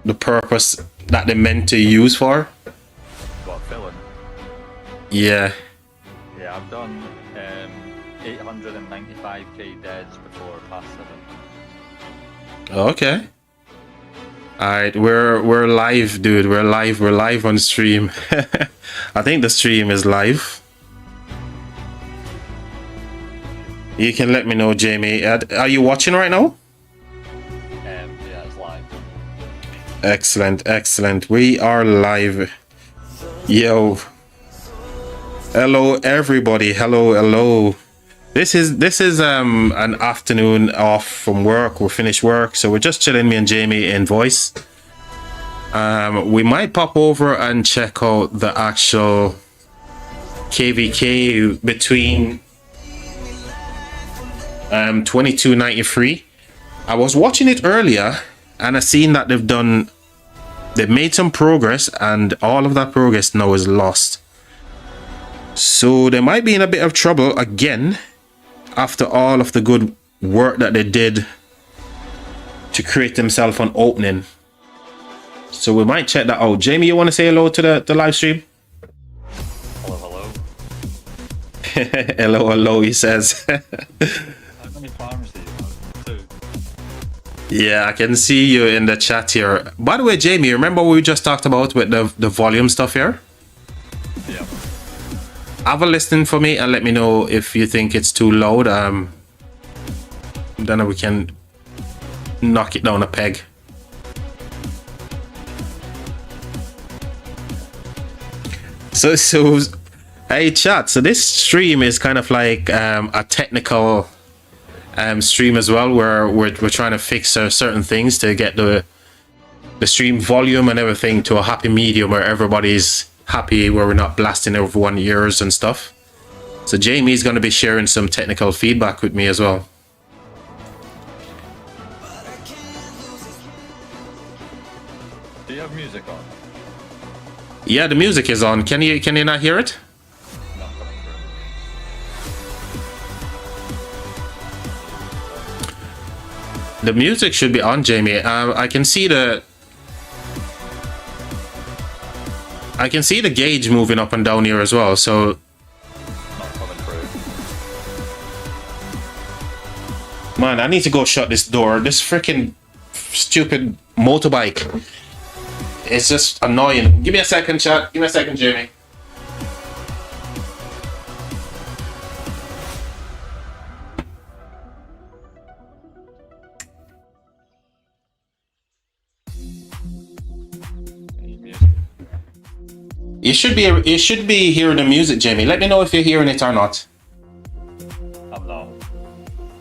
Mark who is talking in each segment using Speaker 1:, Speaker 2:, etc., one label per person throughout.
Speaker 1: the purpose that they're meant to use for.
Speaker 2: What, filling?
Speaker 1: Yeah.
Speaker 2: Yeah, I've done 895k deads before past 7.
Speaker 1: Okay. Alright, we're live, dude. We're live on stream. I think the stream is live. You can let me know, Jamie. Are you watching right now?
Speaker 2: Yeah, it's live.
Speaker 1: Excellent. We are live. Yo. Hello, everybody. Hello. This is an afternoon off from work. We finished work, so we're just chilling, me and Jamie in voice. We might pop over and check out the actual KvK between 2293. I was watching it earlier and I seen that they've made some progress, and all of that progress now is lost. So they might be in a bit of trouble again after all of the good work that they did to create themselves an opening. So we might check that out. Jamie, you want to say hello to the live stream?
Speaker 2: Hello.
Speaker 1: hello, he says.
Speaker 2: How many farms do you have? 2.
Speaker 1: Yeah, I can see you in the chat here. By the way, Jamie, remember what we just talked about with the volume stuff here?
Speaker 2: Yeah.
Speaker 1: Have a listen for me and let me know if you think it's too loud. Then we can knock it down a peg. So hey chat, so this stream is kind of like a technical stream as well, where we're trying to fix certain things to get the stream volume and everything to a happy medium where everybody's happy, where we're not blasting everyone's ears and stuff. So Jamie's going to be sharing some technical feedback with me as well.
Speaker 2: Do you have music on?
Speaker 1: Yeah, the music is on. Can you not hear it?
Speaker 2: Not coming through.
Speaker 1: The music should be on, Jamie. I can see the gauge moving up and down here as well, so
Speaker 2: Not coming through.
Speaker 1: man, I need to go shut this door. This freaking stupid motorbike. It's just annoying. Give me a second, chat. Give me a second, Jamie. You should be hearing the music, Jamie. Let me know if you're hearing it or not.
Speaker 2: I'm not.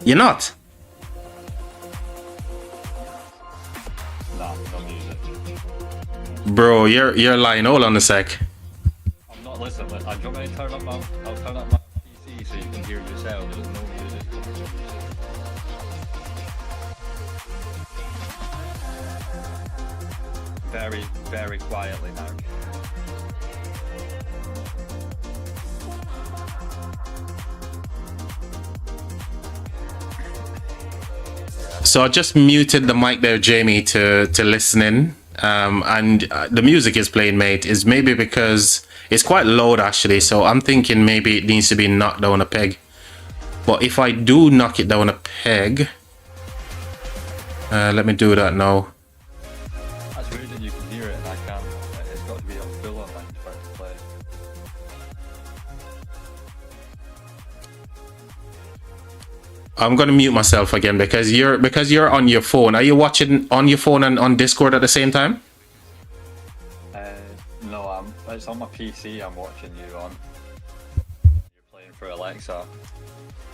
Speaker 1: You're not?
Speaker 2: No music.
Speaker 1: Bro, you're lying. Hold on a sec.
Speaker 2: I'm not listening. Do you want me to turn up I'll turn up my PC so you can hear yourself. There's no music. Very, very quietly now.
Speaker 1: So I just muted the mic there, Jamie, to listen in. And the music is playing, mate. Is maybe because it's quite loud actually. So I'm thinking maybe it needs to be knocked down a peg. But if I do knock it down a peg, let me do that now.
Speaker 2: That's weird that you can hear it and I can't. It's got to be on full on mine for it to play.
Speaker 1: I'm gonna mute myself again because you're on your phone. Are you watching on your phone and on Discord at the same time?
Speaker 2: No, it's on my PC. I'm watching you on. You're playing through Alexa,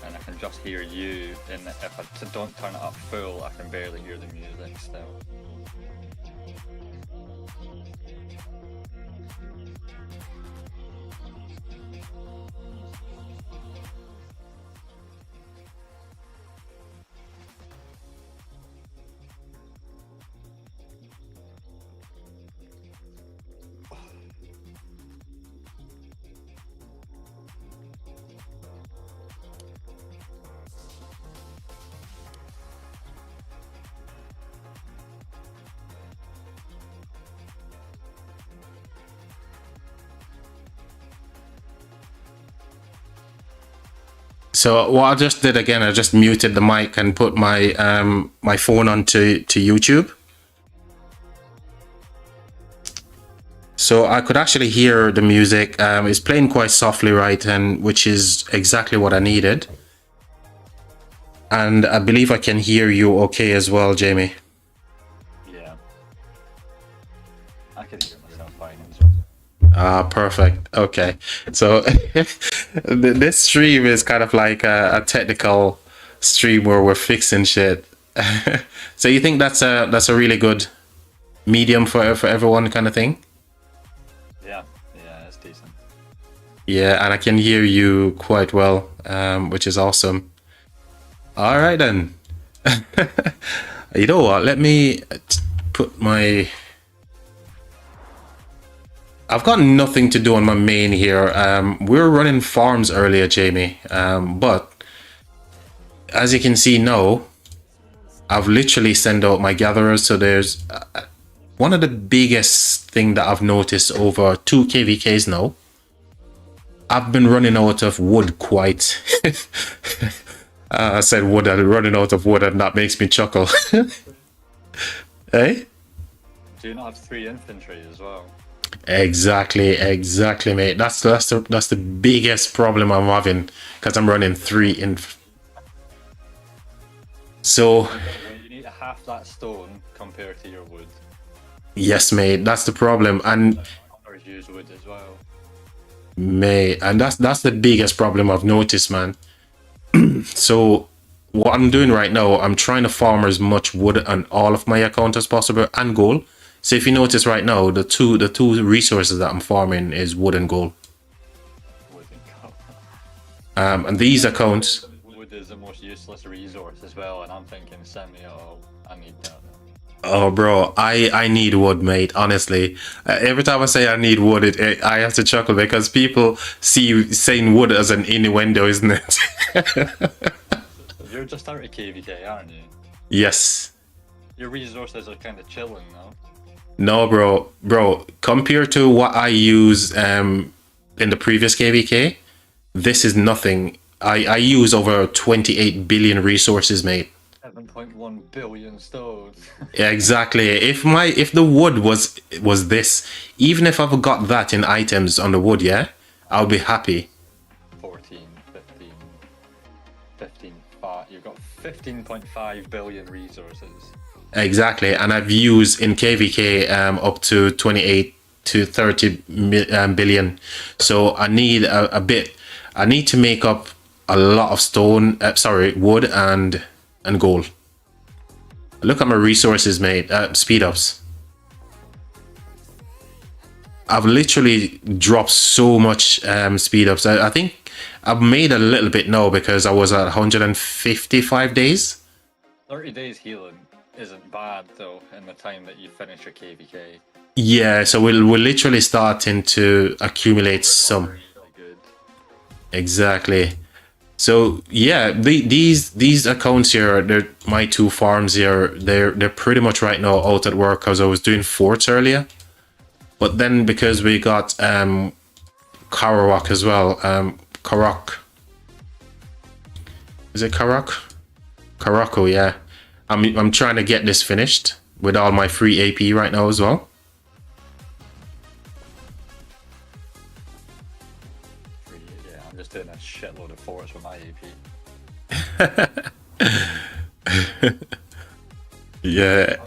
Speaker 2: and I can just hear you. And if I don't turn it up full, I can barely hear the music still.
Speaker 1: So what I just did again, I just muted the mic and put my my phone onto YouTube. So I could actually hear the music. It's playing quite softly, right, and which is exactly what I needed. And I believe I can hear you okay as well, Jamie.
Speaker 2: Yeah. I can hear myself fine as well.
Speaker 1: Ah, perfect. Okay. So this stream is kind of like a technical stream where we're fixing shit. So you think that's a really good medium for everyone kind of thing?
Speaker 2: Yeah, it's decent.
Speaker 1: Yeah, and I can hear you quite well, which is awesome. All right then. You know what? Let me put my. I've got nothing to do on my main here. We're running farms earlier, Jamie, but as you can see now, I've literally sent out my gatherers. So there's one of the biggest thing that I've noticed over 2 KvKs now. I've been running out of wood quite. I said wood, I'm running out of wood, and that makes me chuckle. Hey?
Speaker 2: Do you not have 3 infantry as well?
Speaker 1: Exactly, mate. That's the biggest problem I'm having, because I'm running 3 in. So
Speaker 2: you need half that stone compared to your wood.
Speaker 1: yes, mate. That's the problem, and
Speaker 2: Or use wood as well.
Speaker 1: mate, and that's the biggest problem I've noticed, man. So what I'm doing right now, I'm trying to farm as much wood on all of my account as possible and gold. So if you notice right now, the two resources that I'm farming is wood and gold.
Speaker 2: Wood and gold.
Speaker 1: And these accounts.
Speaker 2: Wood is the most useless resource as well, and I'm thinking, send me all. I need that.
Speaker 1: Oh, bro, I need wood, mate. Honestly, every time I say I need wood, I have to chuckle because people see saying wood as an innuendo, isn't it?
Speaker 2: You're just out of KvK, aren't you?
Speaker 1: Yes.
Speaker 2: Your resources are kind of chilling now.
Speaker 1: No, bro. Compared to what I use in the previous KvK, this is nothing. I use over 28 billion resources, mate.
Speaker 2: 7.1 billion stones.
Speaker 1: Yeah, exactly. If the wood was this, even if I've got that in items on the wood, yeah, I'll be happy.
Speaker 2: 14, 15, 5. You've got 15.5 billion resources.
Speaker 1: Exactly, and I've used in KvK up to 28 to 30 billion. So I need a bit. I need to make up a lot of stone. Wood and gold. Look at my resources, mate. Speed ups. I've literally dropped so much speed ups. I think I've made a little bit now because I was at 155 days.
Speaker 2: 30 days healing isn't bad though in the time that you finish your KvK.
Speaker 1: Yeah, so we're literally starting to accumulate some.
Speaker 2: Really good.
Speaker 1: Exactly. So yeah, these accounts here, they're my 2 farms here. They're pretty much right now out at work because I was doing forts earlier. But then because we got Karawak as well, Karak. Is it Karak? Karako, yeah. I'm trying to get this finished with all my free AP right now as well.
Speaker 2: Yeah, I'm just doing a shitload of forts with my AP.
Speaker 1: Yeah.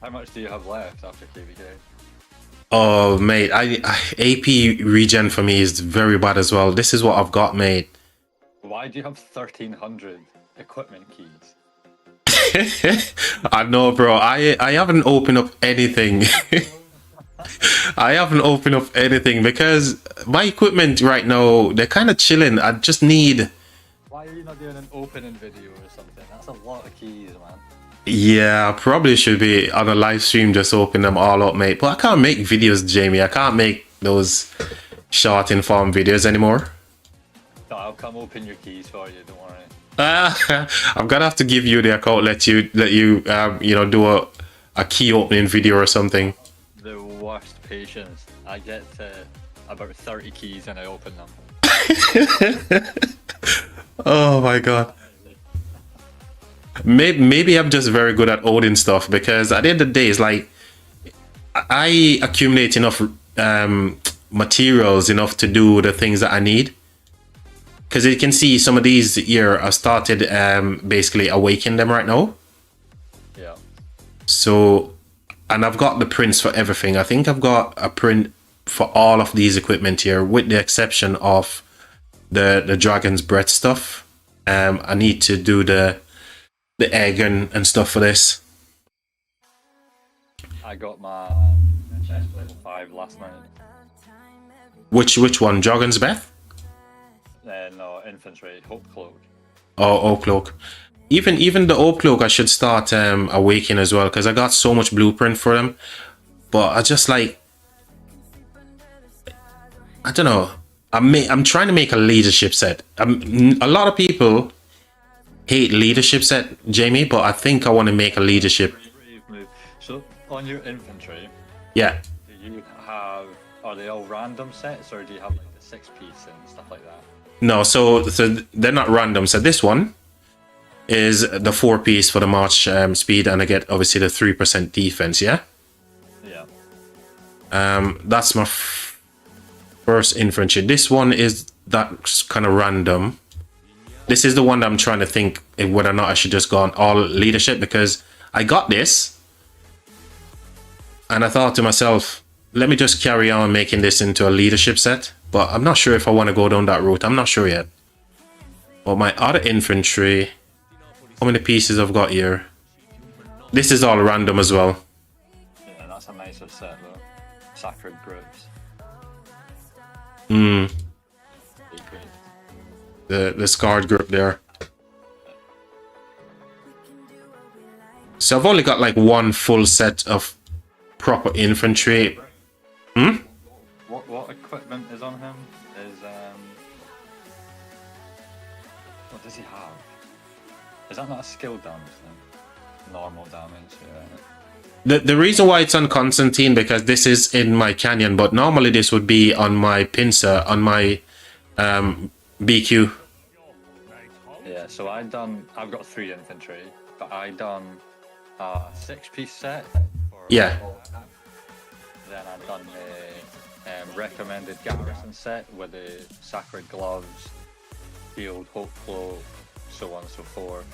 Speaker 2: How much do you have left after KvK?
Speaker 1: Oh, mate, AP regen for me is very bad as well. This is what I've got, mate.
Speaker 2: Why do you have 1300 equipment keys?
Speaker 1: I know, bro. I haven't opened up anything. I haven't opened up anything because my equipment right now, they're kind of chilling. I just need...
Speaker 2: Why are you not doing an opening video or something? That's a lot of keys, man.
Speaker 1: Yeah, I probably should be on a live stream just open them all up, mate. But I can't make videos, Jamie. I can't make those short inform videos anymore.
Speaker 2: No, I'll come open your keys for you, don't worry.
Speaker 1: I'm gonna have to give you the account, let you do a key opening video or something.
Speaker 2: The worst patience. I get to about 30 keys and I open them.
Speaker 1: Oh my god. Maybe I'm just very good at owning stuff because at the end of the day, it's like I accumulate enough materials enough to do the things that I need. Because you can see some of these here, I started basically awakening them right now.
Speaker 2: Yeah.
Speaker 1: So, and I've got the prints for everything. I think I've got a print for all of these equipment here, with the exception of the Dragon's Breath stuff. I need to do the egg and stuff for this.
Speaker 2: I got my chest level 5 last night.
Speaker 1: Which one? Dragon's Breath?
Speaker 2: No, infantry, hope cloak.
Speaker 1: Oh, Oak Cloak. Even the Oak Cloak, I should start awakening as well because I got so much blueprint for them. But I just like, I don't know. I'm trying to make a leadership set. A lot of people hate leadership set, Jamie, but I think I want to make a leadership.
Speaker 2: So on your infantry,
Speaker 1: Yeah.
Speaker 2: do you have, are they all random sets or do you have like the 6-piece and stuff like that?
Speaker 1: No, so they're not random. So this one is the 4-piece for the march speed, and I get obviously the 3% defense. Yeah.
Speaker 2: Yeah.
Speaker 1: That's my first infantry. This one is that kind of random. This is the one that I'm trying to think whether or not I should just go on all leadership, because I got this and I thought to myself, let me just carry on making this into a leadership set. But I'm not sure if I want to go down that route. I'm not sure yet. But my other infantry, how many pieces I've got here? This is all random as well.
Speaker 2: Yeah, that's a nicer set though. Sacred groups.
Speaker 1: The scarred group there. So I've only got like one full set of proper infantry.
Speaker 2: What equipment is on him? Is what does he have? Is that not a skill damage thing? Normal damage, yeah.
Speaker 1: The reason why it's on Constantine, because this is in my canyon, but normally this would be on my pincer, on my BQ.
Speaker 2: Yeah, so I've got 3 infantry, but I done a 6-piece set.
Speaker 1: Yeah.
Speaker 2: Then I've done the recommended garrison set with the sacred gloves, field, hope cloak, so on and so forth.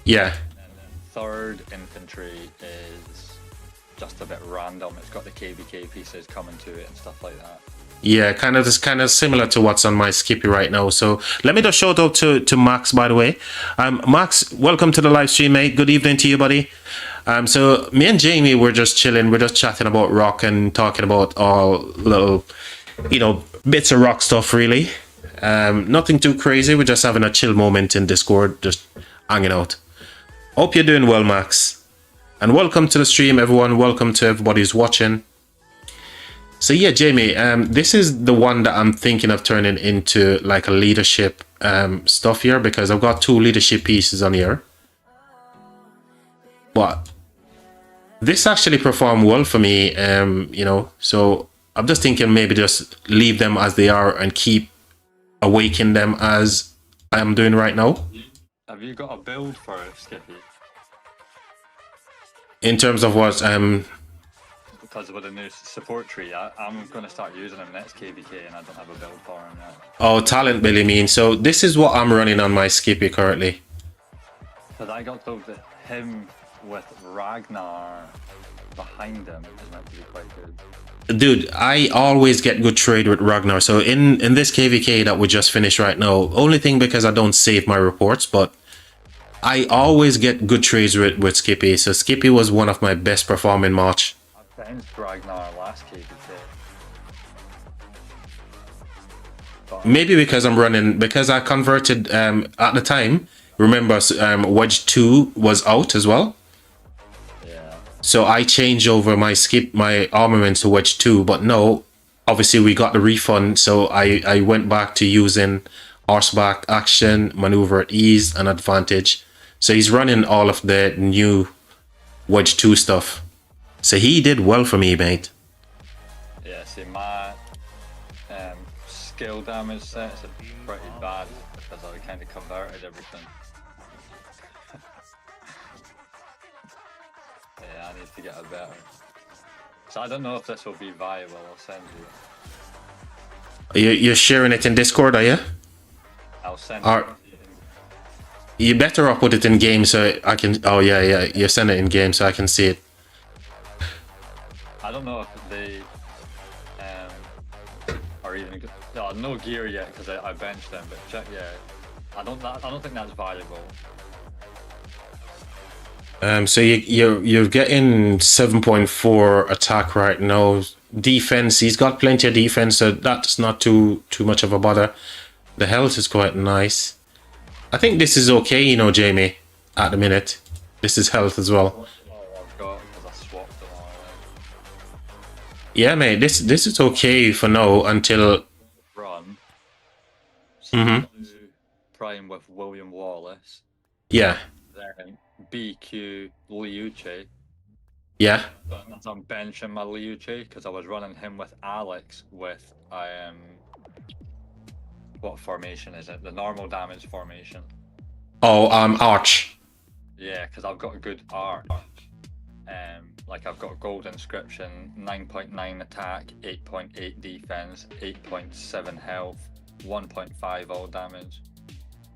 Speaker 1: Yeah.
Speaker 2: And then 3rd infantry is just a bit random. It's got the KvK pieces coming to it and stuff like that.
Speaker 1: Yeah, kind of similar to what's on my Skippy right now. So let me just shout out to Max, by the way. Max, welcome to the live stream, mate. Good evening to you, buddy. So me and Jamie were just chilling. We're just chatting about rock and talking about all little, bits of rock stuff, really. Nothing too crazy. We're just having a chill moment in Discord, just hanging out. Hope you're doing well, Max. And welcome to the stream, everyone. Welcome to everybody who's watching. So yeah, Jamie, this is the one that I'm thinking of turning into like a leadership stuff here, because I've got 2 leadership pieces on here. But this actually performed well for me, so I'm just thinking maybe just leave them as they are and keep awakening them as I am doing right now.
Speaker 2: Have you got a build for Skippy?
Speaker 1: In terms of what
Speaker 2: Because with the new support tree, I'm going to start using him next KvK and I don't have a build for him yet.
Speaker 1: Oh, talent Billy mean. So this is what I'm running on my Skippy currently.
Speaker 2: Because I got told that him with Ragnar behind him is meant to be quite good.
Speaker 1: Dude, I always get good trade with Ragnar. So in this KvK that we just finished right now, only thing because I don't save my reports, but I always get good trades with Skippy. So Skippy was one of my best performing March.
Speaker 2: I benched Ragnar last KvK.
Speaker 1: Maybe because because I converted at the time. Remember, Wedge 2 was out as well.
Speaker 2: Yeah.
Speaker 1: So I changed over my armament to Wedge 2, but no, obviously we got the refund. So I went back to using horseback action, maneuver at ease, and advantage. So he's running all of the new Wedge 2 stuff. So he did well for me, mate.
Speaker 2: Yeah, see, my skill damage sets are pretty bad. because I kind of converted everything. Yeah, I need to get a better. So I don't know if this will be viable. I'll send you.
Speaker 1: You're sharing it in Discord, are you?
Speaker 2: I'll send
Speaker 1: Or,
Speaker 2: it.
Speaker 1: you better up put it in game so I can. Oh yeah, you send it in game so I can see it.
Speaker 2: I don't know if they are even. No gear yet because I benched them, but check. Yeah, I don't think that's valuable.
Speaker 1: So you're getting 7.4 attack right now. Defense, he's got plenty of defense, so that's not too much of a bother. The health is quite nice. I think this is okay, you know, Jamie. At the minute, this is health as well.
Speaker 2: I've got because I swapped them all.
Speaker 1: Yeah, mate. This is okay for now until
Speaker 2: Run. So Prime with William Wallace.
Speaker 1: yeah.
Speaker 2: Then BQ Liucci.
Speaker 1: Yeah.
Speaker 2: So I'm benching my Liucci because I was running him with Alex with what formation is it? The normal damage formation.
Speaker 1: Oh, Arch.
Speaker 2: Yeah, because I've got a good arch. Like I've got gold inscription, 9.9 attack, 8.8 defense, 8.7 health, 1.5 all damage.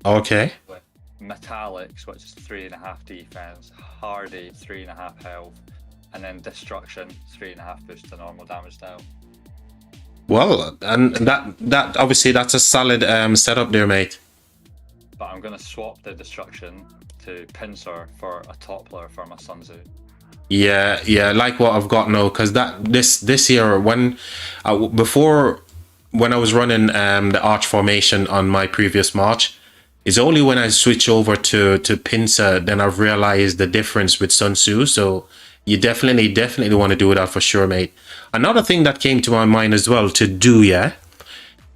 Speaker 1: Okay.
Speaker 2: With metallics, which is 3.5 defense, hardy 3.5 health, and then destruction 3.5 boost to normal damage style.
Speaker 1: Well, and that obviously that's a solid setup there, mate.
Speaker 2: But I'm gonna swap the destruction to pincer for a toppler for my Sun Tzu.
Speaker 1: Yeah, like what I've got now, because this year when before when I was running the arch formation on my previous march, it's only when I switch over to pincer then I've realized the difference with Sun Tzu. So you definitely want to do that for sure, mate. Another thing that came to my mind as well to do,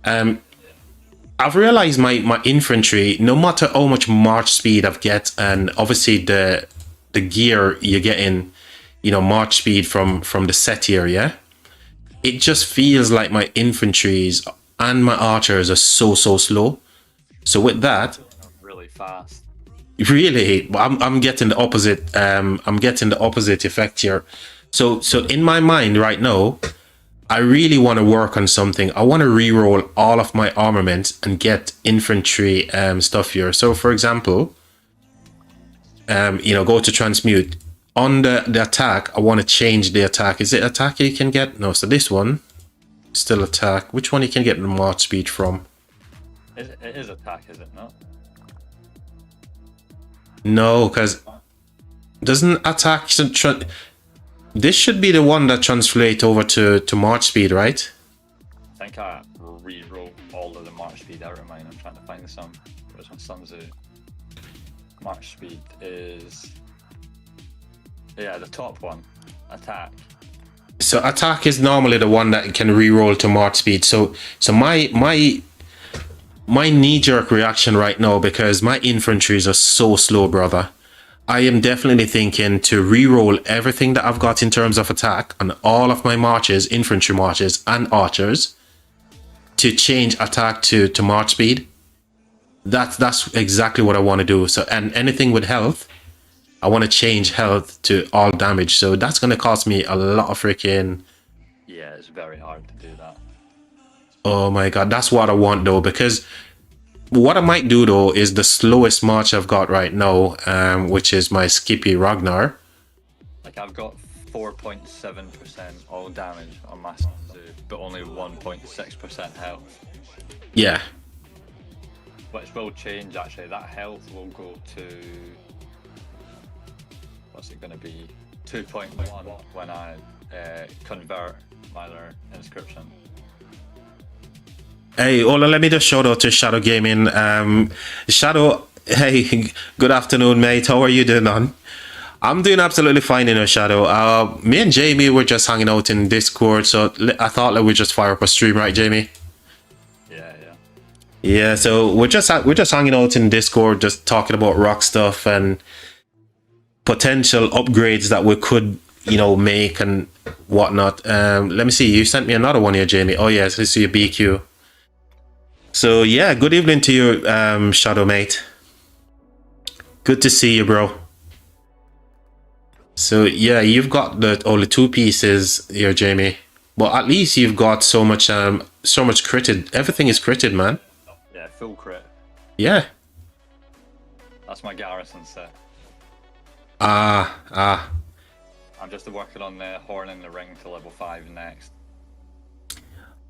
Speaker 1: I've realized my infantry, no matter how much march speed I've get, and obviously the gear you're getting, you know, march speed from the set here, yeah, it just feels like my infantries and my archers are so slow. So with that,
Speaker 2: really fast.
Speaker 1: really, I'm getting the opposite. I'm getting the opposite effect here. So in my mind right now, I really want to work on something. I want to re-roll all of my armaments and get infantry stuff here. So for example, you know, go to transmute. On the attack, I want to change the attack. Is it attack you can get? No, so this one, still attack. Which one you can get the march speed from?
Speaker 2: It is attack, is it not?
Speaker 1: No, because doesn't attack... This should be the one that translates over to march speed, right?
Speaker 2: I think I re-roll all of the march speed out of mine. I'm trying to find some. Where's my Sun Tzu? March speed is... Yeah, the top one. Attack.
Speaker 1: So attack is normally the one that can re-roll to march speed. So my knee-jerk reaction right now, because my infantries are so slow, brother, I am definitely thinking to re-roll everything that I've got in terms of attack on all of my marches, infantry marches and archers, to change attack to march speed. That's exactly what I want to do. So, and anything with health, I want to change health to all damage. So that's going to cost me a lot of freaking...
Speaker 2: Yeah, it's very hard to do that.
Speaker 1: Oh my god, that's what I want though, because what I might do though is the slowest march I've got right now, which is my Skippy Ragnar.
Speaker 2: Like I've got 4.7% all damage on my Sun Tzu, but only 1.6% health.
Speaker 1: Yeah.
Speaker 2: Which will change actually. That health will go to... What's it going to be? 2.1 when I convert my inscription.
Speaker 1: Hey, Ola, let me just shout out to Shadow Gaming. Shadow, hey, good afternoon, mate. How are you doing, man? I'm doing absolutely fine in a Shadow. Me and Jamie were just hanging out in Discord, so I thought that we'd just fire up a stream, right, Jamie? Yeah, so we're just hanging out in Discord, just talking about rock stuff and potential upgrades that we could, you know, make and whatnot. Let me see. You sent me another one here, Jamie. Oh yes, this is your BQ. So yeah, good evening to you, Shadow Mate. Good to see you, bro. So yeah, you've got the only two pieces here, Jamie. But at least you've got so much critted. Everything is critted, man.
Speaker 2: Yeah, full crit.
Speaker 1: Yeah.
Speaker 2: That's my garrison set.
Speaker 1: Ah.
Speaker 2: I'm just working on the horn in the ring to level 5 next.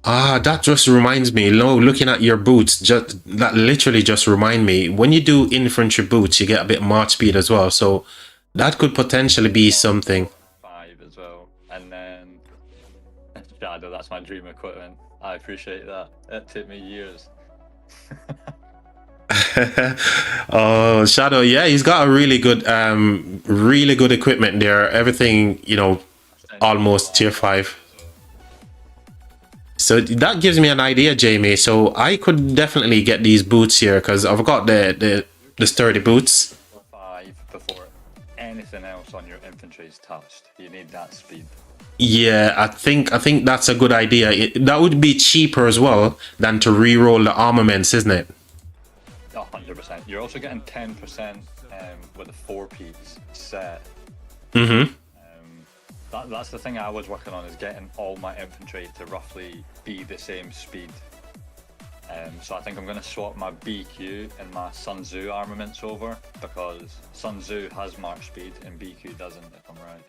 Speaker 1: That just reminds me. No, looking at your boots, that literally just remind me. When you do infantry boots, you get a bit of march speed as well. So that could potentially be something.
Speaker 2: 5 as well, and then Shadow. That's my dream equipment. I appreciate that. It took me years.
Speaker 1: Oh, Shadow, yeah, he's got a really good equipment there. Everything, almost tier 5. So that gives me an idea, Jamie. So I could definitely get these boots here because I've got the sturdy boots.
Speaker 2: 5 before anything else on your infantry is touched. You need that speed.
Speaker 1: Yeah, I think that's a good idea. That would be cheaper as well than to re-roll the armaments, isn't it?
Speaker 2: 100%. You're also getting 10% with a 4-piece set. That's the thing I was working on, is getting all my infantry to roughly be the same speed. So I think I'm going to swap my BQ and my Sun Tzu armaments over, because Sun Tzu has march speed and BQ doesn't, if I'm right.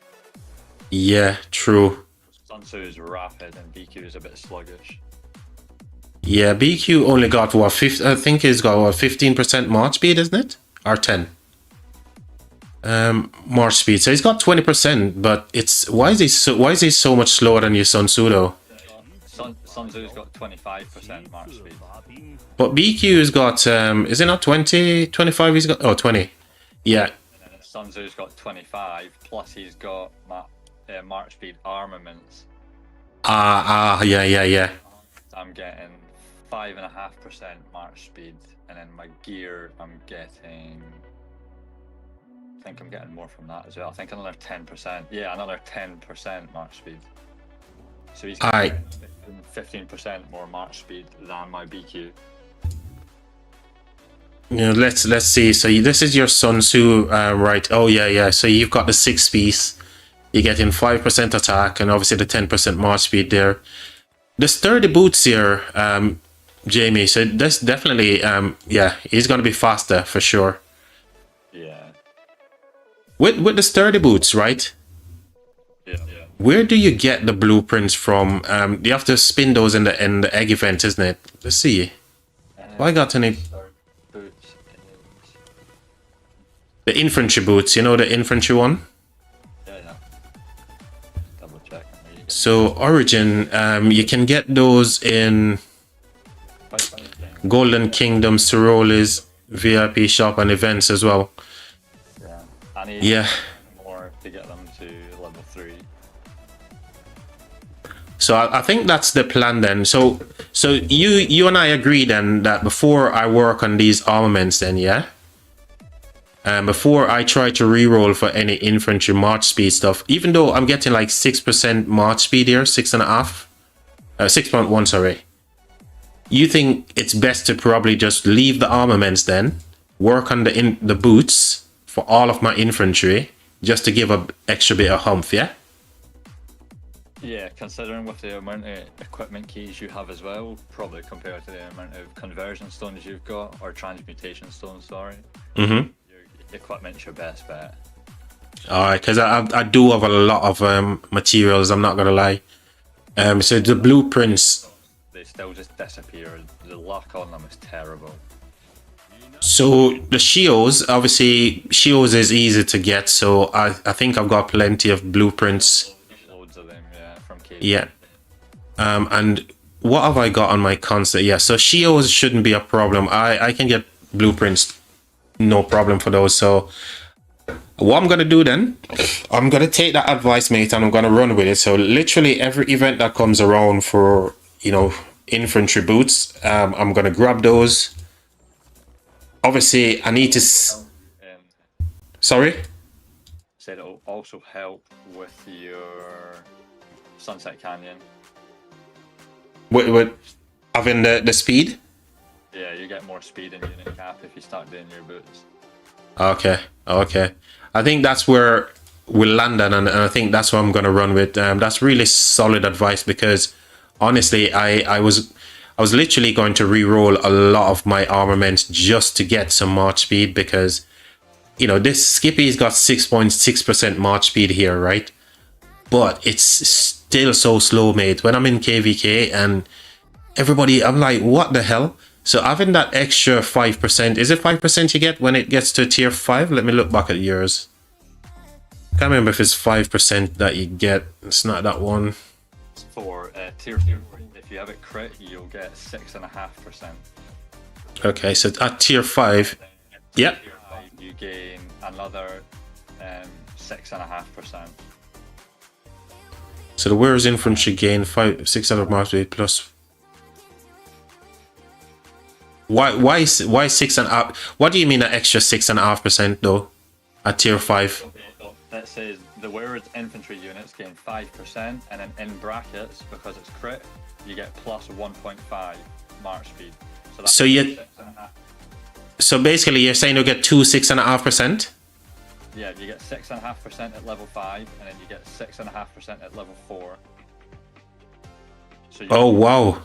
Speaker 1: Yeah, true.
Speaker 2: Sun Tzu is rapid and BQ is a bit sluggish.
Speaker 1: Yeah, BQ only got what, I think he's got what, 15% march speed, isn't it? Or 10? March speed. So he's got 20%, but it's why is he so much slower than your Sun Tzu though?
Speaker 2: Sun Tzu's got 25% march speed.
Speaker 1: But BQ's got is it not 20, 25? He's got 20. Yeah.
Speaker 2: And then Sun Tzu's got 25, plus he's got march speed armaments.
Speaker 1: Yeah.
Speaker 2: I'm getting 5.5% march speed, and then my gear I'm getting, I think I'm getting more from that as well. I think another 10%. Yeah, another 10% march speed. So he's getting 15% more march speed than my BQ.
Speaker 1: Yeah, let's see. So this is your Sun Tzu, right? Oh yeah. So you've got the 6-piece. You're getting 5% attack and obviously the 10% march speed there. The sturdy boots here, Jamie. So that's definitely, yeah, he's gonna be faster for sure.
Speaker 2: Yeah.
Speaker 1: With the sturdy boots, right?
Speaker 2: Yeah.
Speaker 1: Where do you get the blueprints from? You have to spin those in the egg event, isn't it? Let's see. Have I got any?
Speaker 2: Boots is...
Speaker 1: The infantry boots, you know, the infantry one?
Speaker 2: Yeah. Double check.
Speaker 1: So Origin, you can get those in Golden Kingdom, Ciroli's VIP shop and events as well.
Speaker 2: Yeah. I need more to get them to level 3.
Speaker 1: So I think that's the plan then. So you and I agree then that before I work on these armaments then, yeah? Before I try to reroll for any infantry march speed stuff, even though I'm getting like 6% march speed here, 6.5, 6.1, sorry. You think it's best to probably just leave the armaments then, work on the boots for all of my infantry, just to give a extra bit of humph, yeah?
Speaker 2: Yeah, considering with the amount of equipment keys you have as well, probably compared to the amount of conversion stones you've got, or transmutation stones, sorry. Your equipment's your best bet.
Speaker 1: Alright, because I do have a lot of materials, I'm not gonna lie. So the blueprints,
Speaker 2: they still just disappear. The luck on them is terrible.
Speaker 1: So the shields, obviously shields is easy to get, so I think I've got plenty of blueprints.
Speaker 2: Loads of them, yeah, from KvK.
Speaker 1: Yeah. And what have I got on my constant? Yeah, so shields shouldn't be a problem. I can get blueprints, no problem for those. So what I'm gonna do then, I'm gonna take that advice, mate, and I'm gonna run with it. So literally every event that comes around for, infantry boots, I'm gonna grab those. Obviously I need to sorry,
Speaker 2: said it'll also help with your Sunset Canyon.
Speaker 1: with having the speed.
Speaker 2: Yeah, you get more speed in unit cap if you start doing your boots.
Speaker 1: Okay, okay. I think that's where we'll land on, and I think that's what I'm gonna run with. That's really solid advice because honestly, I was literally going to re-roll a lot of my armaments just to get some march speed because you know this Skippy's got 6.6% march speed here, right? But it's still so slow, mate. When I'm in KvK and everybody, I'm like, what the hell? So having that extra 5%, is it 5% you get when it gets to tier 5? Let me look back at yours. Can't remember if it's 5% that you get. It's not that one.
Speaker 2: For tier 4, if you have it crit, you'll get 6.5%.
Speaker 1: Okay, so at tier 5, yep.
Speaker 2: Tier 5, you gain another 6.5%.
Speaker 1: So the Warriors Infantry gain 600 march speed plus. Why 6.5? What do you mean an extra 6.5% though? At tier 5.
Speaker 2: That says the Warriors Infantry units gain 5%, and then in brackets, because it's crit, you get plus 1.5 march speed. So that's
Speaker 1: so basically you're saying you'll get 6.5%?
Speaker 2: Yeah, you get 6.5% at level 5, and then you get 6.5% at level 4. So you
Speaker 1: Oh wow.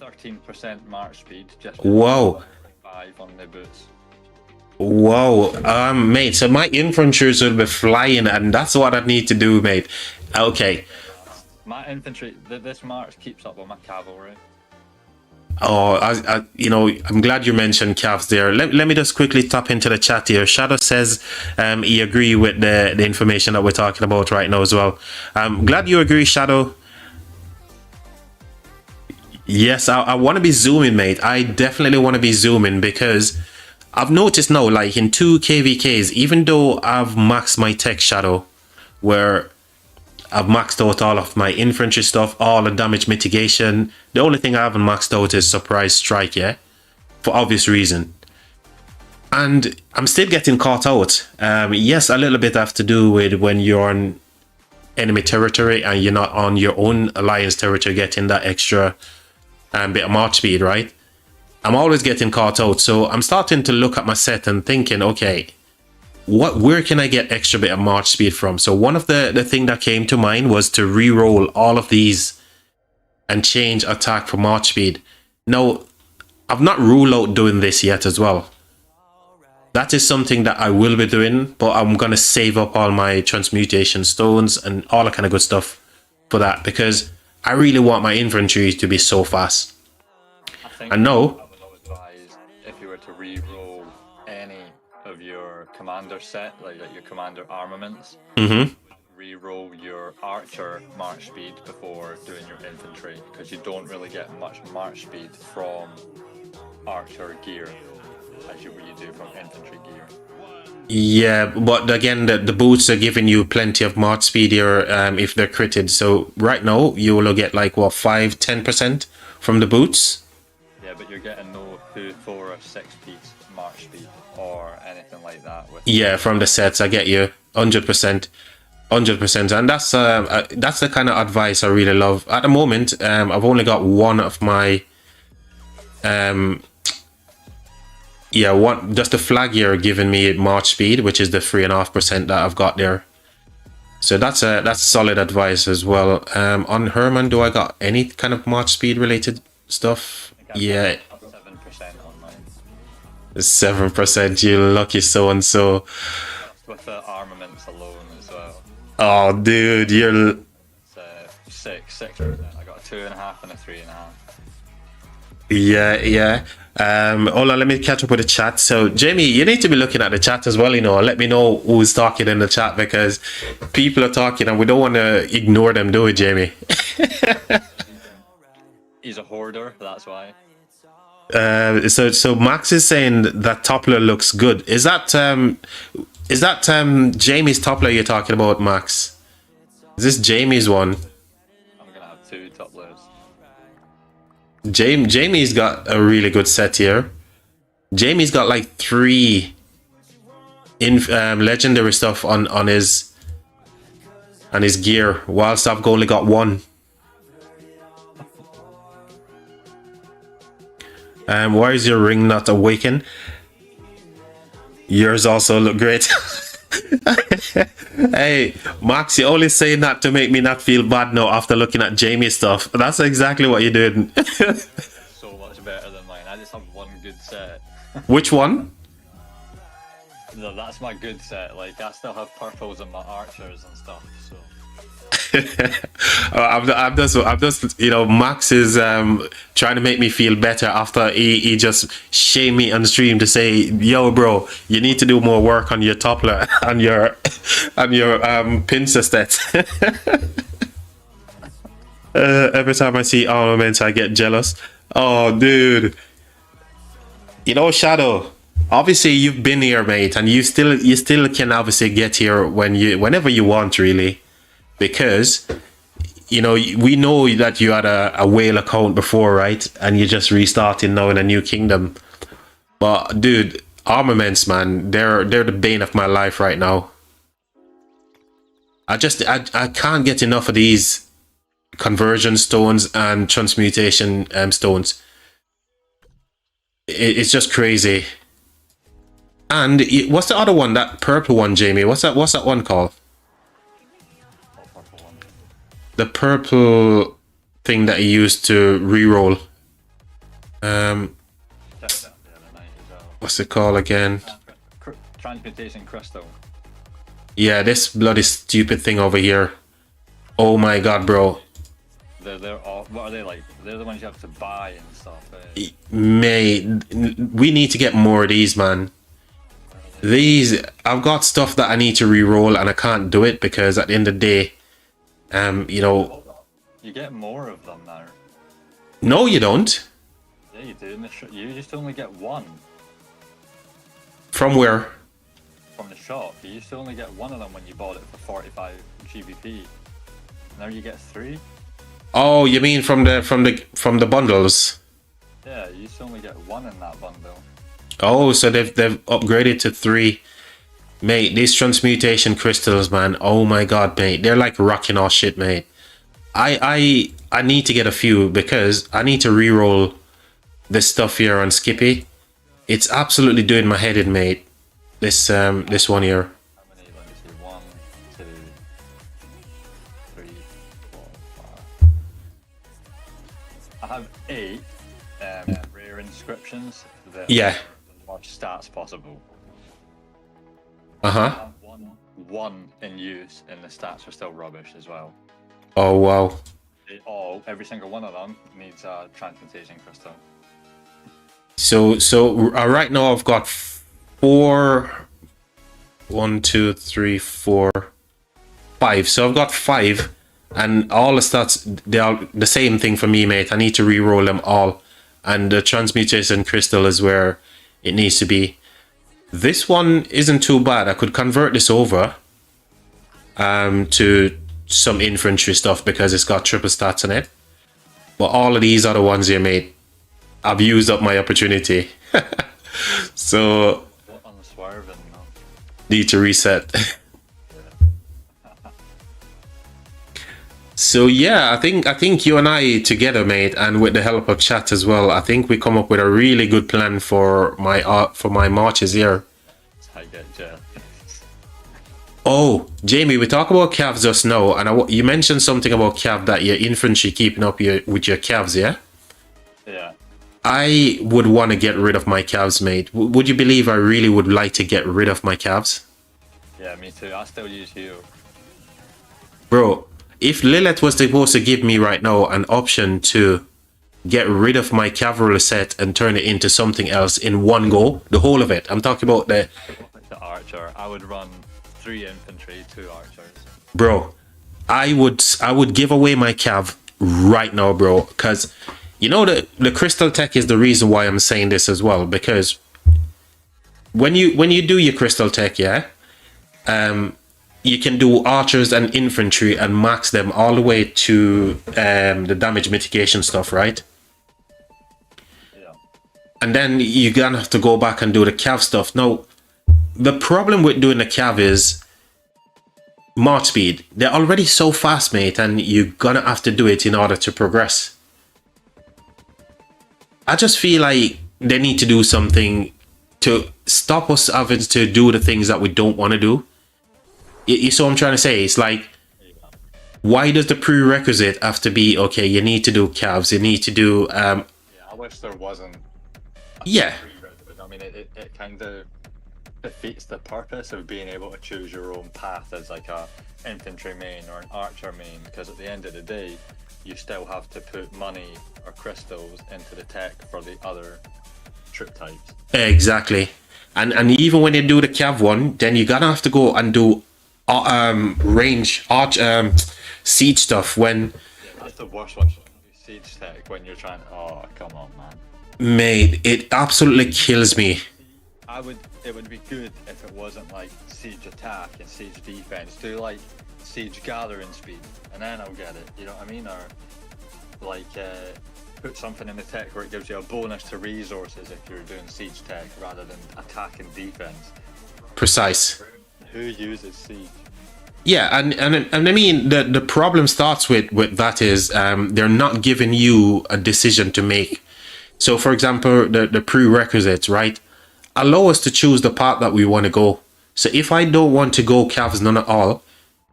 Speaker 2: 13% march speed just
Speaker 1: Wow.
Speaker 2: 5 on the boots.
Speaker 1: Whoa, mate, so my infantries will be flying and that's what I need to do, mate. Okay.
Speaker 2: My infantry, this march keeps up with my cavalry.
Speaker 1: Oh, you know, I'm glad you mentioned calves there. Let me just quickly tap into the chat here. Shadow says he agree with the information that we're talking about right now as well. I'm glad you agree, Shadow. Yes, I want to be zooming, mate. I definitely want to be zooming because I've noticed now, like in 2 KvKs, even though I've maxed my tech Shadow, where I've maxed out all of my infantry stuff, all the damage mitigation. The only thing I haven't maxed out is surprise strike, yeah? For obvious reason. And I'm still getting caught out. Yes, a little bit have to do with when you're on enemy territory and you're not on your own alliance territory getting that extra bit of march speed, right? I'm always getting caught out. So I'm starting to look at my set and thinking, okay, where can I get extra bit of march speed from? So one of the thing that came to mind was to re-roll all of these and change attack for march speed. Now, I've not ruled out doing this yet as well. That is something that I will be doing, but I'm going to save up all my transmutation stones and all that kind of good stuff for that because I really want my infantry to be so fast. I know.
Speaker 2: I would advise if you were to re-roll any of your commander set, like your commander armaments, re-roll your archer march speed before doing your infantry because you don't really get much march speed from archer gear as you do from infantry gear.
Speaker 1: Yeah, but again, the boots are giving you plenty of march speed here if they're critted. So right now, you will get like, what, 5-10% from the boots?
Speaker 2: Yeah, but you're getting no 4 or 6 piece march speed or anything like that.
Speaker 1: Yeah, from the sets, I get you. 100%. 100%. And that's the kind of advice I really love. At the moment, I've only got one of my... just the flag here giving me march speed, which is the 3.5% that I've got there. So that's solid advice as well. On Herman, do I got any kind of march speed related stuff? Yeah.
Speaker 2: 7% on mine.
Speaker 1: 7%, you lucky so and so.
Speaker 2: With the armaments alone as well.
Speaker 1: Oh, dude, you're...
Speaker 2: It's 6%. I got a 2.5 and a 3.5.
Speaker 1: Yeah. Hold on, let me catch up with the chat. So, Jamie, you need to be looking at the chat as well, you know. Let me know who's talking in the chat because people are talking and we don't want to ignore them, do we, Jamie?
Speaker 2: He's a hoarder, that's why.
Speaker 1: So Max is saying that Toppler looks good. Is that Jamie's Toppler you're talking about, Max? Is this Jamie's one?
Speaker 2: I'm gonna have 2 Topplers.
Speaker 1: Jamie's got a really good set here. Jamie's got like 3 legendary stuff on his gear, whilst I've only got 1. Why is your ring not awakened? Yours also look great. Hey, Max, you only say that to make me not feel bad now after looking at Jamie's stuff. That's exactly what you did.
Speaker 2: So much better than mine. I just have one good set.
Speaker 1: Which one?
Speaker 2: No, that's my good set. Like, I still have purples in my archers and stuff, so.
Speaker 1: I'm just, you know, Max is trying to make me feel better after he just shamed me on the stream to say, yo, bro, you need to do more work on your toppler, on your pincer stats. Every time I see armaments, I get jealous. Oh, dude. You know, Shadow, obviously you've been here, mate, and you still can obviously get here whenever you want, really. Because, you know, we know that you had a whale account before, right? And you're just restarting now in a new kingdom. But dude, armaments, man, they're the bane of my life right now. I can't get enough of these conversion stones and transmutation stones. It's just crazy. And what's the other one? That purple one, Jamie? What's that one called? The purple thing that he used to reroll. What's it called again?
Speaker 2: Transmutation crystal.
Speaker 1: Yeah, this bloody stupid thing over here. Oh my god, bro.
Speaker 2: They're all, what are they like? They're the ones you have to buy and stuff.
Speaker 1: Mate, we need to get more of these, man. These, I've got stuff that I need to re-roll and I can't do it because at the end of the day, you know...
Speaker 2: You get more of them now.
Speaker 1: No, you don't.
Speaker 2: Yeah, you do. You used to only get one.
Speaker 1: From where?
Speaker 2: From the shop. You used to only get one of them when you bought it for 45 GBP. Now you get 3.
Speaker 1: Oh, you mean from the bundles?
Speaker 2: Yeah, you used to only get 1 in that bundle.
Speaker 1: Oh, so they've upgraded to 3. Mate, these transmutation crystals, man. Oh my god, mate. They're like rocking our shit, mate. I need to get a few because I need to reroll this stuff here on Skippy. It's absolutely doing my head in, mate. This one here.
Speaker 2: How many? Let me see. 1, 2, 3, 4, 5. I have 8 rare inscriptions that
Speaker 1: Yeah.
Speaker 2: have the most stats possible.
Speaker 1: Uh-huh.
Speaker 2: I have one in use, and the stats are still rubbish as well.
Speaker 1: Oh, wow.
Speaker 2: Every single one of them needs a transmutation crystal.
Speaker 1: So right now I've got 4. 1, 2, 3, 4, 5. So I've got 5, and all the stats, they are the same thing for me, mate. I need to re-roll them all, and the transmutation crystal is where it needs to be. This one isn't too bad. I could convert this over to some infantry stuff because it's got triple stats in it. But all of these other ones here, mate, I've used up my opportunity. So
Speaker 2: On the swerving, no?
Speaker 1: need to reset. So yeah, I think you and I together, mate, and with the help of chat as well, I think we come up with a really good plan for my marches here.
Speaker 2: I get jealous.
Speaker 1: Oh, Jamie, we talk about calves just now, and you mentioned something about calf that your infantry keeping up with your calves, yeah?
Speaker 2: Yeah.
Speaker 1: I would want to get rid of my calves, mate. Would you believe I really would like to get rid of my calves?
Speaker 2: Yeah, me too. I still use you.
Speaker 1: Bro, if Lilith was supposed to give me right now an option to get rid of my cavalry set and turn it into something else in one go, the whole of it, I'm talking about the
Speaker 2: archer, I would run 3 infantry, 2 archers.
Speaker 1: Bro, I would give away my cav right now, bro, because you know the crystal tech is the reason why I'm saying this as well, because when you do your crystal tech, yeah, you can do archers and infantry and max them all the way to the damage mitigation stuff, right?
Speaker 2: Yeah.
Speaker 1: And then you're gonna have to go back and do the cav stuff. Now, the problem with doing the cav is march speed. They're already so fast, mate, and you're gonna have to do it in order to progress. I just feel like they need to do something to stop us having to do the things that we don't want to do. You see what I'm trying to say? It's like, why does the prerequisite have to be, okay, you need to do calves, you need to do
Speaker 2: Yeah, I wish there wasn't.
Speaker 1: yeah,
Speaker 2: I mean, it kind of defeats the purpose of being able to choose your own path as like a infantry main or an archer main, because at the end of the day, you still have to put money or crystals into the tech for the other troop types.
Speaker 1: exactly. And even when you do the cav one, then you're gonna have to go and do range arch siege stuff when
Speaker 2: Yeah, that's the worst one. Siege tech when you're trying. Oh, come on, man.
Speaker 1: mate, it absolutely kills me.
Speaker 2: It would be good if it wasn't like siege attack and siege defense. Do like siege gathering speed, and then I'll get it. You know what I mean? Or like put something in the tech where it gives you a bonus to resources if you're doing siege tech rather than attack and defense.
Speaker 1: Precise.
Speaker 2: Who uses siege?
Speaker 1: Yeah, and I mean the problem starts with that is they're not giving you a decision to make. So for example, the prerequisites, right? Allow us to choose the path that we want to go. So if I don't want to go calves none at all,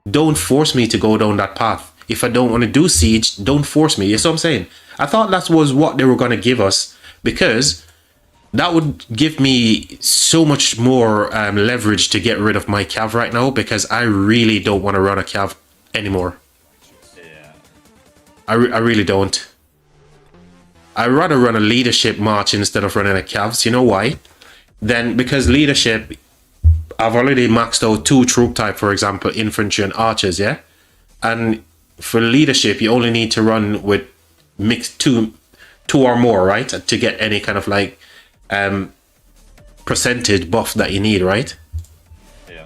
Speaker 1: don't force me to go down that path. If I don't want to do siege, don't force me. You see what I'm saying? I thought that was what they were going to give us, because that would give me so much more leverage to get rid of my cav right now, because I really don't want to run a cav anymore.
Speaker 2: Yeah.
Speaker 1: I really don't. I'd rather run a leadership march instead of running a calves. You know why? Then because leadership, I've already maxed out 2 troop type, for example, infantry and archers, yeah? And for leadership, you only need to run with mixed two or more, right? To get any kind of like percentage buff that you need, right?
Speaker 2: Yeah.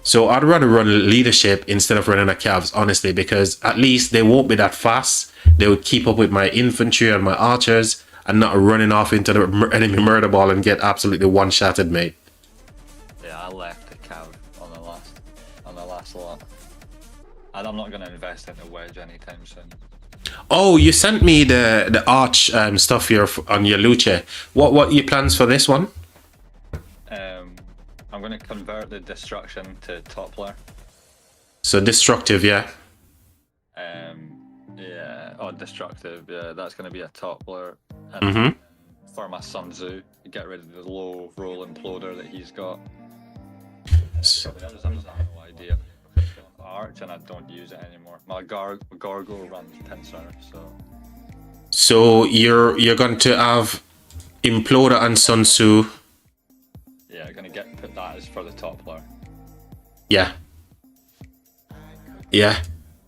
Speaker 1: So I'd rather run leadership instead of running a calves, honestly, because at least they won't be that fast. They would keep up with my infantry and my archers and not running off into the enemy murder ball and get absolutely one-shotted, mate.
Speaker 2: Yeah, I left the cav on the last lot, and I'm not going to invest in the wedge anytime soon.
Speaker 1: Oh, you sent me the arch stuff here on your Luce. What are your plans for this one?
Speaker 2: I'm going to convert the destruction to toppler.
Speaker 1: So destructive, yeah.
Speaker 2: Yeah, or destructive. Yeah, that's going to be a toppler. And
Speaker 1: Mm-hmm.
Speaker 2: for my Sun Tzu, get rid of the low roll imploder that he's got. I have no idea. Arch, and I don't use it anymore. My Gargo runs pincer, so.
Speaker 1: So you're going to have Imploder and Sun Tzu.
Speaker 2: Yeah, gonna put that as for the toppler.
Speaker 1: Yeah. Yeah.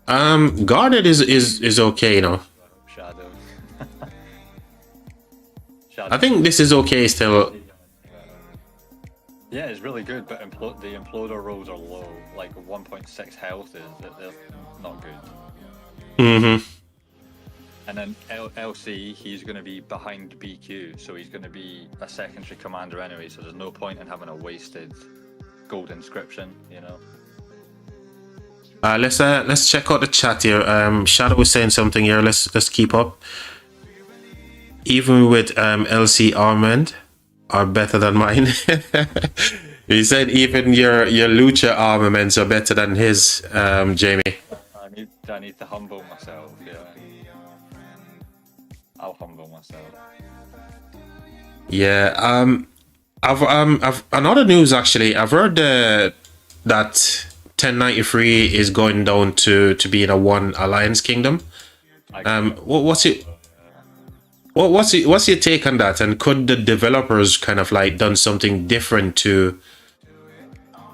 Speaker 1: Guarded is okay, you know.
Speaker 2: Shadow. Shadow.
Speaker 1: I think this is okay still.
Speaker 2: Yeah, it's really good, but the imploder rolls are low. Like 1.6 health they're not good.
Speaker 1: Mm-hmm.
Speaker 2: And then LC, he's going to be behind BQ, so he's going to be a secondary commander anyway. So there's no point in having a wasted gold inscription, you know.
Speaker 1: Let's check out the chat here. Shadow was saying something here. Let's keep up. Even with LC armament are better than mine. He said even your Lucha armaments are better than his, Jamie.
Speaker 2: I need to humble myself. Yeah, I'll humble myself.
Speaker 1: Yeah. I've another news actually. I've heard that 1093 is going down to being a one alliance kingdom. What's your take on that? And could the developers kind of like done something different to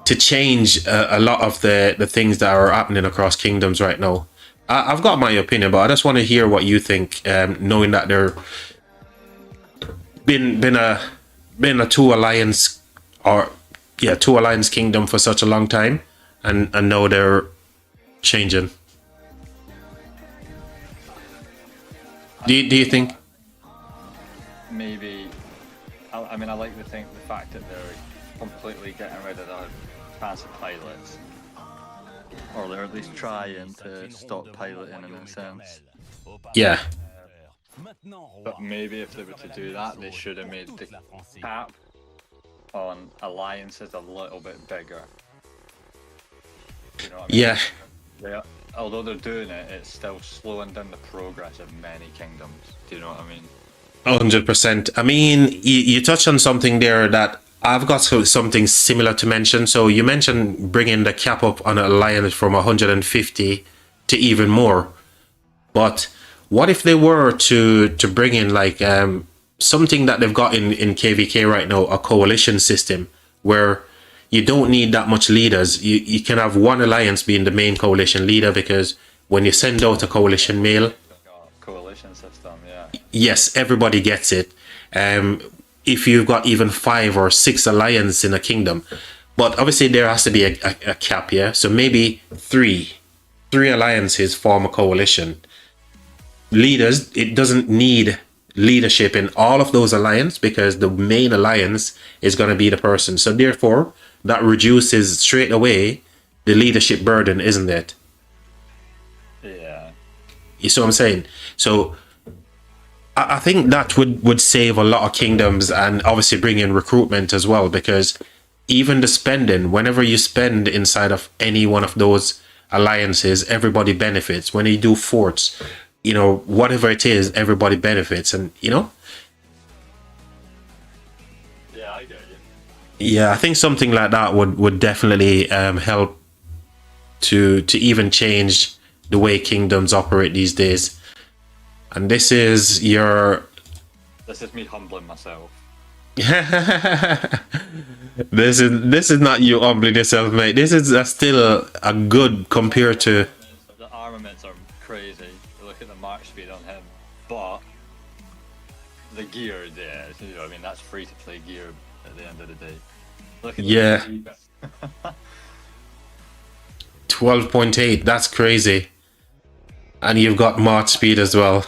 Speaker 1: change a lot of the things that are happening across kingdoms right now? I've got my opinion, but I just want to hear what you think, knowing that there been a two alliance kingdom for such a long time, and now they're changing. Do you think?
Speaker 2: Maybe. I mean, I like the fact that they're completely getting rid of the fancy pilots, or they're at least trying to stop piloting in a sense.
Speaker 1: Yeah.
Speaker 2: But maybe if they were to do that, they should have made the cap on alliances a little bit bigger. You know what I mean?
Speaker 1: Yeah.
Speaker 2: Although they're doing it, it's still slowing down the progress of many kingdoms. Do you know what I mean?
Speaker 1: 100%. I mean, you touched on something there that I've got something similar to mention. So you mentioned bringing the cap up on an alliance from 150 to even more. But what if they were to bring in like something that they've got in KvK right now, a coalition system where you don't need that much leaders. You can have one alliance being the main coalition leader, because when you send out a coalition mail,
Speaker 2: coalition system, yeah.
Speaker 1: Yes, everybody gets it. If you've got even 5 or 6 alliances in a kingdom, but obviously there has to be a cap, yeah. So maybe three alliances form a coalition. Leaders, it doesn't need leadership in all of those alliances, because the main alliance is going to be the person. So therefore, that reduces straight away the leadership burden, isn't it?
Speaker 2: Yeah.
Speaker 1: You see what I'm saying? So I think that would save a lot of kingdoms, and obviously bring in recruitment as well, because even the spending, whenever you spend inside of any one of those alliances, everybody benefits. When you do forts, you know, whatever it is, everybody benefits. And you know,
Speaker 2: Yeah, I get you.
Speaker 1: yeah, I think something like that would definitely help to even change the way kingdoms operate these days. And this is
Speaker 2: me humbling myself.
Speaker 1: This is not you humbling yourself, mate. This is still a good compared to.
Speaker 2: The armaments are crazy. Look at the march speed on him, but the gear there, you know, I mean, that's free to play gear at the end of the day. Look at
Speaker 1: Yeah. 12.8, that's crazy. And you've got march speed as well.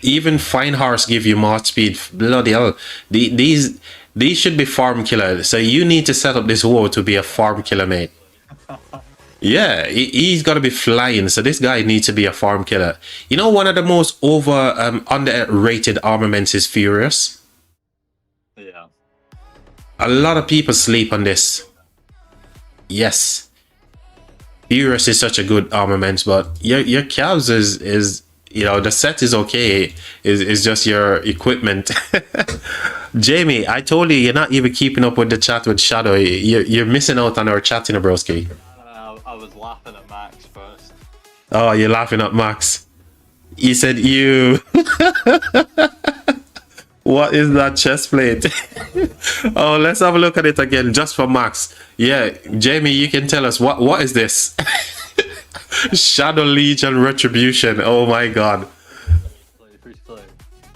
Speaker 1: Even fine horse give you march speed. Bloody hell. These should be farm killer. So you need to set up this war to be a farm killer, mate. Yeah, he's got to be flying. So this guy needs to be a farm killer. You know, one of the most underrated armaments is Furious.
Speaker 2: Yeah.
Speaker 1: A lot of people sleep on this. Yes. Furious is such a good armament, but your calves is you know, the set is okay. Is just your equipment. Jamie, I told you you're not even keeping up with the chat with Shadow. You're missing out on our chat in a broski.
Speaker 2: I was laughing at Max first.
Speaker 1: Oh, you're laughing at Max. He said you. What is that chest plate? Oh, let's have a look at it again, just for Max. Yeah, Jamie, you can tell us what is this? Shadow Legion Retribution. Oh my god.
Speaker 2: Free to play.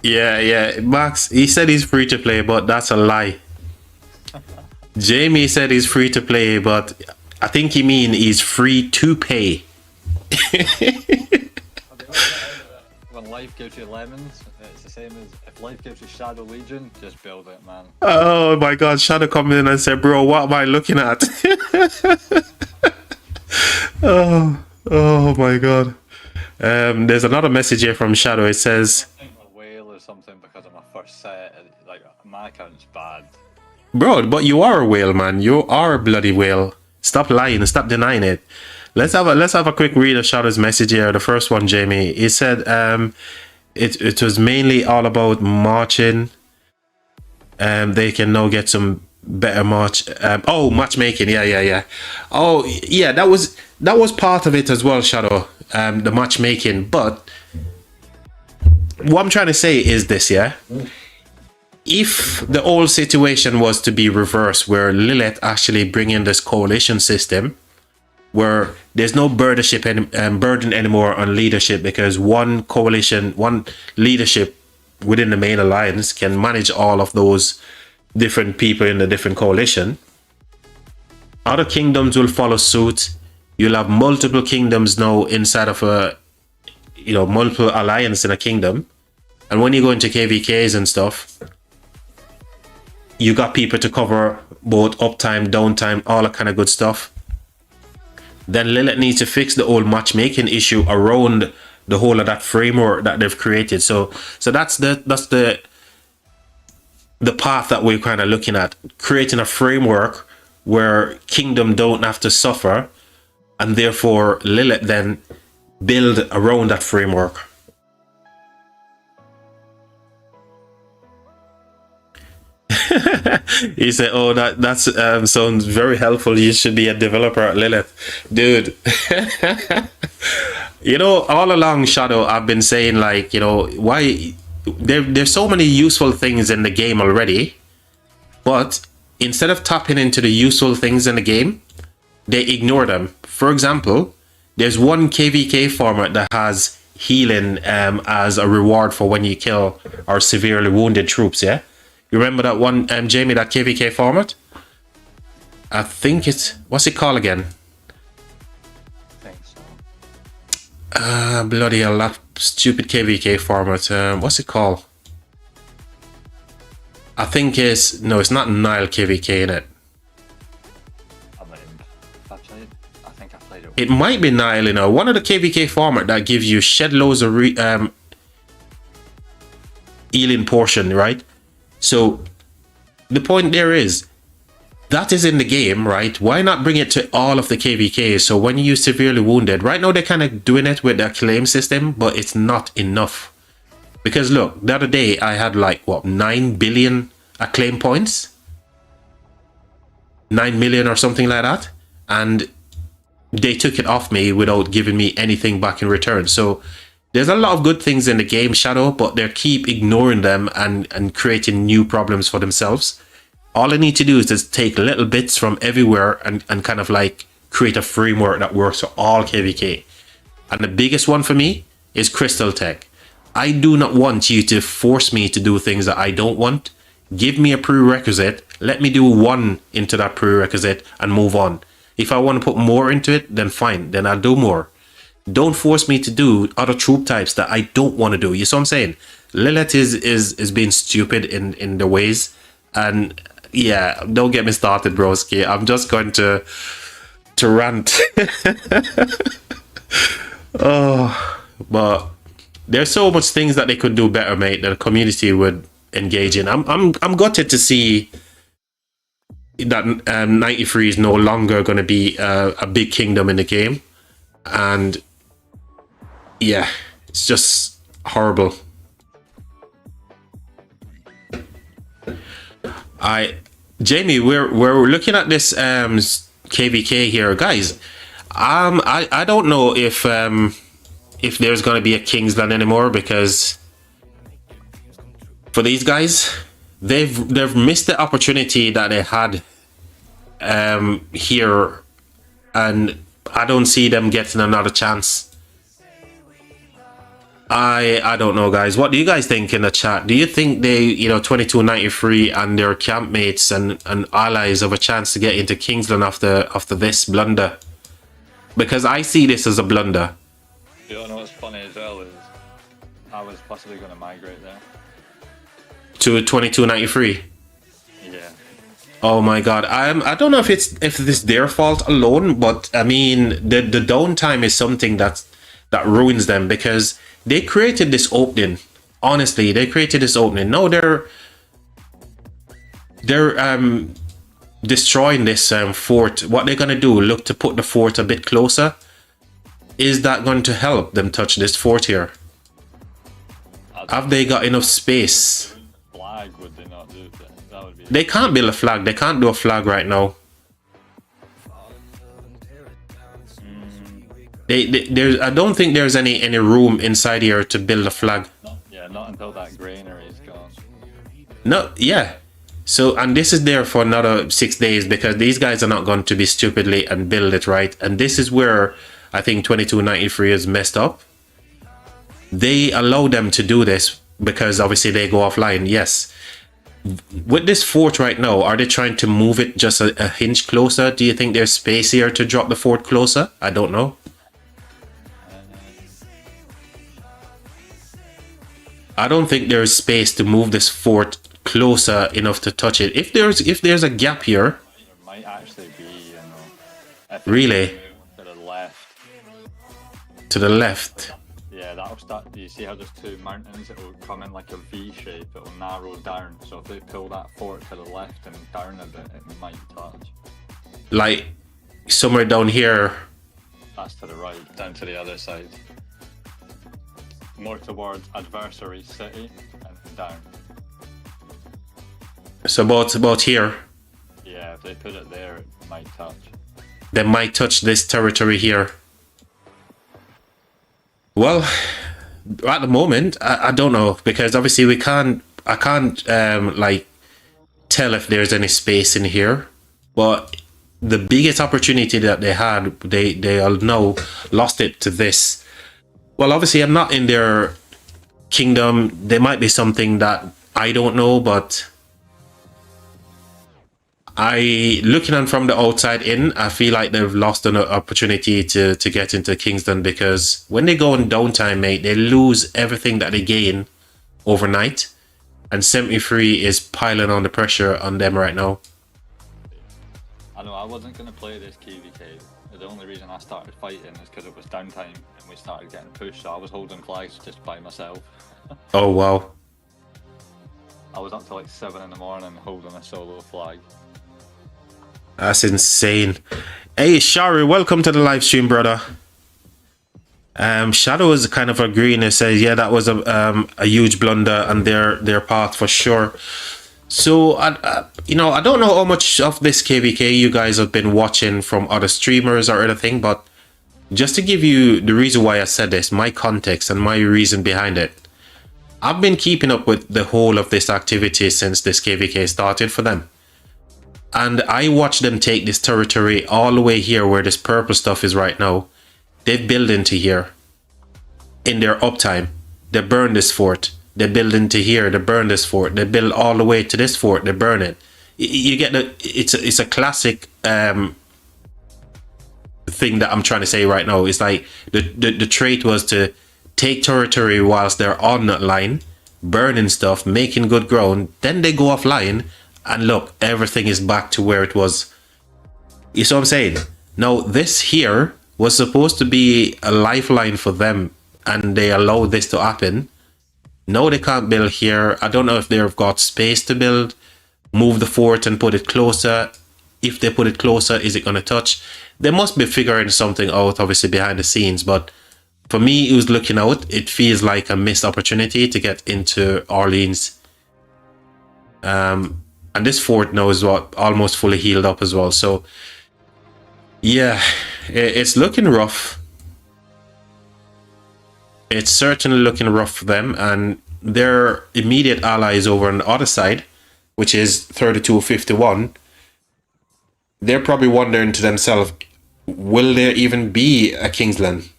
Speaker 1: Yeah, Max, he said he's free to play, but that's a lie. Jamie said he's free to play, but I think he mean he's free to pay.
Speaker 2: When life gives you lemons, it's the same as if life gives you Shadow Legion, just build it, man.
Speaker 1: Oh my god, Shadow come in and said, bro, what am I looking at? Oh my god. There's another message here from Shadow. It says,
Speaker 2: I think a whale or something because of my first set, like my account's bad.
Speaker 1: bro, but you are a whale, man. You are a bloody whale. Stop lying. Stop denying it. Let's have a quick read of Shadow's message here. The first one, Jamie. He said it was mainly all about marching. They can now get some better matchmaking. Yeah. Oh yeah, that was part of it as well, Shadow. The matchmaking. But what I'm trying to say is this, yeah. If the old situation was to be reversed, where Lilith actually bring in this coalition system, where there's no burden anymore on leadership, because one coalition, one leadership within the main alliance can manage all of those different people in the different coalition. Other kingdoms will follow suit. You'll have multiple kingdoms now inside of multiple alliance in a kingdom. And when you go into KvKs and stuff, you got people to cover both uptime, downtime, all that kind of good stuff. Then Lilith needs to fix the old matchmaking issue around the whole of that framework that they've created. So that's the path that we're kind of looking at, creating a framework where kingdom don't have to suffer, and therefore Lilith then build around that framework. He said, "Oh, that's sounds very helpful. You should be a developer at Lilith, dude." You know, all along, Shadow, I've been saying, like, you know, why there's so many useful things in the game already, but instead of tapping into the useful things in the game, they ignore them. For example, there's one KvK format that has healing as a reward for when you kill or severely wounded troops. Yeah, you remember that one, Jamie, that KvK format? I think it's, what's it called again?
Speaker 2: I think so.
Speaker 1: Bloody hell, that stupid KvK format. What's it called? I think it's, no, it's not Nile KvK in it.
Speaker 2: I think I played it.
Speaker 1: It might be Nile, you know, one of the KvK format that gives you shed loads of healing portion, right? So the point there is, that is in the game, right? Why not bring it to all of the KvKs? So when you're severely wounded, right now they're kind of doing it with the claim system, but it's not enough. Because look, the other day I had like, what, 9 billion acclaim points? 9 million or something like that. And they took it off me without giving me anything back in return. So there's a lot of good things in the game, Shadow, but they keep ignoring them and creating new problems for themselves. All I need to do is just take little bits from everywhere and kind of like create a framework that works for all KvK. And the biggest one for me is Crystal Tech. I do not want you to force me to do things that I don't want. Give me a prerequisite. Let me do one into that prerequisite and move on. If I want to put more into it, then fine. Then I'll do more. Don't force me to do other troop types that I don't want to do. You see what I'm saying? Lilith is being stupid in the ways. And yeah, don't get me started, broski. I'm just going to rant. Oh, but there's so much things that they could do better, mate, that the community would engage in. I'm gutted to see that 93 is no longer going to be a big kingdom in the game, and yeah, it's just horrible. Jamie, we're looking at this KvK here, guys. I don't know if there's going to be a Kingsland anymore, because for these guys, they've missed the opportunity that they had here, and I don't see them getting another chance. I don't know, guys. What do you guys think in the chat? Do you think they, you know, 2293 and their campmates and allies have a chance to get into Kingsland after this blunder? Because I see this as a blunder.
Speaker 2: You know what's funny as well is I was possibly going to migrate there.
Speaker 1: To 2293.
Speaker 2: Yeah.
Speaker 1: Oh my god. I don't know if it's their fault alone, but I mean the downtime is something that ruins them, because they created this opening. Honestly, they created this opening. Now they're destroying this fort. What they're gonna do, look to put the fort a bit closer. Is that going to help them touch this fort here? Have they got enough space?
Speaker 2: Flag, would they not do that? That would be.
Speaker 1: They can't build a flag. They can't do a flag right now. There's, I don't think there's any room inside here to build a flag.
Speaker 2: Not until that granary is gone.
Speaker 1: No, yeah. So, and this is there for another 6 days, because these guys are not going to be stupidly and build it, right? And this is where I think 2293 is messed up. They allow them to do this because obviously they go offline. Yes. With this fort right now, are they trying to move it just a hinge closer? Do you think there's space here to drop the fort closer? I don't know. I don't think there's space to move this fort closer enough to touch it. If there's a gap here,
Speaker 2: There might actually be, you know. If
Speaker 1: really?
Speaker 2: to the left.
Speaker 1: To the left.
Speaker 2: Yeah, that'll start. You see how there's two mountains? It will come in like a V shape. It will narrow down. So if they pull that fort to the left and down a bit, it might touch.
Speaker 1: Like somewhere down here.
Speaker 2: That's to the right, down to the other side. More towards adversary city and down.
Speaker 1: So about here.
Speaker 2: Yeah, if they put it there, it might touch.
Speaker 1: They might touch this territory here. Well, at the moment, I don't know, because obviously I can't like tell if there's any space in here. But the biggest opportunity that they had, they all know, lost it to this. Well, obviously I'm not in their kingdom. There might be something that I don't know, but looking on from the outside in, I feel like they've lost an opportunity to get into Kingston, because when they go in downtime, mate, they lose everything that they gain overnight, and 73 is piling on the pressure on them right now.
Speaker 2: I know I wasn't going to play this KvK. The only reason I started fighting is because it was downtime and we started getting pushed, so I was holding flags just by myself.
Speaker 1: Oh, wow.
Speaker 2: I was up till like 7 in the morning holding a solo flag.
Speaker 1: That's insane. Hey, Shari, welcome to the live stream, brother. Shadow is kind of agreeing and says, yeah, that was a huge blunder on their part for sure. So, you know, I don't know how much of this KvK you guys have been watching from other streamers or anything, but just to give you the reason why I said this, my context and my reason behind it. I've been keeping up with the whole of this activity since this KvK started for them. And I watched them take this territory all the way here where this purple stuff is right now. They've built into here. In their uptime. They burn this fort. They build into here. They burn this fort. They build all the way to this fort. They burn it. You get the... It's a classic thing that I'm trying to say right now. It's like the trait was to take territory whilst they're on that line. Burning stuff. Making good ground. Then they go offline. And look, everything is back to where it was. You see what I'm saying? Now, this here was supposed to be a lifeline for them, and they allowed this to happen. No, they can't build here. I don't know if they've got space to build. Move the fort and put it closer. If they put it closer, is it going to touch? They must be figuring something out, obviously, behind the scenes. But for me, who's looking out, it feels like a missed opportunity to get into Orleans. And this fort now is what almost fully healed up as well. So yeah, it's looking rough. It's certainly looking rough for them, and their immediate allies over on the other side, which is 3251. They're probably wondering to themselves, will there even be a Kingsland?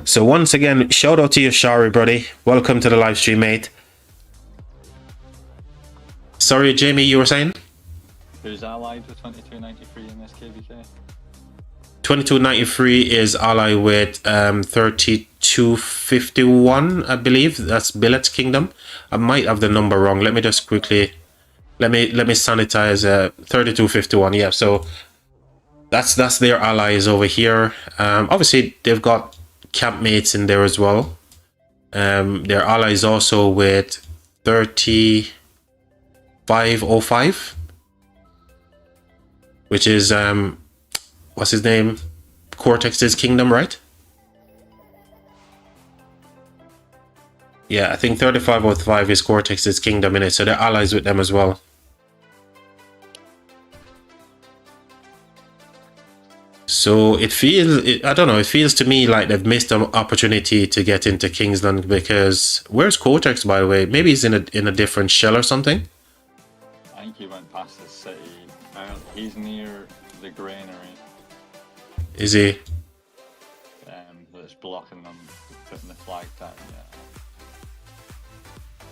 Speaker 1: So once again, shout out to you, Shari, buddy. Welcome to the live stream, mate. Sorry, Jamie, you were saying?
Speaker 2: Who's allied with 2293 in this KvK?
Speaker 1: 2293 is allied with 3251, I believe. That's Billet's Kingdom. I might have the number wrong. Let me just quickly... Let me sanitize 3251. Yeah, so that's their allies over here. Obviously, they've got campmates in there as well. Their allies also with 3505, which is what's his name, Cortex's kingdom, right? Yeah, I think 3505 is Cortex's kingdom in it, so they're allies with them as well. So it feels, I don't know, it feels to me like they've missed an opportunity to get into Kingsland, because where's Cortex, by the way? Maybe he's in a different shell or something?
Speaker 2: I think he went past the city. He's near the granary.
Speaker 1: Is he?
Speaker 2: That's blocking them, putting the flag down, yeah.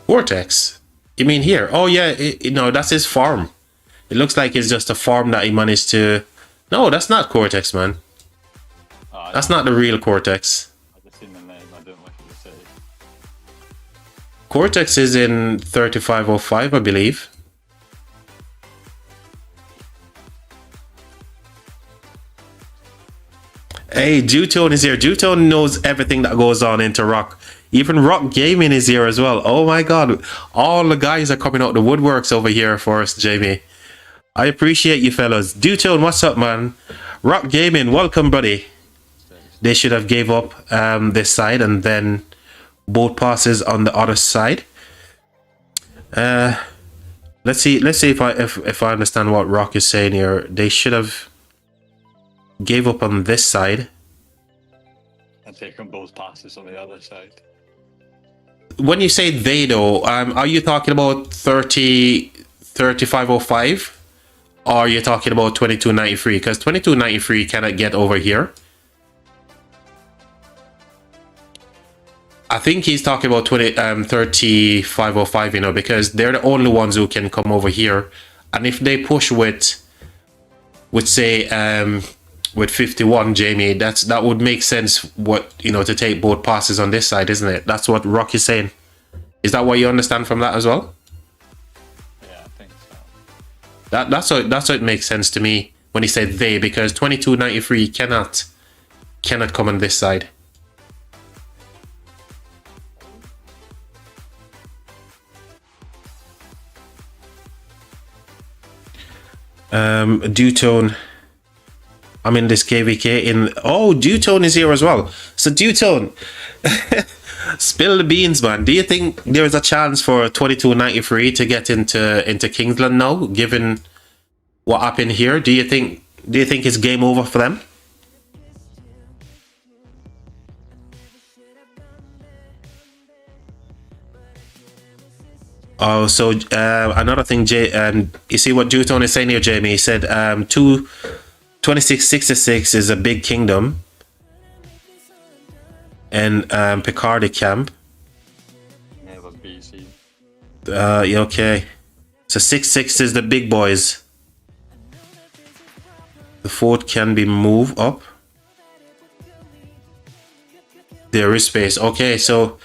Speaker 1: Cortex? You mean here? Oh yeah, no, that's his farm. It looks like it's just a farm that he managed to... No, that's not Cortex, man. That's not the real Cortex.
Speaker 2: I just seen the name, I didn't look at the city.
Speaker 1: Cortex is in 3505, I believe. Hey, Jutone is here. Jutone knows everything that goes on into Rock. Even Rock Gaming is here as well. Oh my god. All the guys are coming out the woodworks over here for us, Jamie. I appreciate you fellas. Jutone, what's up, man? Rock Gaming, welcome, buddy. They should have gave up this side and then both passes on the other side. Let's see if I understand what Rock is saying here. They should have gave up on this side
Speaker 2: and taken both passes on the other side.
Speaker 1: When you say they though, are you talking about 3505 or are you talking about 2293? Because 2293 cannot get over here. I think he's talking about 3505, you know, because they're the only ones who can come over here. And if they push with say with 51, Jamie, that would make sense, what, you know, to take both passes on this side, isn't it? That's what Rock is saying. Is that what you understand from that as well?
Speaker 2: Yeah, I think so.
Speaker 1: That's how it makes sense to me when he said they, because 2293 cannot come on this side. Dutone, I'm in this KvK in... Oh, Dutone is here as well. So Dutone, spill the beans, man. Do you think there's a chance for 2293 to get into Kingsland now, given what happened here? Do you think it's game over for them? Oh, so another thing, you see what Dutone is saying here, Jamie? He said 2666 is a big kingdom, and Picardy camp.
Speaker 2: Never BC.
Speaker 1: Okay. So 66 is the big boys. The fort can be moved up. There is space. Okay, so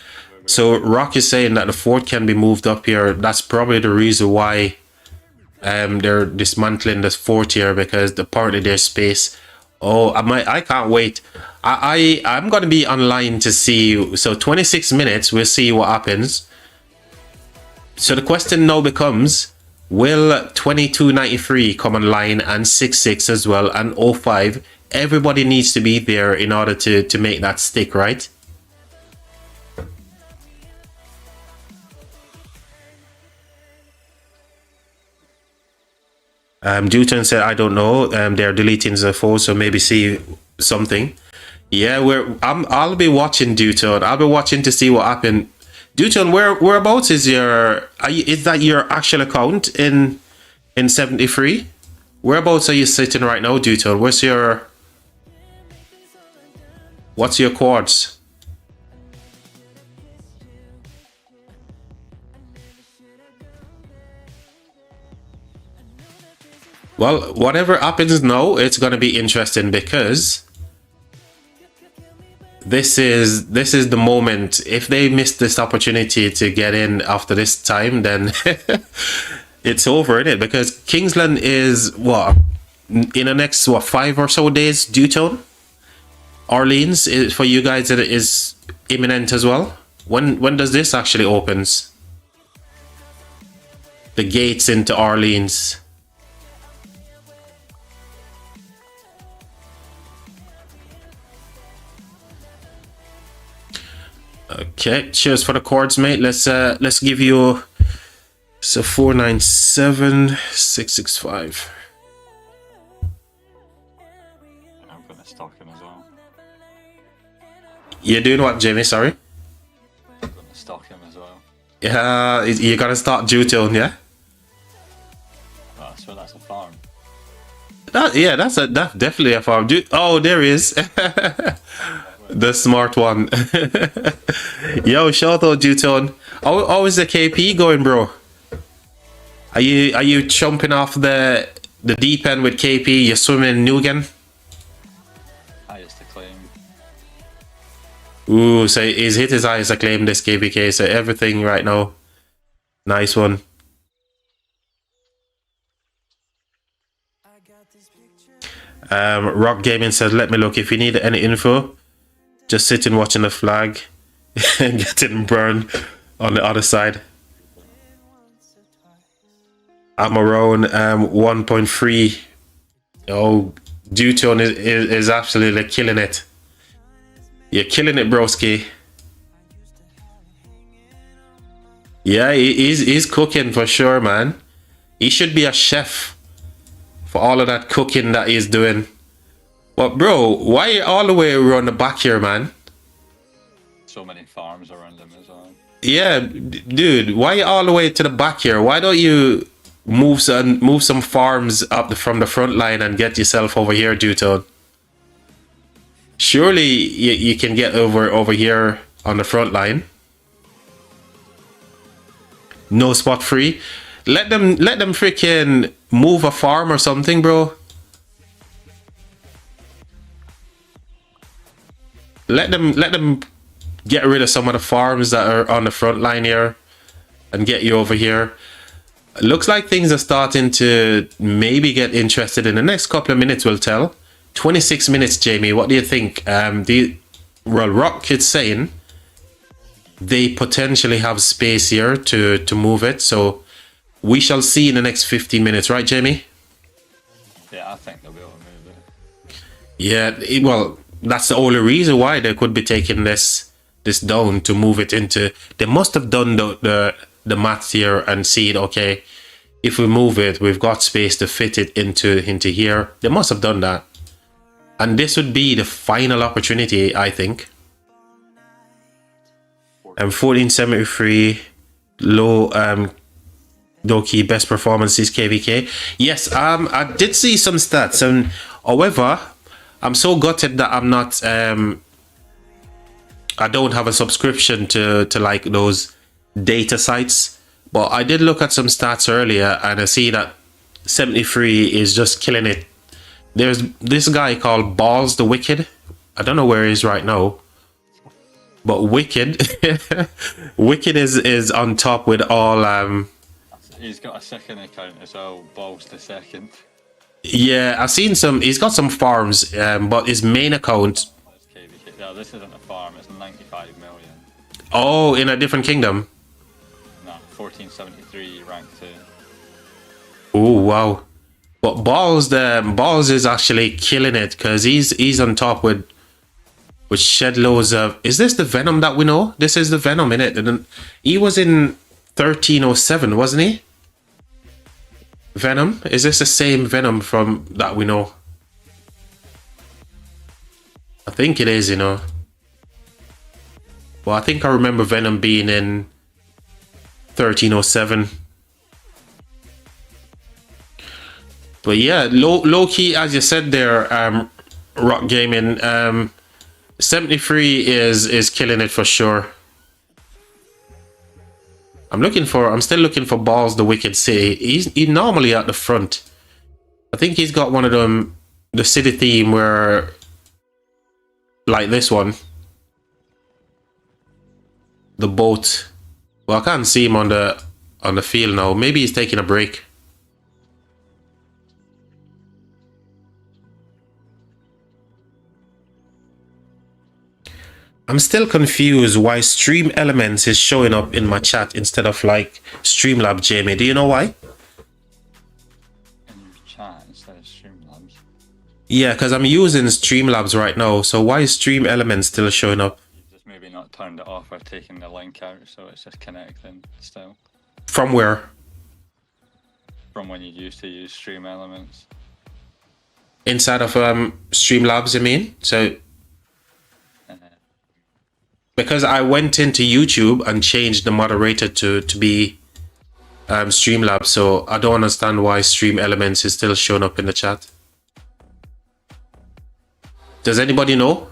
Speaker 1: Rock is saying that the fort can be moved up here. That's probably the reason why they're dismantling this fort here, because apparently there's space. Oh, I can't wait. I'm gonna be online to see. So 26 minutes, we'll see what happens. So the question now becomes, will 2293 come online, and 66 as well, and 05? Everybody needs to be there in order to make that stick, right? Dutton said, I don't know. They're deleting the phone, so maybe see something. Yeah, I'll be watching Dutton. I'll be watching to see what happened. Dutton, whereabouts is is that your actual account in 73? Whereabouts are you sitting right now, Dutton? What's your quads? Well, whatever happens now, it's going to be interesting, because this is the moment. If they miss this opportunity to get in after this time, then it's over, isn't it? Because Kingsland is what, in the next 5 or so days, Dutone? Orleans is, for you guys, it is imminent as well. When does this actually opens? The gates into Orleans. Okay, cheers for the chords, mate. Let's give you, so 497665.
Speaker 2: I'm gonna stock him as well.
Speaker 1: You're doing what, Jamie? Sorry.
Speaker 2: I'm gonna stock him as well.
Speaker 1: Yeah, you're gonna start Dutone, yeah?
Speaker 2: Oh, so that's a farm.
Speaker 1: Yeah, that's definitely a farm. Oh, there he is. The smart one. Yo, shout out Dutone. How is the KP going, bro? Are you jumping off the deep end with KP? You're swimming new again?
Speaker 2: Highest acclaim.
Speaker 1: Ooh, so he's hit his highest acclaim this KvK, so everything right now. Nice one. Rock Gaming says, let me look. If you need any info, just sitting watching the flag and getting burned on the other side. I'm around 1.3. Oh, Dutone is absolutely killing it. You're killing it, broski. Yeah, he's cooking for sure, man. He should be a chef for all of that cooking that he's doing. But bro, why you all the way around the back here, man?
Speaker 2: So many farms around him as well.
Speaker 1: Yeah, dude, why you all the way to the back here? Why don't you move some farms up from the front line and get yourself over here, Dutone? Surely you can get over here on the front line. No spot free. Let them freaking move a farm or something, bro. Let them get rid of some of the farms that are on the front line here and get you over here. Looks like things are starting to maybe get interested. In the next couple of minutes will tell. 26 minutes, Jamie. What do you think? Well, Rock is saying they potentially have space here to move it. So we shall see in the next 15 minutes, right, Jamie?
Speaker 2: Yeah, I think they'll be able to move it.
Speaker 1: Yeah, well, that's the only reason why they could be taking this down to move it into. They must have done the maths here and seen, okay, if we move it, we've got space to fit it into here. They must have done that. And this would be the final opportunity, I think. 1473 low key best performances KvK. Yes, I did see some stats, and however, I'm so gutted that I'm not I don't have a subscription to like those data sites, but I did look at some stats earlier and I see that 73 is just killing it. There's this guy called Balls the Wicked. I don't know where he is right now, but Wicked Wicked is on top with all
Speaker 2: He's got a second account as well, Balls the Second.
Speaker 1: yeah, I've seen some. He's got some farms, but his main account.
Speaker 2: KvK. No, this isn't a farm. It's 95 million.
Speaker 1: Oh, in a different kingdom.
Speaker 2: No, 1473 rank 2.
Speaker 1: Oh wow! But Balls is actually killing it because he's on top with shed loads of. Is this the Venom that we know? This is the Venom in it. And he was in 1307, wasn't he? Venom? Is this the same Venom from that we know? I think it is, you know. Well, I think I remember Venom being in 1307. But yeah, low key, as you said there, Rock Gaming, 73 is killing it for sure. I'm still looking for Balls the Wicked City. He's normally at the front. I think he's got one of them, the city theme where, like this one, the boat. Well, I can't see him on the field now. Maybe he's taking a break. I'm still confused why Stream Elements is showing up in my chat instead of like Streamlabs, Jamie. Do you know why?
Speaker 2: In your chat instead of Streamlabs.
Speaker 1: Yeah, because I'm using Streamlabs right now. So why is Stream Elements still showing up?
Speaker 2: You've just maybe not turned it off or taken the link out, so it's just connecting still.
Speaker 1: From where?
Speaker 2: From when you used to use Stream Elements.
Speaker 1: Inside of Streamlabs, you mean? So because I went into YouTube and changed the moderator to be Streamlabs, so I don't understand why Stream Elements is still showing up in the chat. Does anybody know?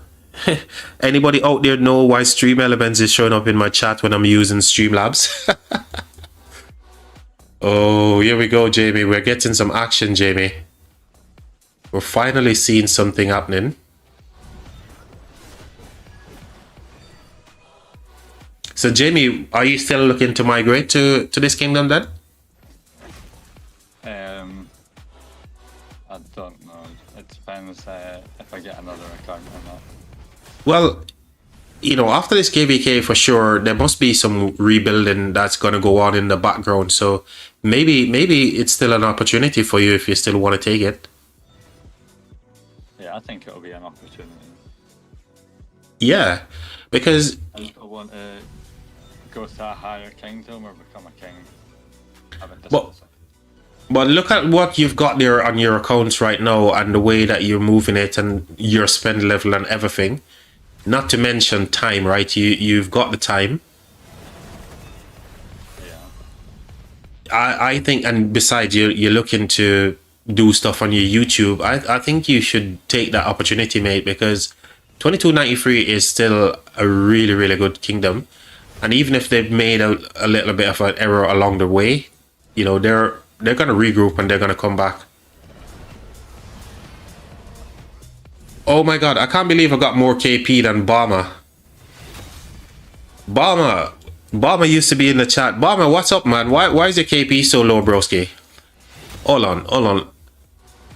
Speaker 1: Anybody out there know why Stream Elements is showing up in my chat when I'm using Streamlabs? Oh, here we go, Jamie. We're getting some action, Jamie. We're finally seeing something happening. So, Jamie, are you still looking to migrate to this kingdom then?
Speaker 2: I don't know. It depends depends if I get another account or not.
Speaker 1: Well, you know, after this KvK for sure, there must be some rebuilding that's going to go on in the background. So maybe it's still an opportunity for you if you still want to take it.
Speaker 2: Yeah, I think it'll be an opportunity.
Speaker 1: Yeah, because
Speaker 2: I want to go to a higher kingdom or become a king. I haven't
Speaker 1: But-
Speaker 2: discussed it.
Speaker 1: but look at what you've got there on your accounts right now and the way that you're moving it and your spend level and everything. Not to mention time, right? You've got the time.
Speaker 2: Yeah.
Speaker 1: I think, and besides, you're looking to do stuff on your YouTube. I think you should take that opportunity, mate, because 2293 is still a really, really good kingdom. And even if they've made a little bit of an error along the way, you know, they're gonna regroup and they're gonna come back. Oh my god, I can't believe I got more KP than Bama. Bama used to be in the chat. Bama, what's up, man? Why is your KP so low, broski? Hold on.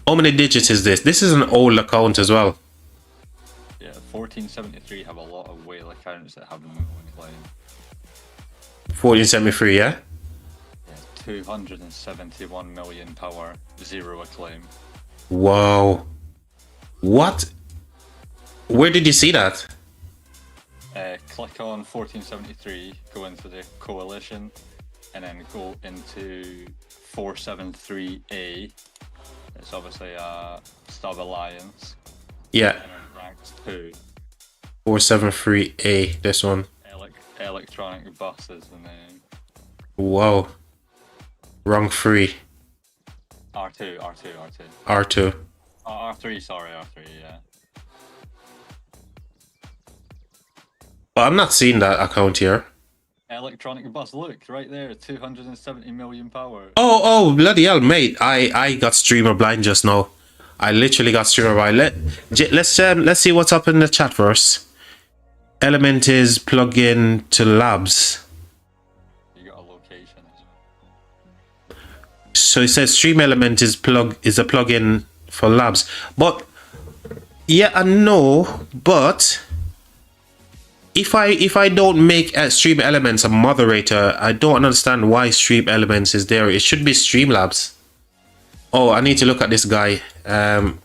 Speaker 1: How many digits is this? This is an old account as well.
Speaker 2: Yeah, 1473 have a lot of whale accounts that have no claim.
Speaker 1: 1473, yeah?
Speaker 2: Yeah, 271 million power, 0 acclaim.
Speaker 1: Wow. What? Where did you see that?
Speaker 2: Click on 1473, go into the coalition, and then go into 473A. It's obviously a sub alliance.
Speaker 1: Yeah,
Speaker 2: And then ranked 2.
Speaker 1: 473A, this one.
Speaker 2: Electronic bus is the name.
Speaker 1: Wow. Wrong 3.
Speaker 2: R2.
Speaker 1: R2.
Speaker 2: Oh, R3, sorry, R3, yeah.
Speaker 1: But I'm not seeing that account here.
Speaker 2: Electronic bus, look, right there, 270 million power.
Speaker 1: Oh, bloody hell, mate. I got streamer blind just now. I literally got streamer blind. Let's see what's up in the chat first. Element is plug-in to labs.
Speaker 2: You got a location.
Speaker 1: So it says stream element is a plugin for labs. But yeah, I know, but if I don't make Stream Elements a moderator, I don't understand why Stream Elements is there. It should be Streamlabs. Oh, I need to look at this guy.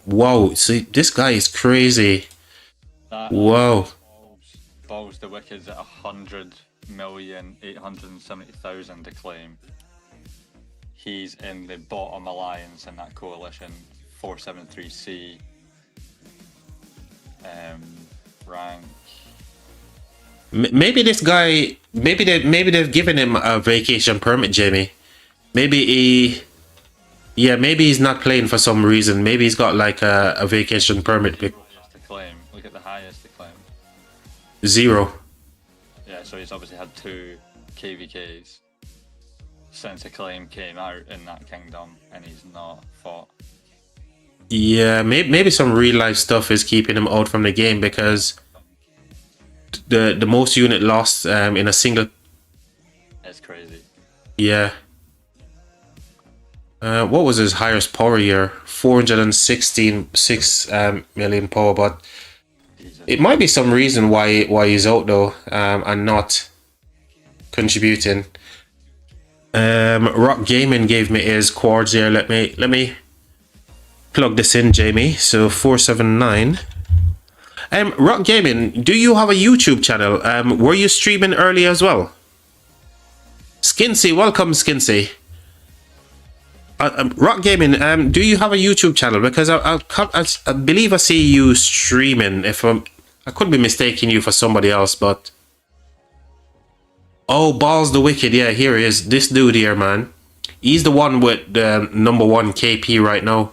Speaker 1: Wow, see, this guy is crazy.
Speaker 2: That
Speaker 1: Wow.
Speaker 2: Balls the Wicked's at 100,870,000 to claim. He's in the bottom alliance in that coalition, 473C. Rank.
Speaker 1: Maybe this guy, maybe they've given him a vacation permit, Jamie. Maybe maybe he's not playing for some reason. Maybe he's got like a vacation permit.
Speaker 2: To claim. Look at the highest to claim.
Speaker 1: 0.
Speaker 2: Yeah, so he's obviously had 2 KvKs since a claim came out in that kingdom, and he's not fought.
Speaker 1: Yeah, maybe some real life stuff is keeping him out from the game, because the most unit lost in a single.
Speaker 2: It's crazy.
Speaker 1: Yeah. What was his highest power here? 416.6 million power, but it might be some reason why he's out though, and not contributing. Rock Gaming gave me his quartz here. Let me plug this in, Jamie. So 479. Rock Gaming, do you have a YouTube channel? Were you streaming earlier as well? Skinsy, welcome, Skinsy. Rock Gaming, do you have a YouTube channel? Because I believe I see you streaming. I could be mistaking you for somebody else, but oh, Balls the Wicked, yeah, here he is. This dude here, man. He's the one with the #1 KP right now.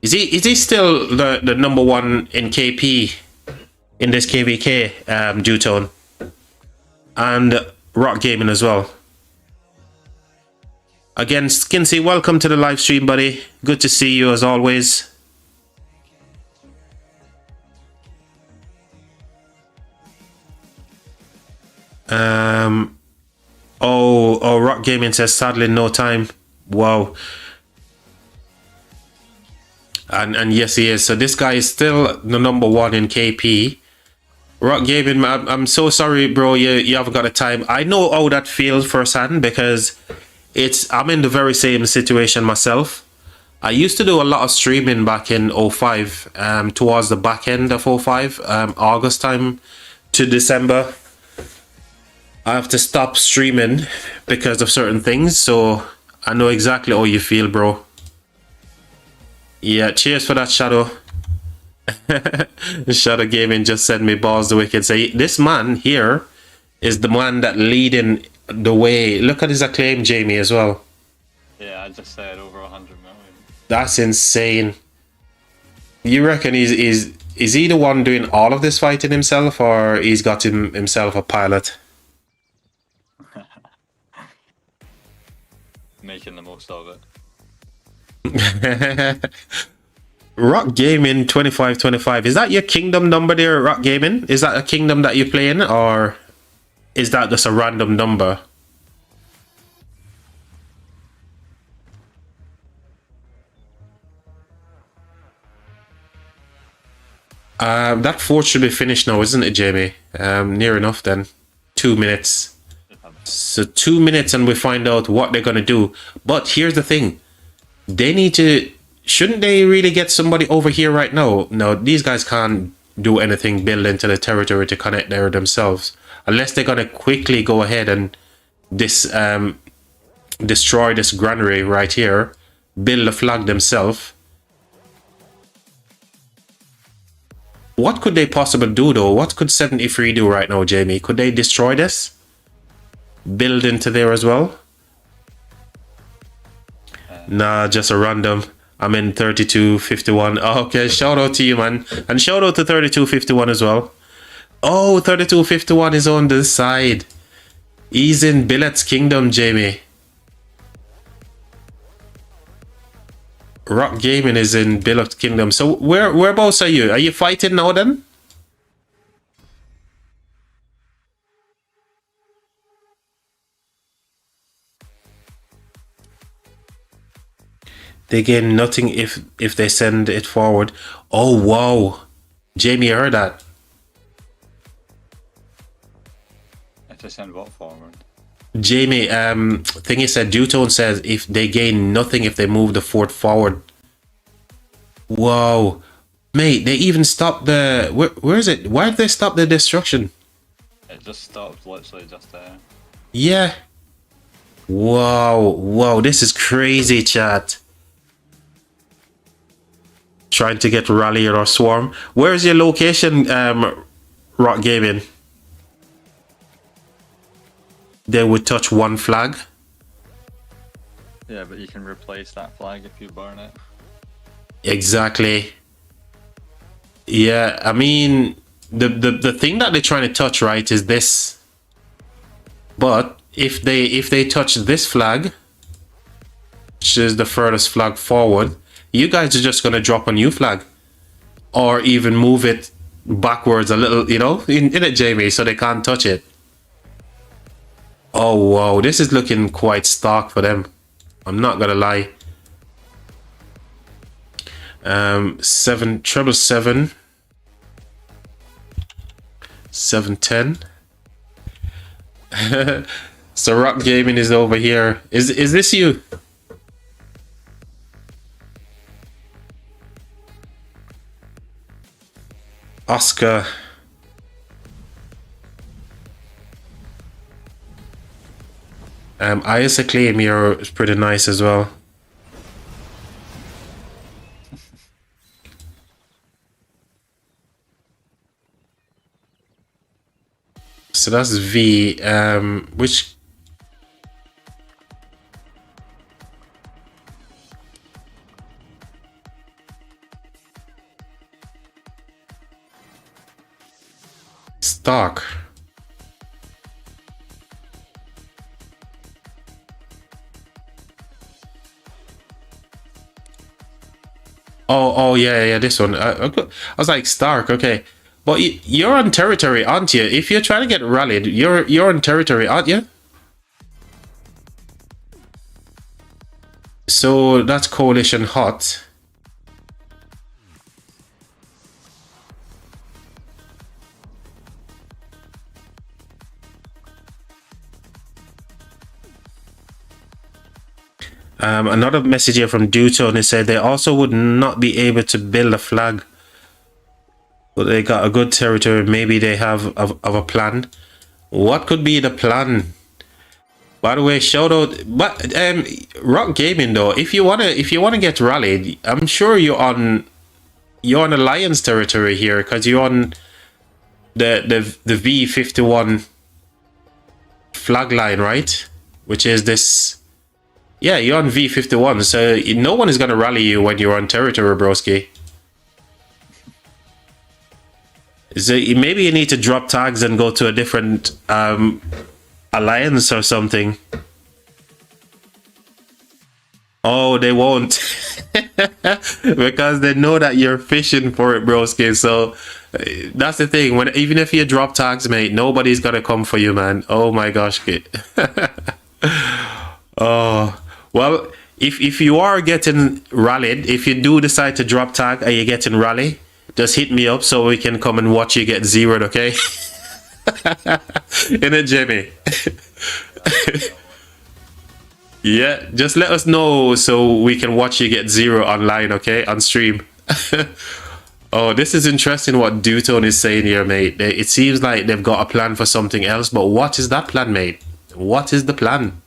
Speaker 1: Is he still the #1 in KP in this KvK Dutone? And Rock Gaming as well. Again, Skinsy, welcome to the live stream, buddy. Good to see you as always. Oh, Rock Gaming says sadly no time. Wow. And yes, he is. So this guy is still the number one in KP. Rock Gaming, I'm so sorry, bro. You haven't got the time. I know how that feels firsthand because I'm in the very same situation myself. I used to do a lot of streaming back in 05, towards the back end of 05, August time to December. I have to stop streaming because of certain things, so I know exactly how you feel, bro. Yeah, cheers for that, Shadow. Shadow Gaming just sent me balls the wicked. Say this man here is the man that leading the way. Look at his acclaim, Jamie, as well.
Speaker 2: Yeah, I just said over 100 million.
Speaker 1: That's insane. You reckon is he the one doing all of this fighting himself, or he's got himself a pilot?
Speaker 2: Making the most of it.
Speaker 1: Rock Gaming 2525. Is that your kingdom number there, Rock Gaming? Is that a kingdom that you're playing, or is that just a random number? That fort should be finished now, isn't it, Jamie? Near enough then. 2 minutes. So 2 minutes and we find out what they're gonna do. But here's the thing. They need to... Shouldn't they really get somebody over here right now? No, these guys can't do anything build into the territory to connect there themselves. Unless they're gonna quickly go ahead and destroy this granary right here. Build a flag themselves. What could they possibly do though? What could 73 do right now, Jamie? Could they destroy this? Build into there as well? Nah, just a random. I'm in 3251. Okay, shout out to you, man. And shout out to 3251 as well. Oh, 3251 is on this side. He's in Billet's Kingdom, Jamie. Rock Gaming is in Billet's Kingdom. So whereabouts are you? Are you fighting now then? They gain nothing if they send it forward. Oh wow, Jamie, heard that.
Speaker 2: If they send what forward?
Speaker 1: Jamie, thingy said, Dutone says if they gain nothing if they move the fort forward. Wow, mate, they even stopped the where is it? Why did they stop the destruction?
Speaker 2: It just stopped literally just there.
Speaker 1: Yeah. Wow, this is crazy, chat. Trying to get rally or swarm. Where's your location, Rock Gaming? They would touch one flag.
Speaker 2: Yeah, but you can replace that flag if you burn it.
Speaker 1: Exactly. Yeah, I mean, the thing that they're trying to touch, right, is this. But if they touch this flag, which is the furthest flag forward, you guys are just gonna drop a new flag, or even move it backwards a little, you know, in it, Jamie, so they can't touch it. Oh wow, this is looking quite stark for them. I'm not gonna lie. 777 710. So Rock Gaming is over here. Is this you? Oscar. IS Acclaim here is pretty nice as well. So that's V. Which Stark. Oh yeah, this one. I was like Stark, okay, but you're on territory, aren't you? If you're trying to get rallied, you're on territory, aren't you? So that's coalition hot. Another message here from Duto, and they said they also would not be able to build a flag, but they got a good territory. Maybe they have of a plan. What could be the plan? By the way, shout out, but Rock Gaming though. If you wanna get rallied, I'm sure you're on Alliance territory here because you're on the V51 flag line, right? Which is this. Yeah, you're on V51, so no one is gonna rally you when you're on territory, broski. So maybe you need to drop tags and go to a different alliance or something. Oh, they won't. Because they know that you're fishing for it, broski. So that's the thing. Even if you drop tags, mate, nobody's gonna come for you, man. Oh my gosh. Oh well, if you are getting rallied, if you do decide to drop tag and you're getting rally, just hit me up so we can come and watch you get zeroed, okay? Innit, Jimmy? Yeah, just let us know so we can watch you get zero online, okay? On stream. Oh, this is interesting what Dutone is saying here, mate. It seems like they've got a plan for something else, but what is that plan, mate? What is the plan?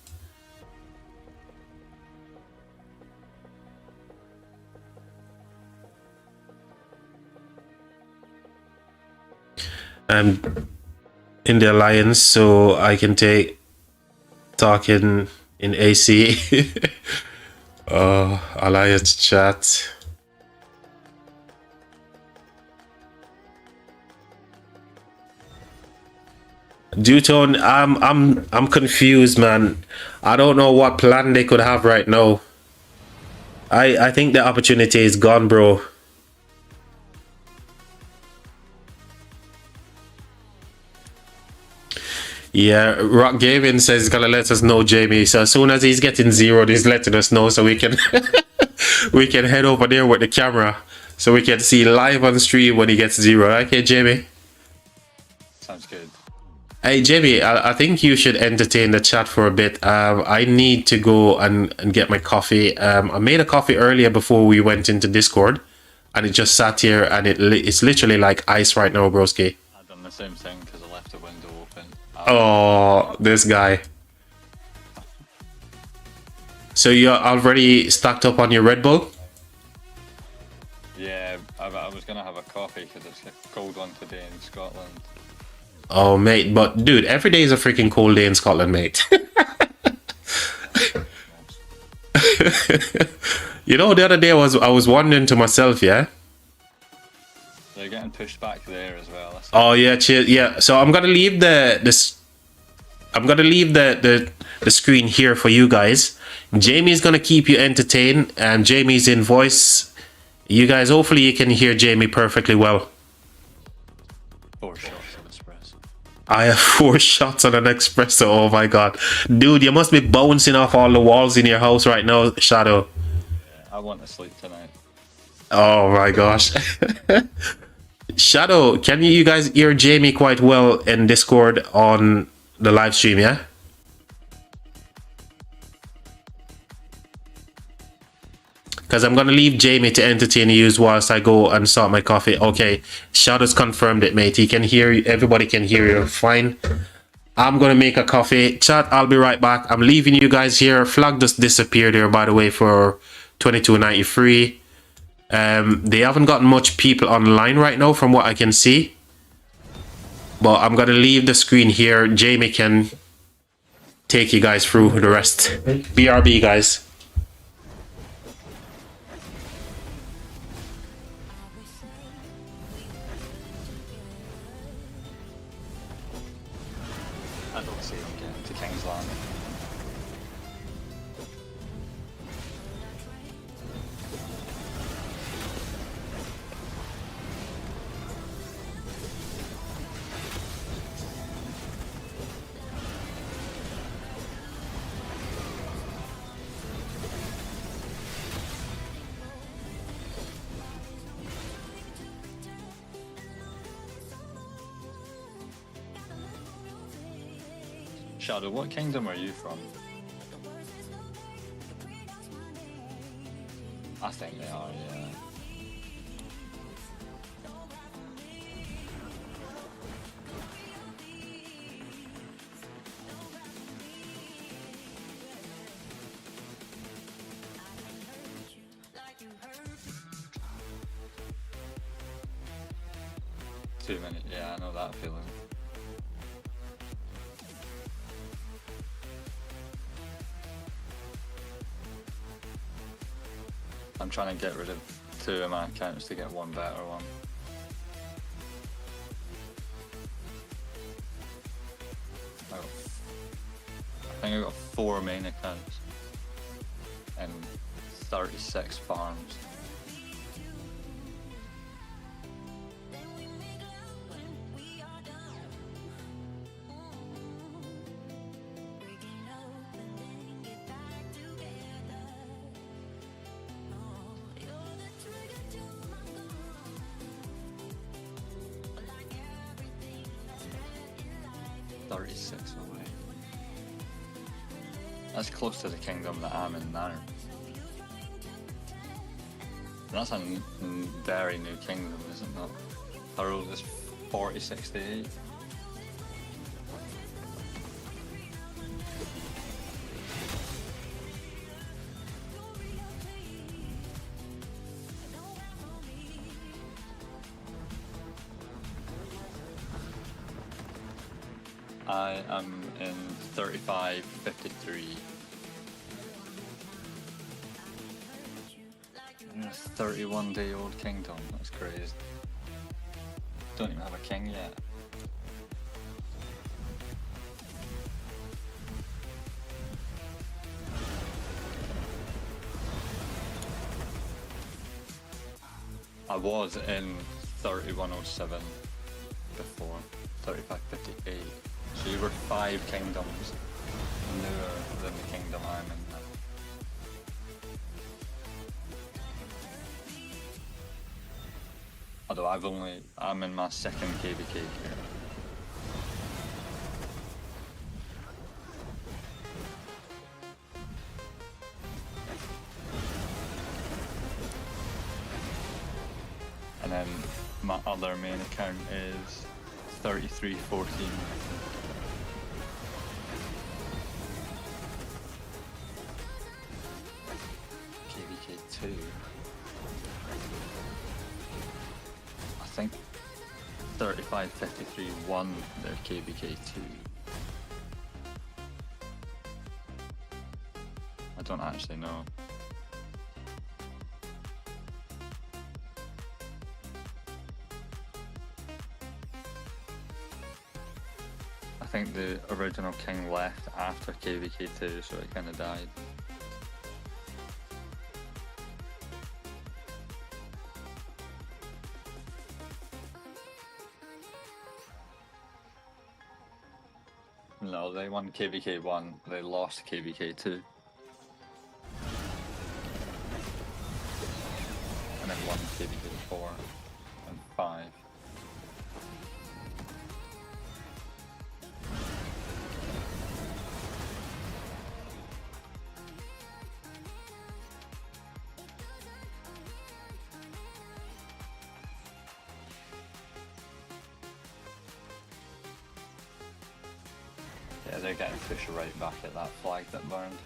Speaker 1: I'm in the alliance, so I can talk in AC. Alliance chat. Dutone, I'm confused, man. I don't know what plan they could have right now. I think the opportunity is gone, bro. Yeah, Rock Gaming says he's gonna let us know, Jamie. So as soon as he's getting zeroed, he's letting us know so we can we can head over there with the camera so we can see live on stream when he gets zero. Okay, Jamie?
Speaker 2: Sounds good.
Speaker 1: Hey, Jamie, I think you should entertain the chat for a bit. I need to go and get my coffee. I made a coffee earlier before we went into Discord, and it just sat here, and it's literally like ice right now, broski.
Speaker 2: I've done the same thing because I left the window open.
Speaker 1: Oh, this guy. So you're already stocked up on your Red Bull?
Speaker 2: Yeah, I was going to have a coffee because it's a cold one today in Scotland.
Speaker 1: Oh, mate, but dude, every day is a freaking cold day in Scotland, mate. You know, the other day I was wondering to myself, yeah?
Speaker 2: They're getting pushed back there as well.
Speaker 1: Oh yeah, cheers. Yeah, so I'm gonna leave the screen here for you guys. Jamie's gonna keep you entertained, and Jamie's in voice. You guys, hopefully you can hear Jamie perfectly well.
Speaker 2: 4 shots of espresso.
Speaker 1: I have 4 shots on an espresso. Oh my god, dude, you must be bouncing off all the walls in your house right now, Shadow.
Speaker 2: Yeah, I want to sleep tonight.
Speaker 1: Oh my gosh. Shadow, can you guys hear Jamie quite well in Discord on the live stream, yeah? Because I'm going to leave Jamie to entertain you whilst I go and sort my coffee. Okay, Shadow's confirmed it, mate. He can hear you. Everybody can hear you. Fine. I'm going to make a coffee. Chat, I'll be right back. I'm leaving you guys here. Flag just disappeared here, by the way, for 22.93. They haven't gotten much people online right now from what I can see. But I'm going to leave the screen here. Jamie can take you guys through the rest. BRB, guys.
Speaker 2: I don't see them getting to King's Landing. Shadow, what kingdom are you from? I think they are, yeah. Minutes, yeah, I know that feeling. I'm trying to get rid of 2 of my accounts to get one better one. I think I got 4 main accounts and 36 farms. Away. That's close to the kingdom that I'm in now. That's a very new kingdom, isn't it? Our old is 4068. I am in 3553. In a 31-day-old kingdom. That's crazy. Don't even have a king yet. I was in 3107 before. 3558. So you were 5 kingdoms newer than the kingdom I'm in now. Although I'm in my 2nd KvK here. And then my other main account is 3314. KvK2. I think 3553 won their KvK2. I don't actually know. I think the original king left after KvK2, so it kind of died. No, they won KvK1, they lost KvK2. And then won KvK4 and 5. Yeah, they're getting pushed right back at that flag that burned.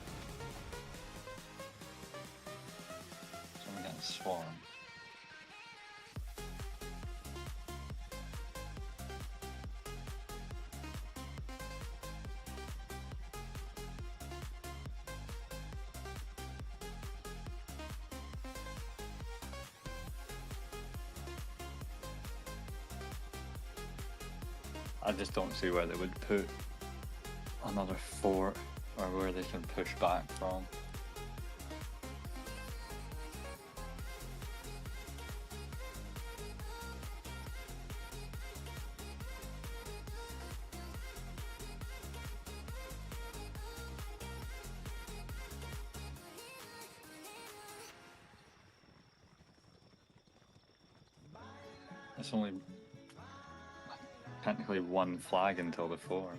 Speaker 2: So I'm getting swarmed. I just don't see where they would put another fort or where they can push back from. It's only technically 1 flag until the 4.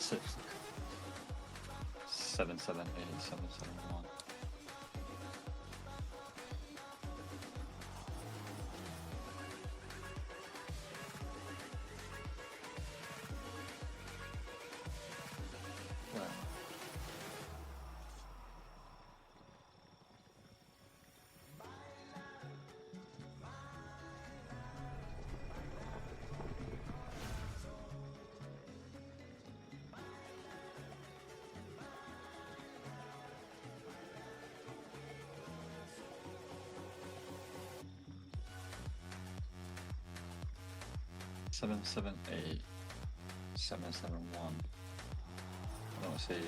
Speaker 2: 6, 7, 7, 8, 7, 7, 1. Well, 7, 7, 8, 7, 7, 1. I don't see you.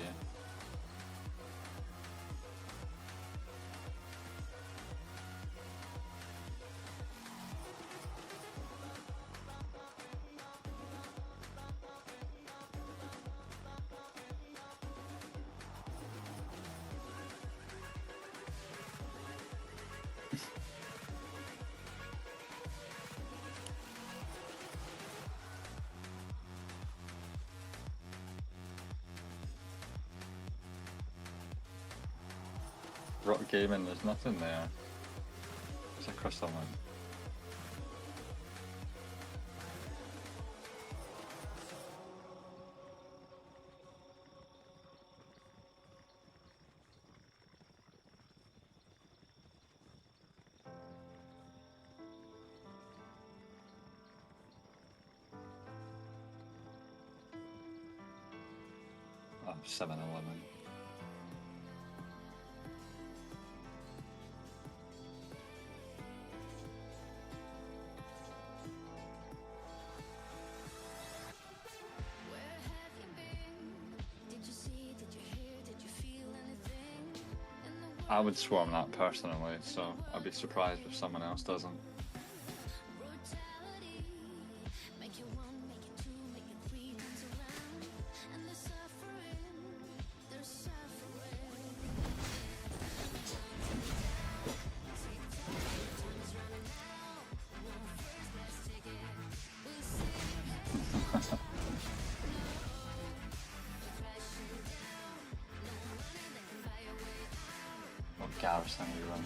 Speaker 2: Rock Gaming, there's nothing there. It's a crystal one. Oh, 7-Eleven. I would swarm that personally, so I'd be surprised if someone else doesn't. Garrison, you're running.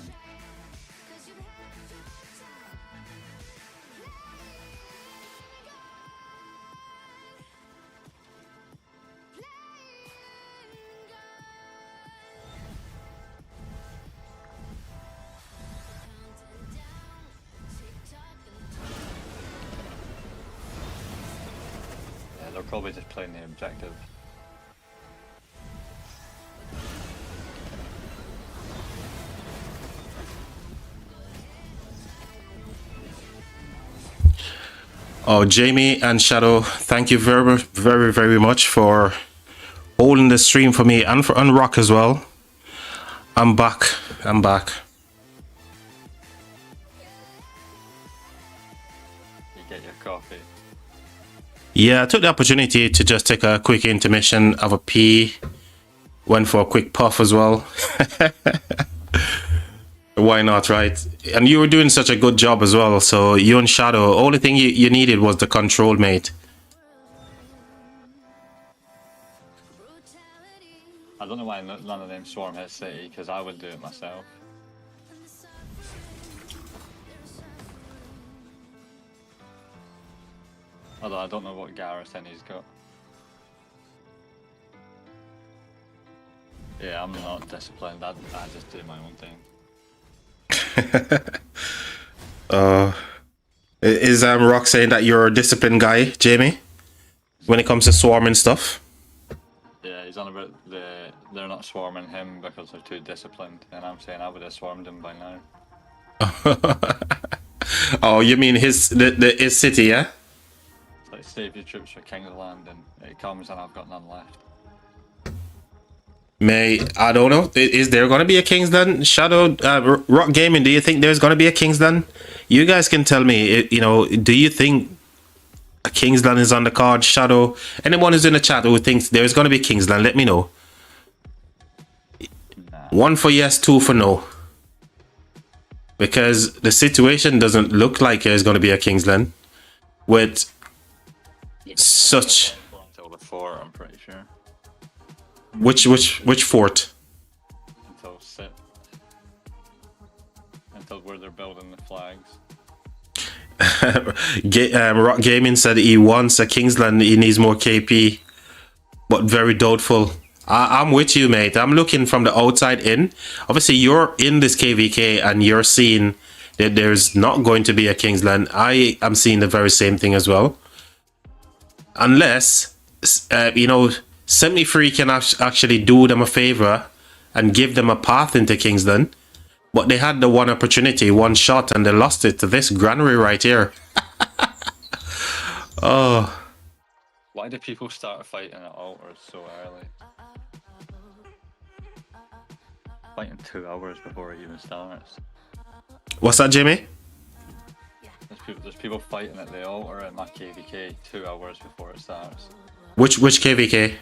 Speaker 2: Yeah, they're probably just playing the objective.
Speaker 1: Oh, Jamie and Shadow, thank you very much for holding the stream for me and for Unrock as well. I'm back. I'm back.
Speaker 2: You get your coffee.
Speaker 1: Yeah, I took the opportunity to just take a quick intermission, have a pee, went for a quick puff as well. Why not, right? And you were doing such a good job as well. So you and Shadow, only thing you needed was the control mate.
Speaker 2: I don't know why none of them swarm hit City, because I would do it myself. Although I don't know what garrison he's got. Yeah, I'm not disciplined. I just do my own thing.
Speaker 1: Is Rock saying that you're a disciplined guy, Jamie, when it comes to swarming stuff?
Speaker 2: Yeah, he's on about they're not swarming him because they're too disciplined, and I'm saying I would have swarmed him by now.
Speaker 1: Oh, you mean his city, yeah?
Speaker 2: It's like save your troops for King of the Land, and it comes and I've got none left.
Speaker 1: I don't know. Is there going to be a Kingsland? Shadow, Rock Gaming, do you think there's going to be a Kingsland? You guys can tell me, do you think a Kingsland is on the card? Shadow, anyone who's in the chat who thinks there's going to be a Kingsland, let me know.
Speaker 2: Nah.
Speaker 1: 1 for yes, 2 for no. Because the situation doesn't look like there's going to be a Kingsland with such...
Speaker 2: Until the 4, I'm pretty sure.
Speaker 1: Which fort?
Speaker 2: Until where they're building the flags.
Speaker 1: Rock Gaming said he wants a Kingsland. He needs more KP, but very doubtful. I'm with you, mate. I'm looking from the outside in. Obviously, you're in this KvK and you're seeing that there's not going to be a Kingsland. I am seeing the very same thing as well. Unless, you know, 73 can actually do them a favor and give them a path into Kingsland. But they had the one opportunity, one shot, and they lost it to this granary right here. Oh.
Speaker 2: Why do people start fighting at altars so early? Fighting 2 hours before it even starts.
Speaker 1: What's that, Jimmy?
Speaker 2: There's people fighting at the altar in my KvK 2 hours before it starts.
Speaker 1: Which KvK?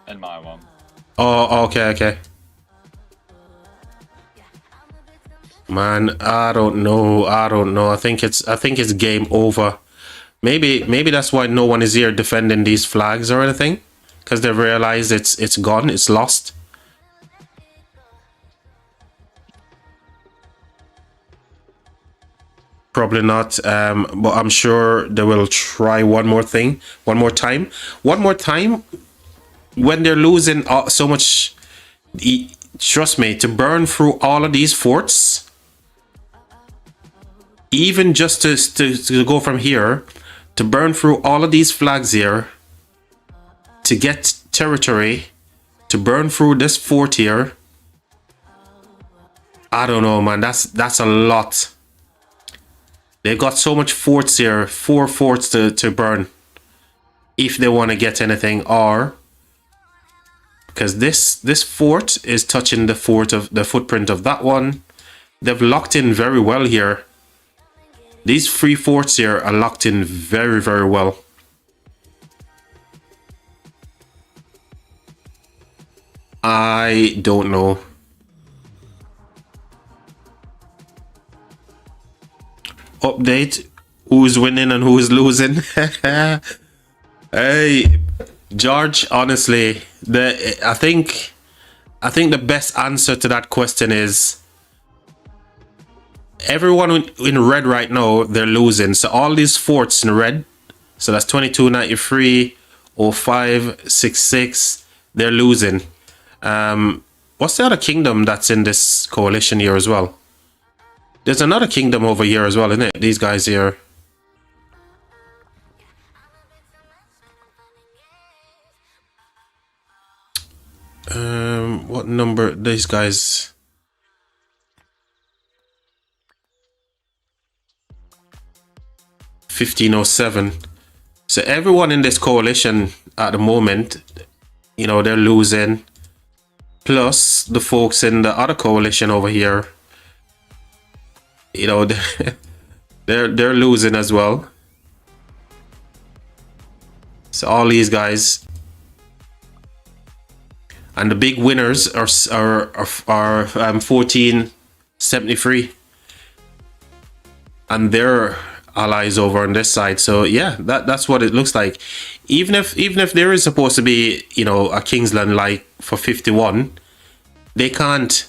Speaker 2: In my one.
Speaker 1: Oh, okay. Man, I don't know. I think it's game over. Maybe that's why no one is here defending these flags or anything, because they've realized it's gone, it's lost. Probably not, but I'm sure they will try one more time. When they're losing so much, trust me, to burn through all of these forts, even just to go from here, to burn through all of these flags here, to get territory, to burn through this fort here, I don't know, man. That's a lot. They've got so much forts here, 4 forts to burn, if they want to get anything, or because this fort is touching the footprint of that one. They've locked in very well here. These 3 forts here are locked in very, very well. I don't know. Update: who's winning and who's losing? Hey, George, honestly, I think the best answer to that question is everyone in red right now, they're losing. So all these forts in red, so that's 2293, 05, 66, they're losing. What's the other kingdom that's in this coalition here as well? There's another kingdom over here as well, isn't it? These guys here. What number? These guys. $1507. So everyone in this coalition at the moment, you know, they're losing. Plus the folks in the other coalition over here, you know, they're losing as well. So all these guys, and the big winners are 1473, and their allies over on this side. So yeah, that's what it looks like. Even if there is supposed to be, you know, a Kingsland like for 51, they can't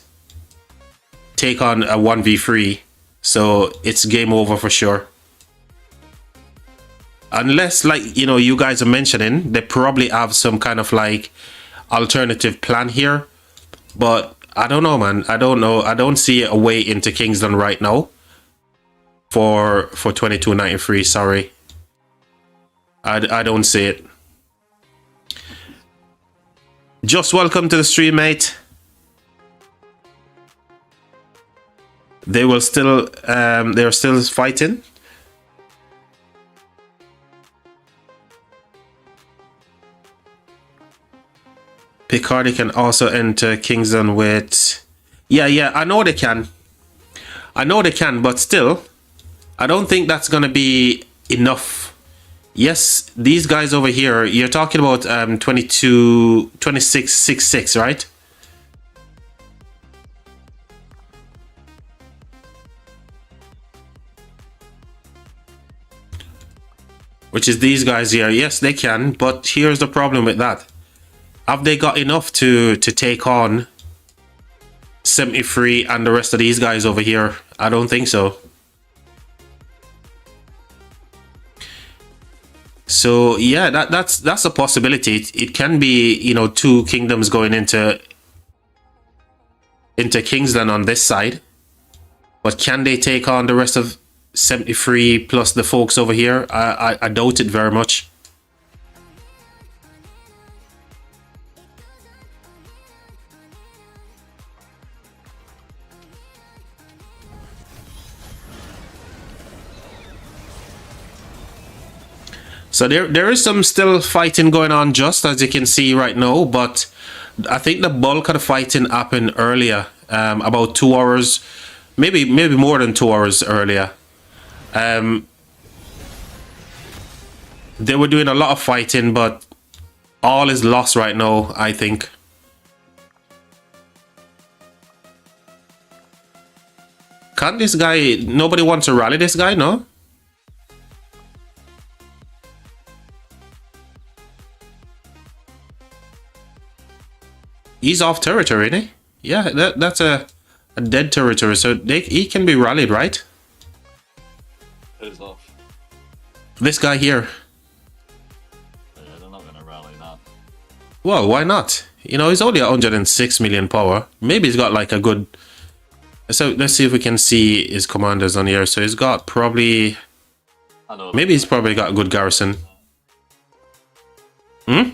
Speaker 1: take on a 1v3. So it's game over for sure. Unless, like, you know, you guys are mentioning, they probably have some kind of like alternative plan here. But I don't know, man. I don't know. I don't see a way into Kingsland right now for 2293. Sorry. I don't see it. Just welcome to the stream, mate. They will still they're still fighting. Picardy can also enter Kingsland with... Yeah, I know they can. But still, I don't think that's gonna be enough. Yes, these guys over here, you're talking about 2666, right? Which is these guys here. Yes, they can, but here's the problem with that. have they got enough to take on 73 and the rest of these guys over here? I don't think so. So yeah, that's a possibility. It can be, you know, 2 kingdoms going into Kingsland on this side, but can they take on the rest of 73 plus the folks over here? I doubt it very much. So there is some still fighting going on, just as you can see right now, but I think the bulk of the fighting happened earlier, about 2 hours, maybe more than 2 hours earlier. They were doing a lot of fighting, but all is lost right now, I think. Can't this guy, nobody wants to rally this guy, no? He's off territory, isn't he? Yeah, that's a dead territory, so he can be rallied, right?
Speaker 2: Who's off?
Speaker 1: This guy here.
Speaker 2: Yeah, they're not going to rally that.
Speaker 1: Well, why not? You know, he's only 106 million power. Maybe he's got like a good... So let's see if we can see his commanders on here. So he's got probably... Maybe he's probably got a good garrison. Hmm?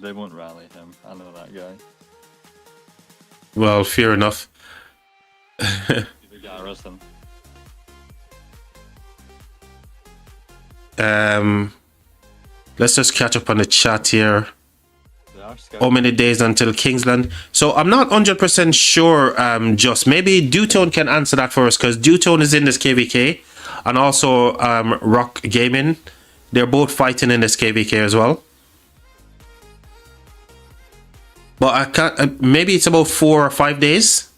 Speaker 2: They won't rally him. I know that guy.
Speaker 1: Well, fair enough.
Speaker 2: The garrison.
Speaker 1: Let's just catch up on the chat here. How many days until Kingsland? So I'm not 100% sure. Just maybe Dutone can answer that for us, because Dutone is in this KvK, and also Rock Gaming. They're both fighting in this KvK as well. But I can't. Maybe it's about 4 or 5 days.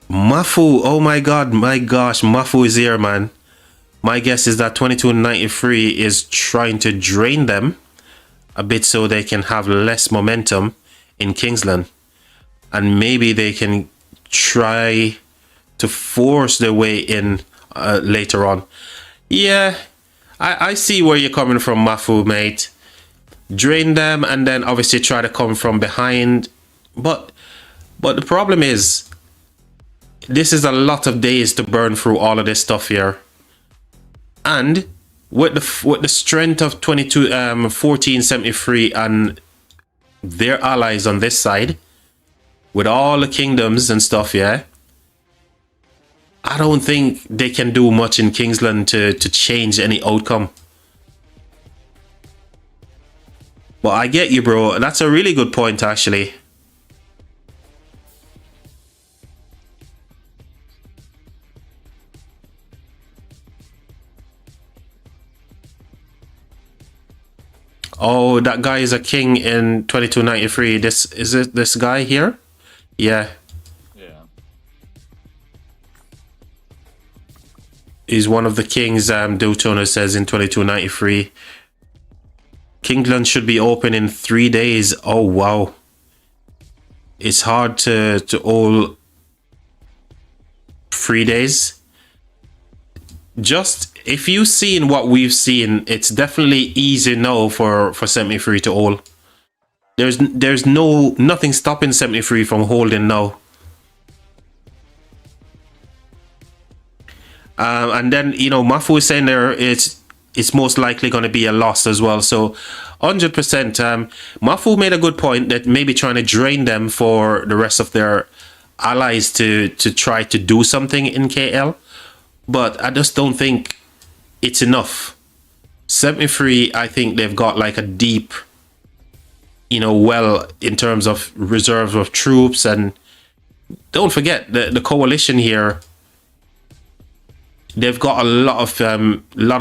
Speaker 1: Mafu, oh my god, my gosh, Mafu is here, man. My guess is that 2293 is trying to drain them a bit so they can have less momentum in Kingsland, and maybe they can try to force their way in later on. Yeah, I see where you're coming from, Mafu, mate. Drain them and then obviously try to come from behind, but the problem is this is a lot of days to burn through all of this stuff here, and with the strength of 1473 and their allies on this side, with all the kingdoms and stuff, yeah, I don't think they can do much in Kingsland to change any outcome. But I get you, bro. That's a really good point, actually. Oh, that guy is a king in 2293. Is it this guy here? Yeah.
Speaker 2: Yeah.
Speaker 1: He's one of the kings, Dutone says, in 2293. Kingsland should be open in 3 days. Oh, wow. It's hard to hold 3 days. Just, if you've seen what we've seen, it's definitely easy now for 73 to hold. There's nothing stopping 73 from holding now. And then, you know, Mafu is saying there it's most likely going to be a loss as well. So 100%. Mafu made a good point that maybe trying to drain them for the rest of their allies to try to do something in KL. But I just don't think it's enough. 73, I think they've got like a deep, you know, well, in terms of reserve of troops. And don't forget the coalition here. They've got a lot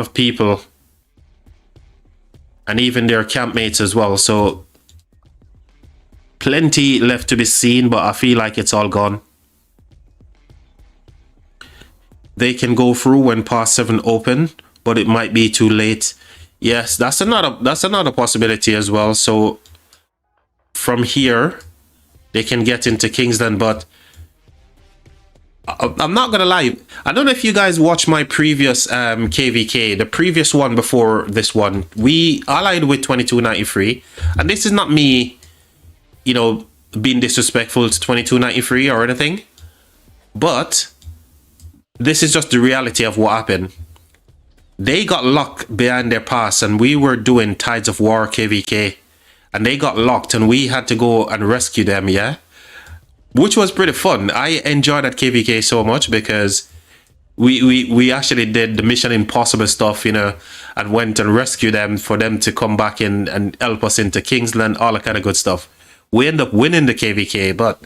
Speaker 1: of people, and even their campmates as well. So plenty left to be seen, but I feel like it's all gone. They can go through when past 7 open, but it might be too late. Yes, that's another possibility as well. So from here, they can get into Kingsland, but I'm not gonna lie. I don't know if you guys watched my previous KvK, the previous one before this one. We allied with 2293, and this is not me, you know, being disrespectful to 2293 or anything, but this is just the reality of what happened. They got locked behind their pass, and we were doing Tides of War KvK, and they got locked, and we had to go and rescue them. Yeah. Which was pretty fun. I enjoyed that KvK so much because we actually did the Mission Impossible stuff, you know, and went and rescued them for them to come back in and help us into Kingsland, all that kind of good stuff. We end up winning the KvK, but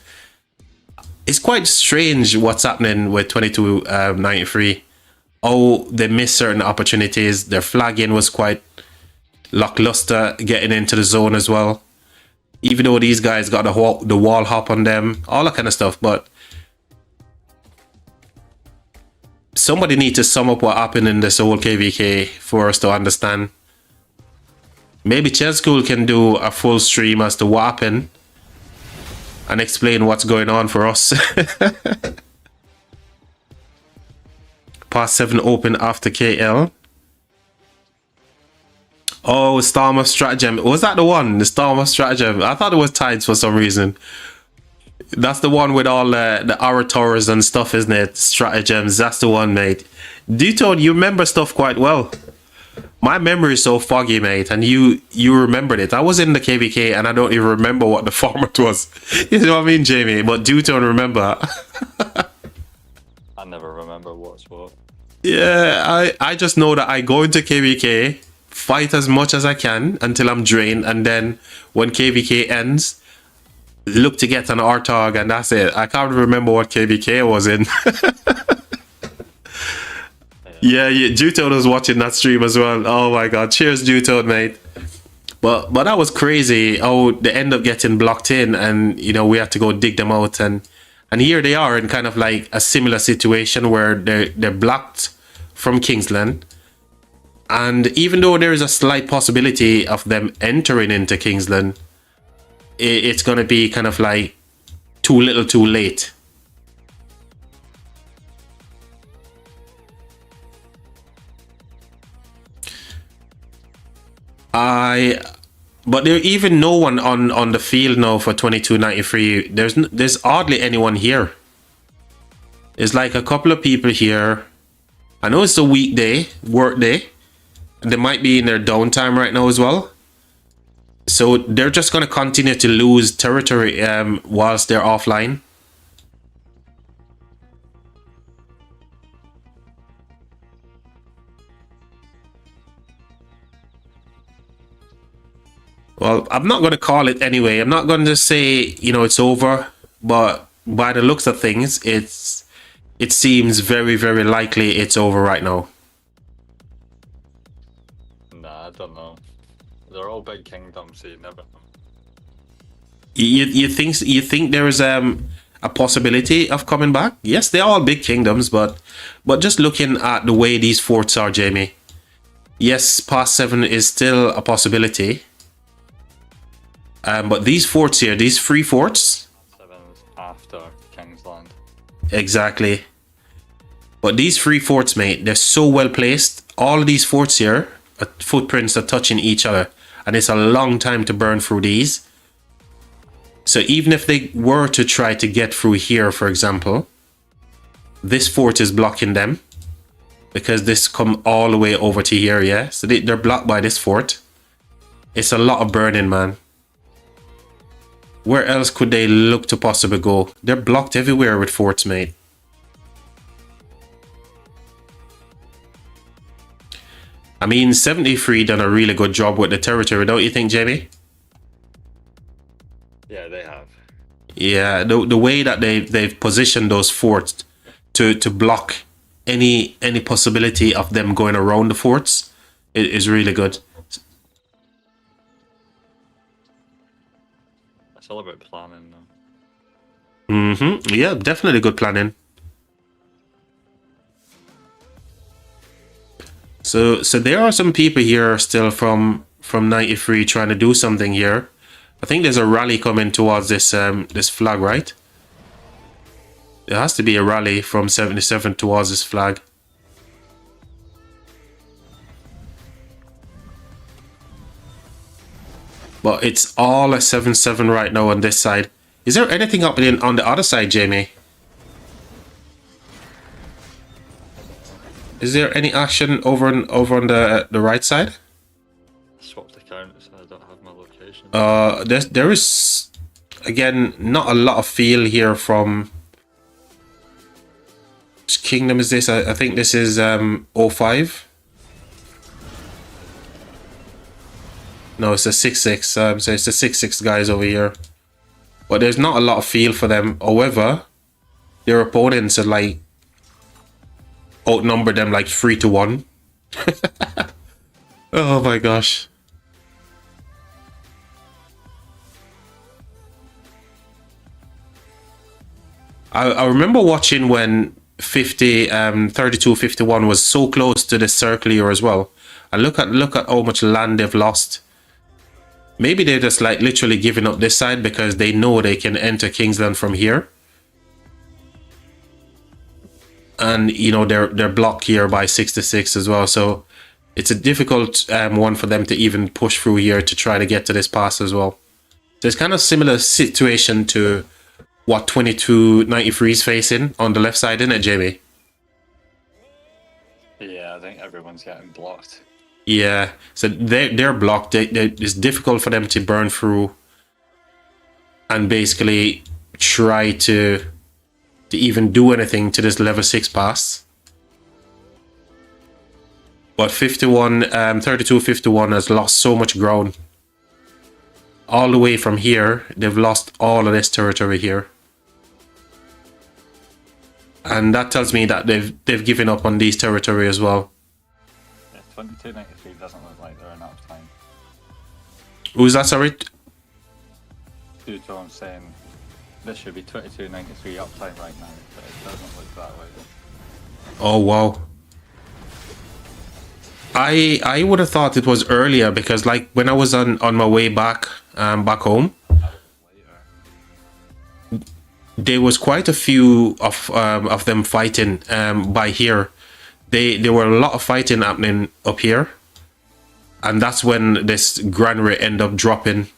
Speaker 1: it's quite strange what's happening with 2293. Oh, they missed certain opportunities. Their flagging was quite lackluster getting into the zone as well. Even though these guys got the wall hop on them, all that kind of stuff, but somebody needs to sum up what happened in this whole KvK for us to understand. Maybe Chess School can do a full stream as to what happened and explain what's going on for us. Past 7 open after KL. Oh, Starmer Stratagem. Was that the one? The Starmer Stratagem? I thought it was Tides for some reason. That's the one with all the orators and stuff, isn't it? Stratagems. That's the one, mate. Dutone, you remember stuff quite well. My memory is so foggy, mate, and you remembered it. I was in the KvK and I don't even remember what the format was. You know what I mean, Jamie? But Dutone, remember.
Speaker 2: I never remember what's what.
Speaker 1: Yeah, I just know that I go into KvK, fight as much as I can until I'm drained, and then when KvK ends, look to get an Artog, and that's it. I can't remember what KvK I was in. yeah, Jutone was watching that stream as well. Oh my god, cheers Jutone, mate. But that was crazy. Oh, they end up getting blocked in, and you know we had to go dig them out, and here they are in kind of like a similar situation where they're blocked from Kingsland. And even though there is a slight possibility of them entering into Kingsland, it's going to be kind of like too little too late. But there even no one on the field now for 2293. There's hardly anyone here. There's like a couple of people here. I know it's a weekday, work day. They might be in their downtime right now as well. So they're just going to continue to lose territory whilst they're offline. Well, I'm not going to call it anyway. I'm not going to say, you know, it's over. But by the looks of things, it seems very, very likely it's over right now.
Speaker 2: Nah, I don't know. They're all big kingdoms, so you never know.
Speaker 1: You think there is a possibility of coming back? Yes, they're all big kingdoms, but just looking at the way these forts are, Jamie. Yes, past 7 is still a possibility. But these forts here, these 3 forts.
Speaker 2: 7's after Kingsland.
Speaker 1: Exactly. But these 3 forts, mate, they're so well placed. All of these forts here, footprints are touching each other. And it's a long time to burn through these. So even if they were to try to get through here, for example, this fort is blocking them. Because this come all the way over to here, yeah? So they're blocked by this fort. It's a lot of burning, man. Where else could they look to possibly go? They're blocked everywhere with forts, mate. I mean, 73 done a really good job with the territory, don't you think, Jamie?
Speaker 2: Yeah, they have.
Speaker 1: Yeah, the way that they've positioned those forts to block any possibility of them going around the forts is really good.
Speaker 2: It's all about planning, though.
Speaker 1: Yeah, definitely good planning. So there are some people here still from 93 trying to do something here. I think there's a rally coming towards this this flag, right? There has to be a rally from 77 towards this flag. But it's all a 7-7 right now on this side. Is there anything happening on the other side, Jamie? Is there any action over on the right side?
Speaker 2: I swapped accounts, so I don't have my location.
Speaker 1: There is, again, not a lot of feel here from... Which kingdom is this? I think this is 05. No, it's a 6-6. So it's the 6-6 guys over here. But there's not a lot of feel for them. However, their opponents are like outnumber them like 3-1. Oh my gosh. I remember watching when 32-51 was so close to the circle here as well. And look at how much land they've lost. Maybe they're just like literally giving up this side because they know they can enter Kingsland from here. And you know they're blocked here by 6-6 as well, so it's a difficult one for them to even push through here to try to get to this pass as well. So it's kind of similar situation to what 2293 is facing on the left side, isn't it, Jamie?
Speaker 2: Yeah, I think everyone's getting blocked.
Speaker 1: Yeah, so they're blocked. It's difficult for them to burn through and basically try to even do anything to this level 6 pass. But 32-51 has lost so much ground. All the way from here, they've lost all of this territory here. And that tells me that they've given up on these territory as well.
Speaker 2: Yeah, 2293 doesn't look like they're in uptime.
Speaker 1: Who's that, sorry?
Speaker 2: I'm saying this should be 2293 uptime right now, but it doesn't look that way.
Speaker 1: Oh wow. I would have thought it was earlier because like when I was on my way back back home, there was quite a few of them fighting by here. There were a lot of fighting happening up here, and that's when this granary ended up dropping,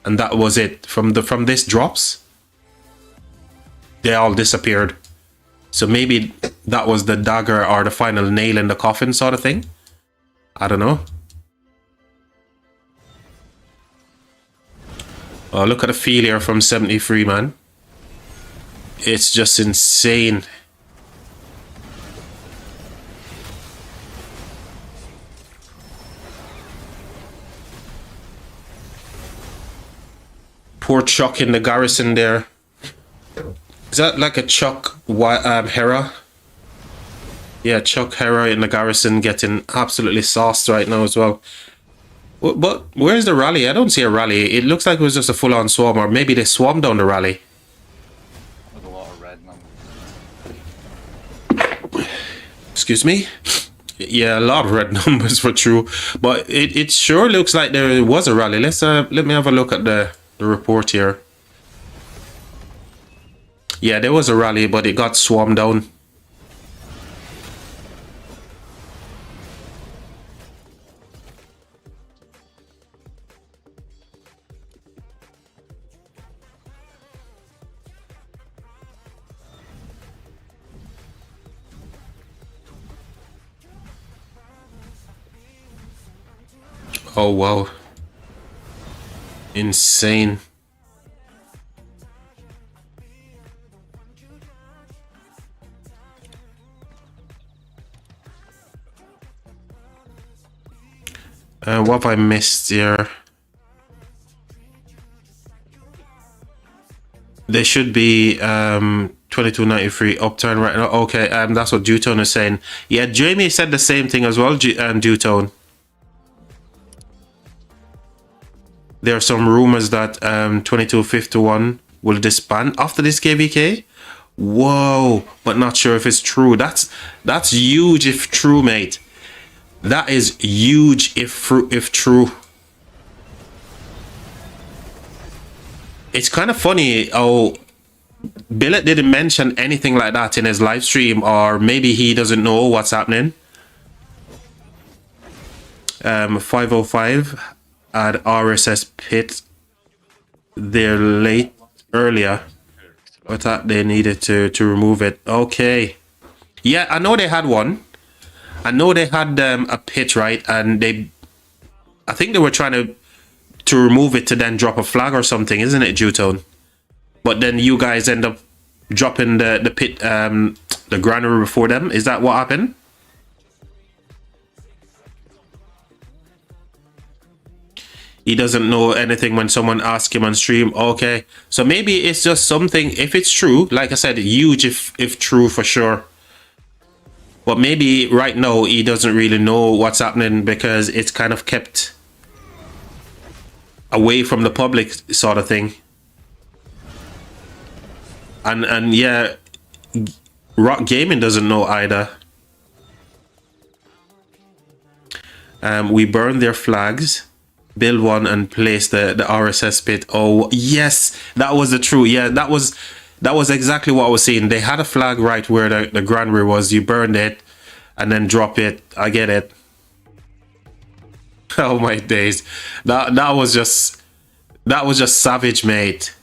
Speaker 1: and that was it. From this drops, they all disappeared. So maybe that was the dagger or the final nail in the coffin sort of thing. I don't know. Oh, look at the feel here from 73, man. It's just insane. Poor Chuck in the garrison there. Is that like a Chuck Hera? Yeah, Chuck Hera in the garrison getting absolutely sauced right now as well. But where's the rally? I don't see a rally. It looks like it was just a full-on swarm, or maybe they swarmed down the rally.
Speaker 2: With a lot of red numbers.
Speaker 1: Excuse me? Yeah, a lot of red numbers for true. But it sure looks like there was a rally. Let me have a look at the report here. Yeah, there was a rally, but it got swarmed down. Oh wow. Insane. What have I missed here? They should be 2293 upturn right now. Okay, that's what Dewtone is saying. Yeah, Jamie said the same thing as well, Dewtone. There are some rumors that 2251 will disband after this KvK. Whoa, but not sure if it's true. That's huge if true, mate. That is huge if true. It's kind of funny how Billet didn't mention anything like that in his live stream, or maybe he doesn't know what's happening. 505 at RSS Pit. They're late earlier. I thought they needed to remove it. Okay. Yeah, I know they had one. I know they had a pit, right? And I think they were trying to remove it to then drop a flag or something, isn't it, Jutone? But then you guys end up dropping the pit, the granary before them. Is that what happened? He doesn't know anything when someone asks him on stream. Okay, so maybe it's just something. If it's true, like I said, huge if true for sure. But maybe right now he doesn't really know what's happening because it's kind of kept away from the public, sort of thing. And yeah, Rock Gaming doesn't know either. We burned their flags. Build one and place the RSS pit. Oh yes, that was the truth. Yeah, that was exactly what I was saying. They had a flag right where the granary was. You burned it and then drop it. I get it. Oh my days, that was just savage, mate.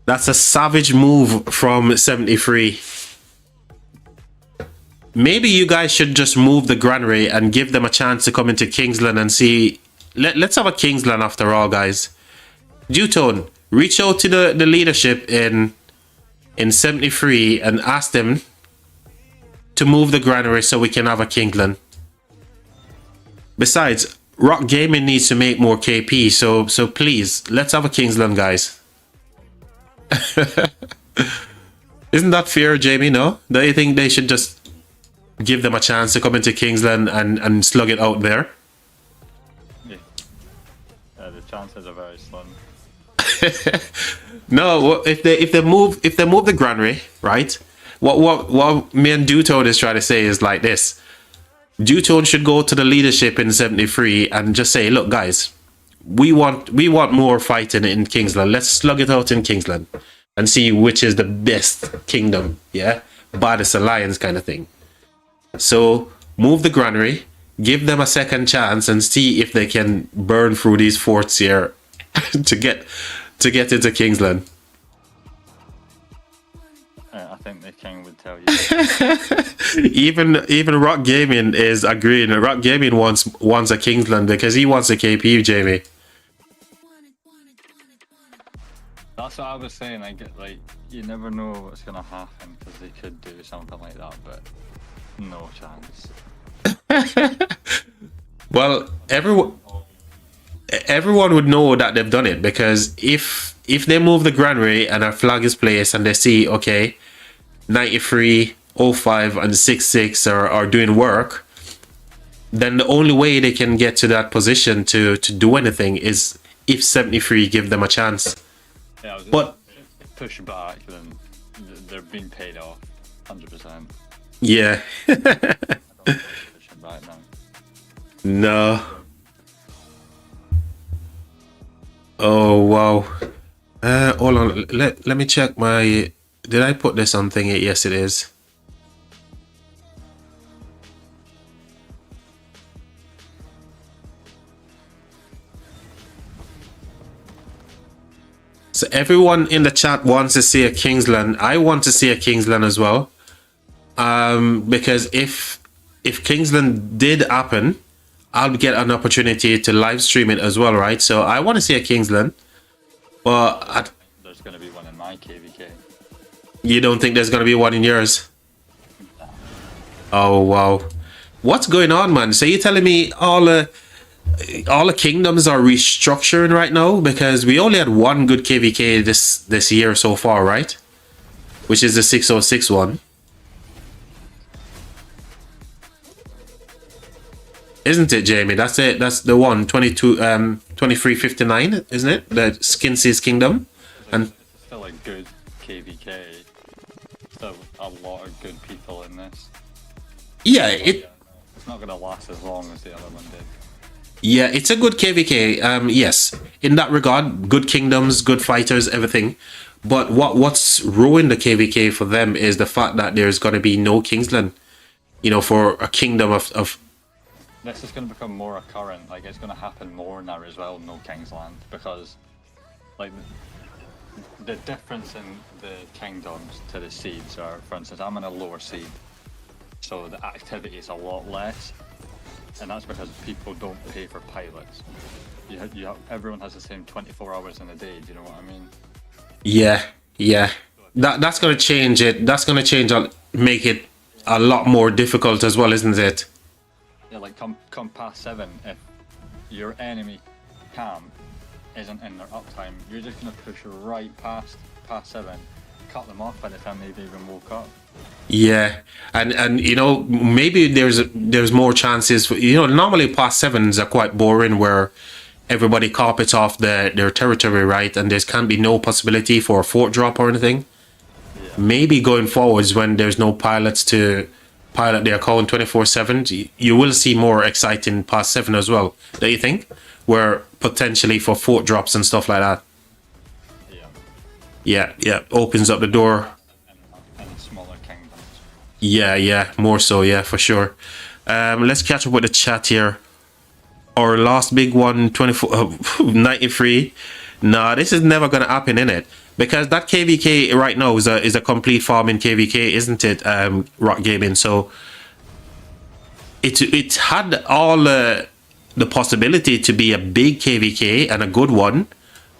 Speaker 1: That's a savage move from 73. Maybe you guys should just move the granary and give them a chance to come into Kingsland and see. Let's have a Kingsland after all, guys. Jutone, reach out to the leadership in 73 and ask them to move the granary so we can have a Kingsland. Besides, Rock Gaming needs to make more KP, so please, let's have a Kingsland, guys. Isn't that fair, Jamie? No? Do you think they should just give them a chance to come into Kingsland and slug it out there?
Speaker 2: The chances are very slim.
Speaker 1: No, if they move the granary, right? What me and Dutone is trying to say is like this. Dutone should go to the leadership in 73 and just say, look guys, we want more fighting in Kingsland. Let's slug it out in Kingsland and see which is the best kingdom, yeah? Baddest alliance kind of thing. So move the granary, give them a second chance and see if they can burn through these forts here to get into Kingsland.
Speaker 2: I think the king would tell you.
Speaker 1: even Rock Gaming is agreeing. Rock Gaming wants a Kingsland because he wants a KP, Jamie.
Speaker 2: That's what I was saying. I get like you never know what's gonna happen because they could do something like that, but no chance.
Speaker 1: Well, everyone would know that they've done it because if they move the granary and our flag is placed and they see, okay, 93, 05 and 66 are doing work, then the only way they can get to that position to do anything is if 73 give them a chance.
Speaker 2: Yeah,
Speaker 1: but
Speaker 2: push back, then they're being paid off 100%.
Speaker 1: Yeah.
Speaker 2: Back now.
Speaker 1: No. Oh wow. Hold on. Let me check my. Did I put this on thingy? Yes, it is. So everyone in the chat wants to see a Kingsland. I want to see a Kingsland as well. Because if Kingsland did happen, I'll get an opportunity to live stream it as well, right? So I want to see a Kingsland, but
Speaker 2: there's going to be one in my KvK.
Speaker 1: You don't think there's going to be one in yours? Oh wow, what's going on, man? So you're telling me all the kingdoms are restructuring right now because we only had one good KvK this year so far, right? Which is the 606 one. Isn't it, Jamie? That's it. That's the one. 2359, isn't it? The Skinsy's Kingdom. And
Speaker 2: it's still a good KvK. Still a lot of good people in this.
Speaker 1: Yeah,
Speaker 2: It's not gonna last as long as the other one did.
Speaker 1: Yeah, it's a good KvK. Yes, in that regard, good kingdoms, good fighters, everything. But what's ruined the KvK for them is the fact that there's going to be no Kingsland. You know, for a kingdom of.
Speaker 2: This is going to become more occurrent. Like, it's going to happen more now as well. No Kingsland, because like the difference in the kingdoms to the seeds are, for instance, I'm in a lower seed, so the activity is a lot less. And that's because people don't pay for pilots. Everyone has the same 24 hours in a day. Do you know what I mean?
Speaker 1: Yeah, yeah. That's gonna change it. That's gonna change, make it a lot more difficult as well, isn't it?
Speaker 2: Yeah, like come past 7, if your enemy camp isn't in their uptime, you're just gonna push right past 7, cut them off by the time they've even woke up.
Speaker 1: Yeah, and you know, maybe there's more chances for, you know, normally past 7s are quite boring where everybody carpets off their territory, right? And there can be no possibility for a fort drop or anything. Yeah. Maybe going forwards, when there's no pilots to pilot their account 24/7, you will see more exciting past 7 as well, don't you think? Where potentially for fort drops and stuff like that. Yeah, opens up the door. Yeah, more so, yeah, for sure. Let's catch up with the chat here. Our last big one, 93. Nah, this is never gonna happen, innit? Because that KvK right now is a complete farm in KvK, isn't it? Rock Gaming. So it had all the possibility to be a big KvK and a good one,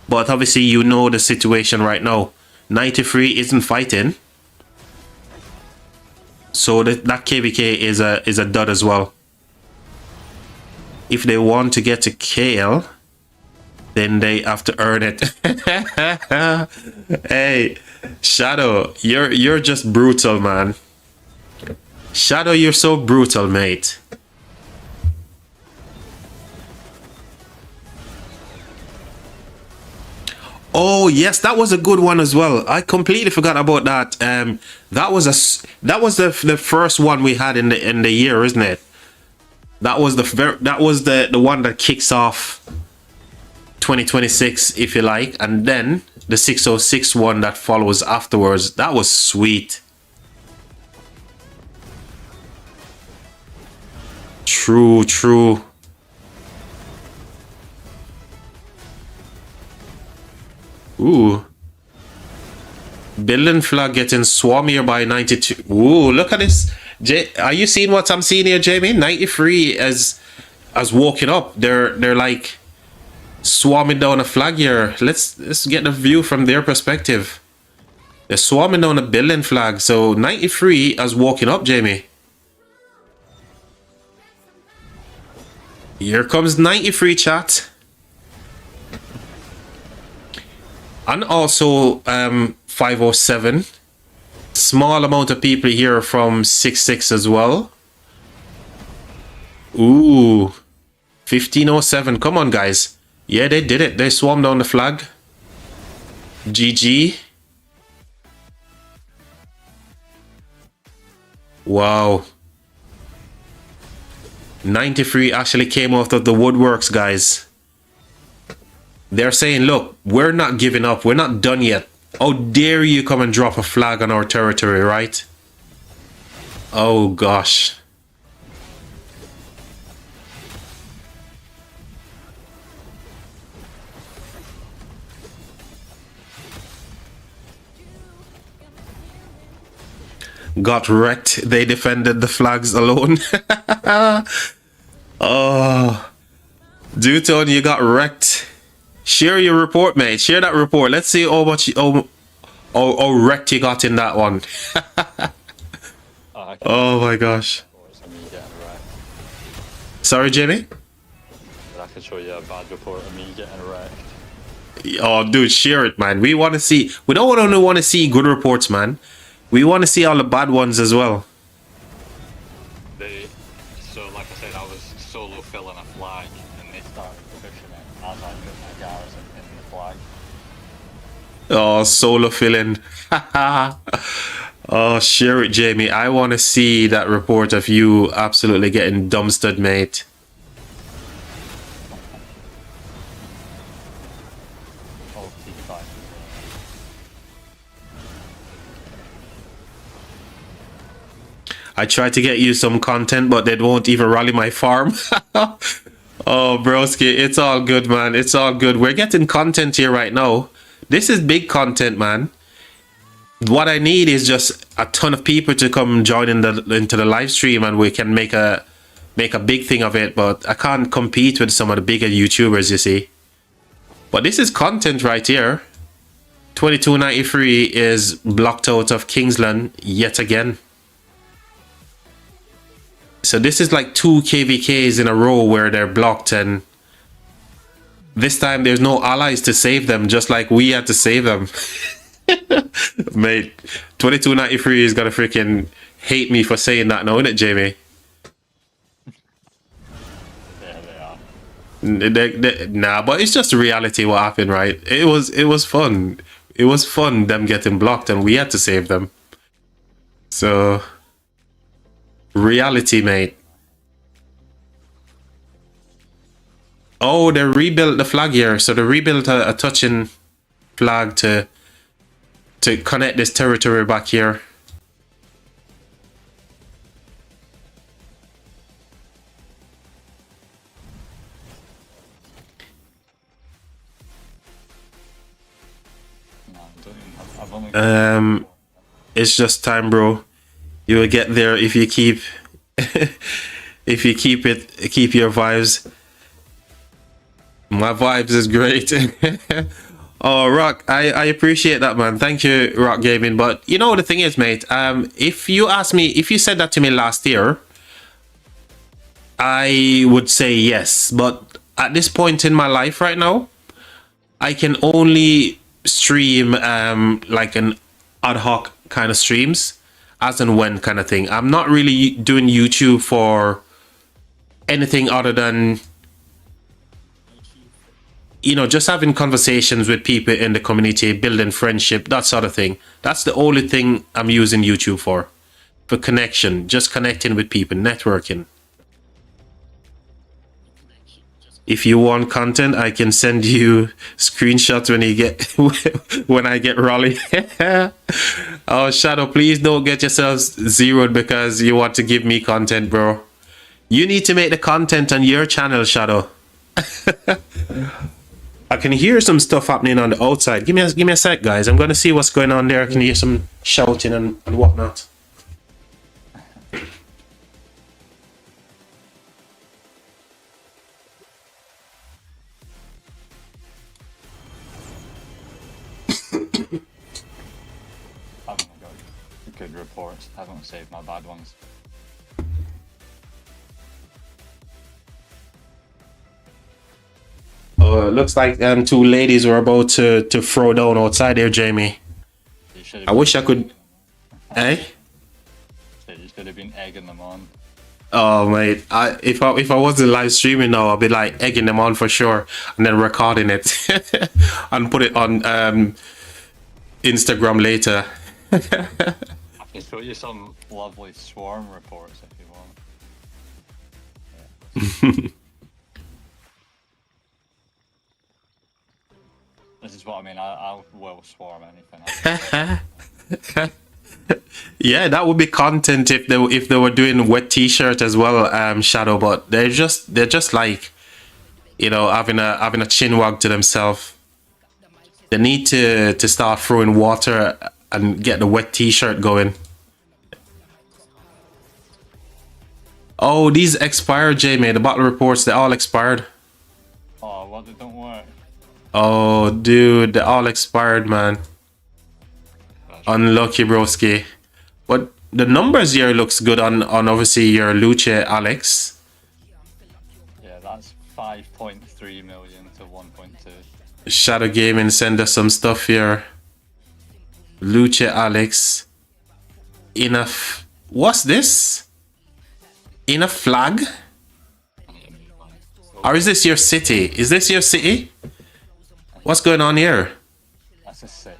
Speaker 1: but obviously you know the situation right now. 93 isn't fighting. So that KvK is a dud as well. If they want to get to KL, then they have to earn it. Hey, Shadow, you're just brutal, man. Shadow, you're so brutal, mate. Oh yes, that was a good one as well. I completely forgot about that. That was the first one we had in the year, isn't it? That was the one that kicks off 2026, if you like, and then the 606 one that follows afterwards. That was sweet. True. Ooh. Building flag getting swarmier by 92. Ooh, look at this. Are you seeing what I'm seeing here, Jamie? 93 as walking up. They're like swarming down a flag here. Let's get the view from their perspective. They're swarming down a building flag. So 93 as walking up, Jamie. Here comes 93, chat. And also 507. Small amount of people here from 66 as well. Ooh. 1507. Come on, guys. Yeah, they did it. They swarmed down the flag. GG. Wow. 93 actually came out of the woodworks, guys. They're saying, look, we're not giving up. We're not done yet. How dare you come and drop a flag on our territory, right? Oh, gosh. Got wrecked. They defended the flags alone. Oh. Duton, you got wrecked. Share your report, mate. Share that report. Let's see how much how wrecked you got in that one. Oh my gosh. Sorry, Jimmy?
Speaker 2: I can show you a bad report of me getting wrecked.
Speaker 1: Oh, dude, share it, man. We want to see. We don't only want to see good reports, man. We want to see all the bad ones as well.
Speaker 2: So, like I said, I was solo filling a flag, and they started pushing it as I put my garrison in the flag.
Speaker 1: Oh, solo filling. Oh, share it, Jamie. I want to see that report of you absolutely getting dumpstered, mate.
Speaker 2: Oh, T5.
Speaker 1: I tried to get you some content, but they won't even rally my farm. Oh, broski, it's all good, man. It's all good. We're getting content here right now. This is big content, man. What I need is just a ton of people to come join into the live stream, and we can make a big thing of it. But I can't compete with some of the bigger YouTubers, you see. But this is content right here. 2293 is blocked out of Kingsland yet again. So this is like 2 KvKs in a row where they're blocked, and this time there's no allies to save them, just like we had to save them. Mate, 2293 is gonna freaking hate me for saying that now, innit, Jamie?
Speaker 2: Yeah, they are.
Speaker 1: Nah, but it's just reality what happened, right? It was fun. It was fun them getting blocked, and we had to save them. So reality, mate. Oh, they rebuilt the flag here. So they rebuilt a touching flag to connect this territory back here.
Speaker 2: No, I don't even have, I've only got
Speaker 1: It's just time, bro. You will get there if you keep if you keep your vibes. My vibes is great. Oh, Rock, I appreciate that, man. Thank you, Rock Gaming. But you know the thing is, mate, if you asked me, if you said that to me last year, I would say yes. But at this point in my life right now, I can only stream like an ad hoc kind of streams, as and when kind of thing. I'm not really doing YouTube for anything other than, you know, just having conversations with people in the community, building friendship, that sort of thing. That's the only thing I'm using YouTube for connection, just connecting with people, networking. If you want content, I can send you screenshots when you get when I get Raleigh. Oh, Shadow, please don't get yourselves zeroed because you want to give me content, bro. You need to make the content on your channel, Shadow. I can hear some stuff happening on the outside. Give me a sec, guys. I'm gonna see what's going on there. I can hear some shouting and whatnot.
Speaker 2: I've only got good reports. I haven't saved my bad ones.
Speaker 1: Oh, it looks like two ladies were about to throw down outside there, Jamie. I wish I could. Eh?
Speaker 2: You should have been egging them on.
Speaker 1: Oh, mate. If I wasn't live streaming now, I'd be like egging them on for sure, and then recording it and put it on Instagram later.
Speaker 2: I can show you some lovely swarm reports if you want. This is what I mean. I will swarm anything.
Speaker 1: Yeah, that would be content if they were doing wet t-shirt as well, Shadow. But they're just like, you know, having a chin wag to themselves. They need to start throwing water and get the wet t-shirt going. Oh, these expired, Jamie. The battle reports, they all expired.
Speaker 2: Oh, what? They don't work.
Speaker 1: Oh, dude, they all expired, man. Unlucky, broski. But the numbers here looks good on obviously your Luce, Alex.
Speaker 2: Yeah, that's 5.3 million to 1.2.
Speaker 1: Shadow Gaming send us some stuff here. Luce, Alex. Enough. What's this? In a flag? Or is this your city? Is this your city? What's going on here?
Speaker 2: That's a city.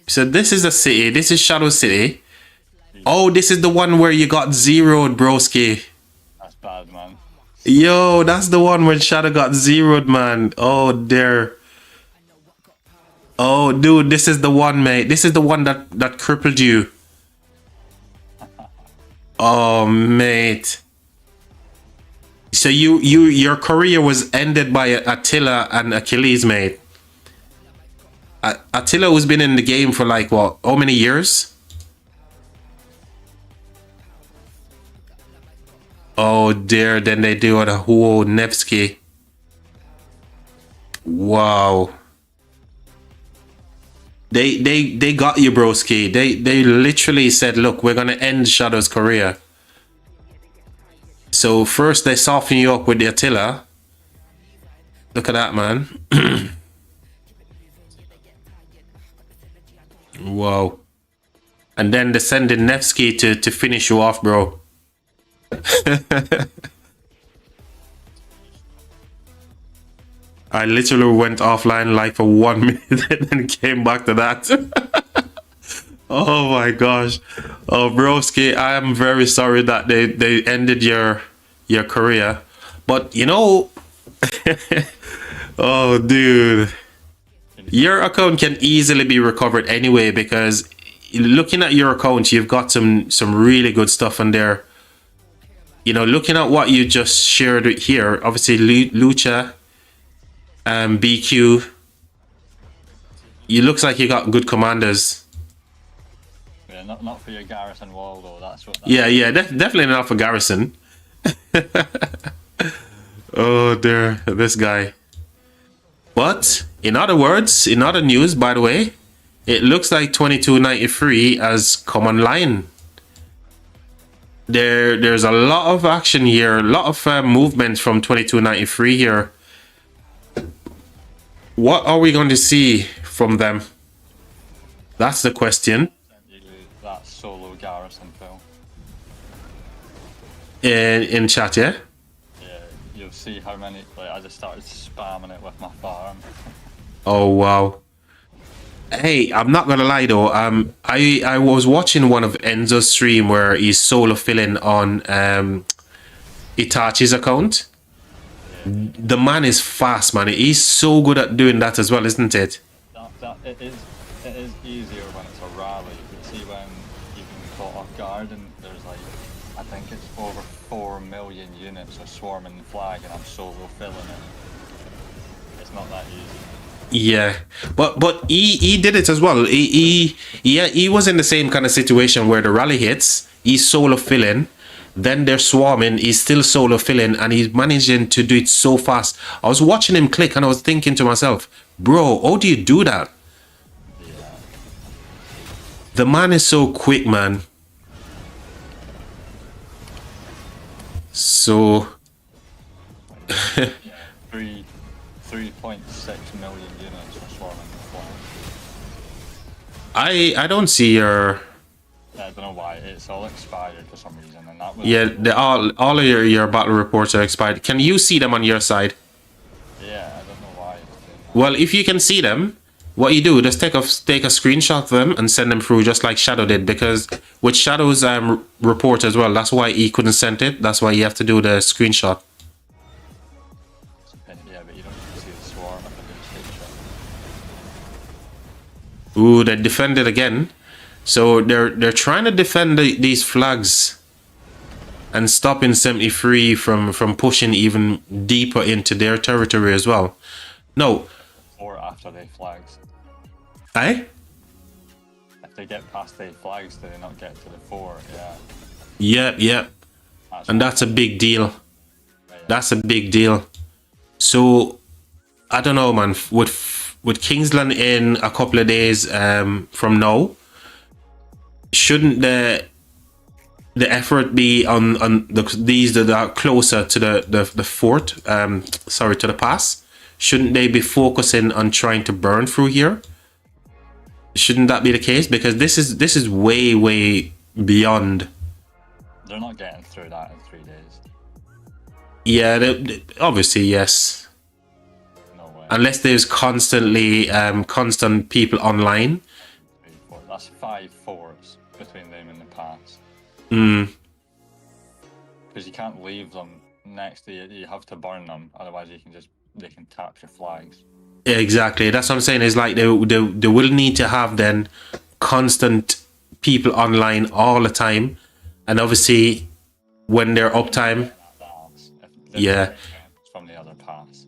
Speaker 1: So this is a city. This is Shadow City. Oh, this is the one where you got zeroed, broski.
Speaker 2: That's bad, man.
Speaker 1: Yo, that's the one when Shadow got zeroed, man. Oh, dear. Oh, dude, this is the one, mate. This is the one that crippled you. Oh, mate. So your career was ended by Attila and Achilles, mate. Attila who's been in the game for like what? How many years? Oh dear, then they do it a whole Nevsky. Wow. They got you, broski. They literally said, look, we're gonna end Shadow's career. So first they soften you up with the Attila. Look at that, man. Wow. And then they send in Nevsky to finish you off, bro. I literally went offline like for 1 minute and then came back to that. Oh my gosh. Oh, broski, I am very sorry that they ended your career. But you know, oh dude, your account can easily be recovered anyway, because looking at your account, you've got some really good stuff on there. You know, looking at what you just shared here, obviously Lucha, BQ, you looks like you got good commanders.
Speaker 2: Yeah, not for your Garrison wall though. That's what.
Speaker 1: Yeah, definitely not for Garrison. Oh dear, this guy. But in other words, in other news, by the way, it looks like 2293 has come online. There's a lot of action here, a lot of movement from 2293 here. What are we going to see from them? That's the question.
Speaker 2: That solo Garrison film.
Speaker 1: In chat, yeah?
Speaker 2: Yeah, you'll see how many. Like, I just started spamming it with my farm.
Speaker 1: Oh wow. Hey, I'm not gonna lie though. I was watching one of Enzo's stream where he's solo filling on Itachi's account. The man is fast, man. He's so good at doing that as well, isn't it?
Speaker 2: It is easier when it's a rally. You see when you've been caught off guard and there's like, I think it's over 4 million units are swarming the flag and I'm solo filling it. It's not that easy.
Speaker 1: Yeah, but he did it as well. He was in the same kind of situation where the rally hits, he's solo filling, then they're swarming, he's still solo filling, and he's managing to do it so fast. I was watching him click and I was thinking to myself, bro, how do you do that?
Speaker 2: Yeah.
Speaker 1: The man is so quick, man. So
Speaker 2: Yeah, 3.6 million units are swarming the flag.
Speaker 1: I don't see your.
Speaker 2: I don't know why, it's all expired for some reason, and that was...
Speaker 1: Yeah, all of your battle reports are expired. Can you see them on your side?
Speaker 2: Yeah, I don't know why it's doing that.
Speaker 1: Well, if you can see them, what you do, just take a screenshot of them and send them through just like Shadow did, because with Shadow's report as well, that's why he couldn't send it. That's why you have to do the screenshot.
Speaker 2: Yeah, but you don't see the swarm if I do a screenshot.
Speaker 1: Ooh, they defended again. So they're trying to defend these flags and stopping 73 from pushing even deeper into their territory as well. No.
Speaker 2: Or after they flags.
Speaker 1: Aye?
Speaker 2: If they get past the flags, do they not get to the 4?
Speaker 1: Yep.
Speaker 2: Yeah.
Speaker 1: And that's a big deal.
Speaker 2: Yeah.
Speaker 1: That's a big deal. So I don't know, man. With Kingsland in a couple of days from now, shouldn't the effort be on these that are closer to the fort? Sorry, to the pass. Shouldn't they be focusing on trying to burn through here? Shouldn't that be the case? Because this is way beyond.
Speaker 2: They're not getting through that in 3 days.
Speaker 1: Yeah, obviously yes.
Speaker 2: No way.
Speaker 1: Unless there's constantly constant people online.
Speaker 2: 3, 4. That's 5 forts between them and the pass.
Speaker 1: Mm.
Speaker 2: Because you can't leave them next to you. You have to burn them, otherwise they can tap your flags.
Speaker 1: Exactly. That's what I'm saying. Is like they will need to have then constant people online all the time, and obviously when they're uptime, yeah.
Speaker 2: From the other pass.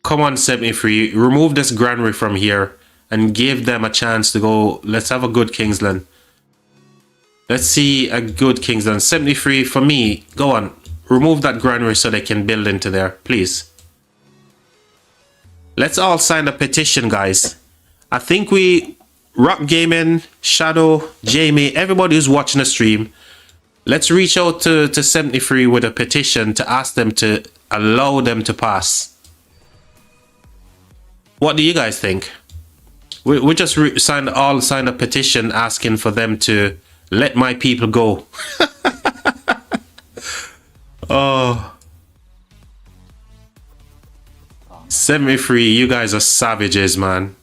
Speaker 1: Come on, 73. Remove this granary from here and give them a chance to go. Let's have a good Kingsland. Let's see a good Kingsland. 73 for me. Go on. Remove that granary so they can build into there, please. Let's all sign a petition, guys. I think Rock Gaming, Shadow, Jamie, everybody who's watching the stream, let's reach out to 73 with a petition to ask them to allow them to pass. What do you guys think? We just signed a petition asking for them to let my people go. Oh. 73, you guys are savages, man.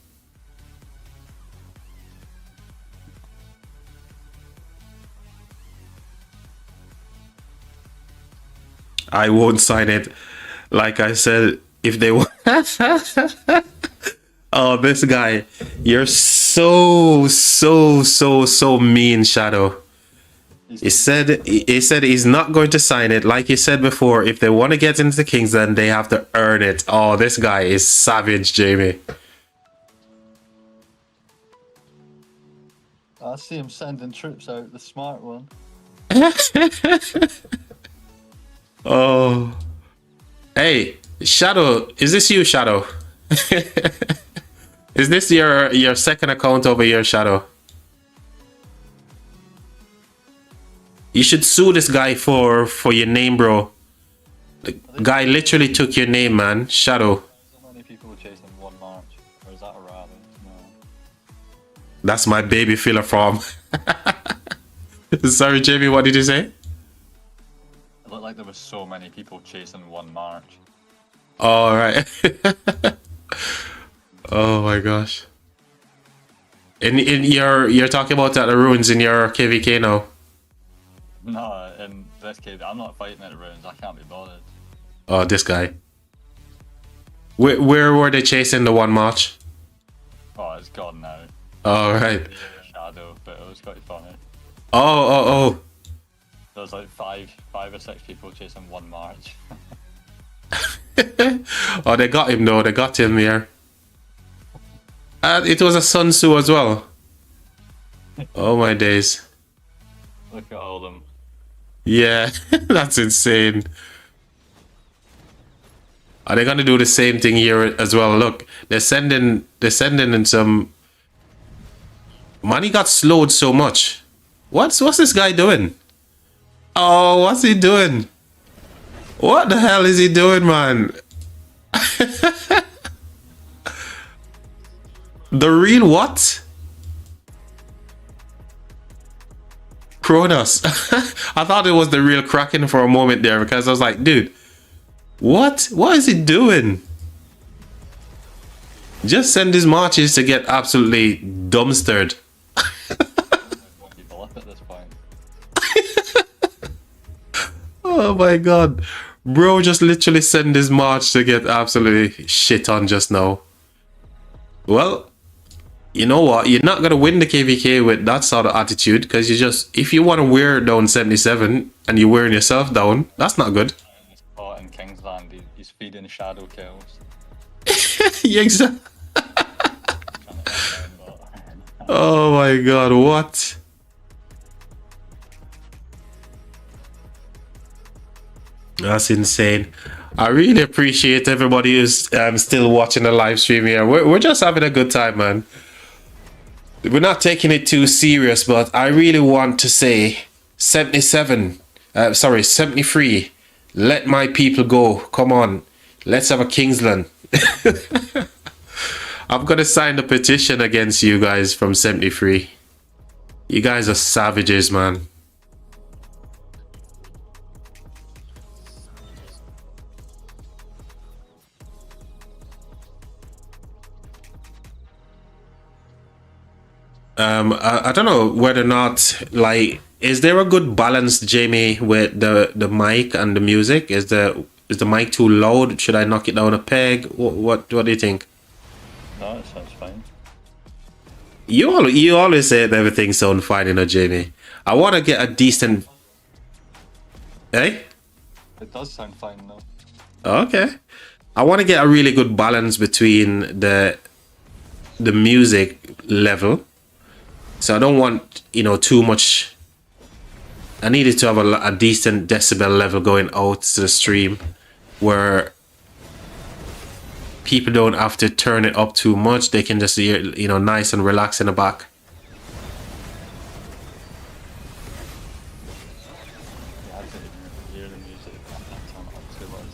Speaker 1: I won't sign it. Like I said, if they want. Oh, this guy. You're so mean, Shadow. He said he's not going to sign it. Like you said before, if they want to get into the Kings, then they have to earn it. Oh, this guy is savage, Jamie.
Speaker 2: I see him sending troops out, the smart one.
Speaker 1: Oh. Hey, Shadow, is this you, Shadow? Is this your second account over here, Shadow? You should sue this guy for your name, bro. The guy literally took your name, man. Shadow.
Speaker 2: So many people chasing one march. Or is that a rabbit? No.
Speaker 1: That's my baby filler farm. Sorry, Jamie, what did you say?
Speaker 2: It looked like there was so many people chasing one march.
Speaker 1: All right. Oh my gosh. In you're talking about the ruins in your KvK now.
Speaker 2: No, in this case, I'm not fighting at the ruins. I can't be bothered.
Speaker 1: Oh, this guy. Where were they chasing the one march?
Speaker 2: Oh, it's gone now.
Speaker 1: All right.
Speaker 2: Shadow, but it was quite funny.
Speaker 1: Oh.
Speaker 2: There was like five or six people chasing one march.
Speaker 1: Oh, they got him though. They got him here. It was a Sun Tzu as well. Oh my days.
Speaker 2: Look at all them.
Speaker 1: Yeah, that's insane. Are they gonna do the same thing here as well? Look, they're sending in some. Money got slowed so much. What's this guy doing? Oh, what's he doing? What the hell is he doing, man? The real what? Kronos. I thought it was the real Kraken for a moment there because I was like, dude, what is he doing? Just send his marches to get absolutely dumpstered.
Speaker 2: People up at this point.
Speaker 1: Oh my god. Bro just literally sent his march to get absolutely shit on just now. Well, you know what? You're not going to win the KvK with that sort of attitude because if you want to wear down 77 and you're wearing yourself down, that's not good.
Speaker 2: He's caught in Kingsland. He's feeding shadow kills.
Speaker 1: Yeah, exactly. Oh my god, what? That's insane. I really appreciate everybody who's still watching the live stream here. We're just having a good time, man. We're not taking it too serious, but I really want to say 73. Let my people go. Come on. Let's have a Kingsland. I'm going to sign the petition against you guys from 73. You guys are savages, man. I don't know whether or not, like, Is there a good balance, Jamie, with the mic and the music? Is the mic too loud? Should I knock it down a peg? What do you think?
Speaker 2: No, it sounds fine.
Speaker 1: You always say that everything sounds fine, you know, Jamie. I want to get a decent. Hey.
Speaker 2: It does sound fine though.
Speaker 1: Okay. I want to get a really good balance between the music level. So I don't want, you know, too much. I needed to have a decent decibel level going out to the stream where people don't have to turn it up too much. They can just hear, you know, nice and relax in the back.
Speaker 2: Yeah, I didn't even hear the music. I can't turn it up too much.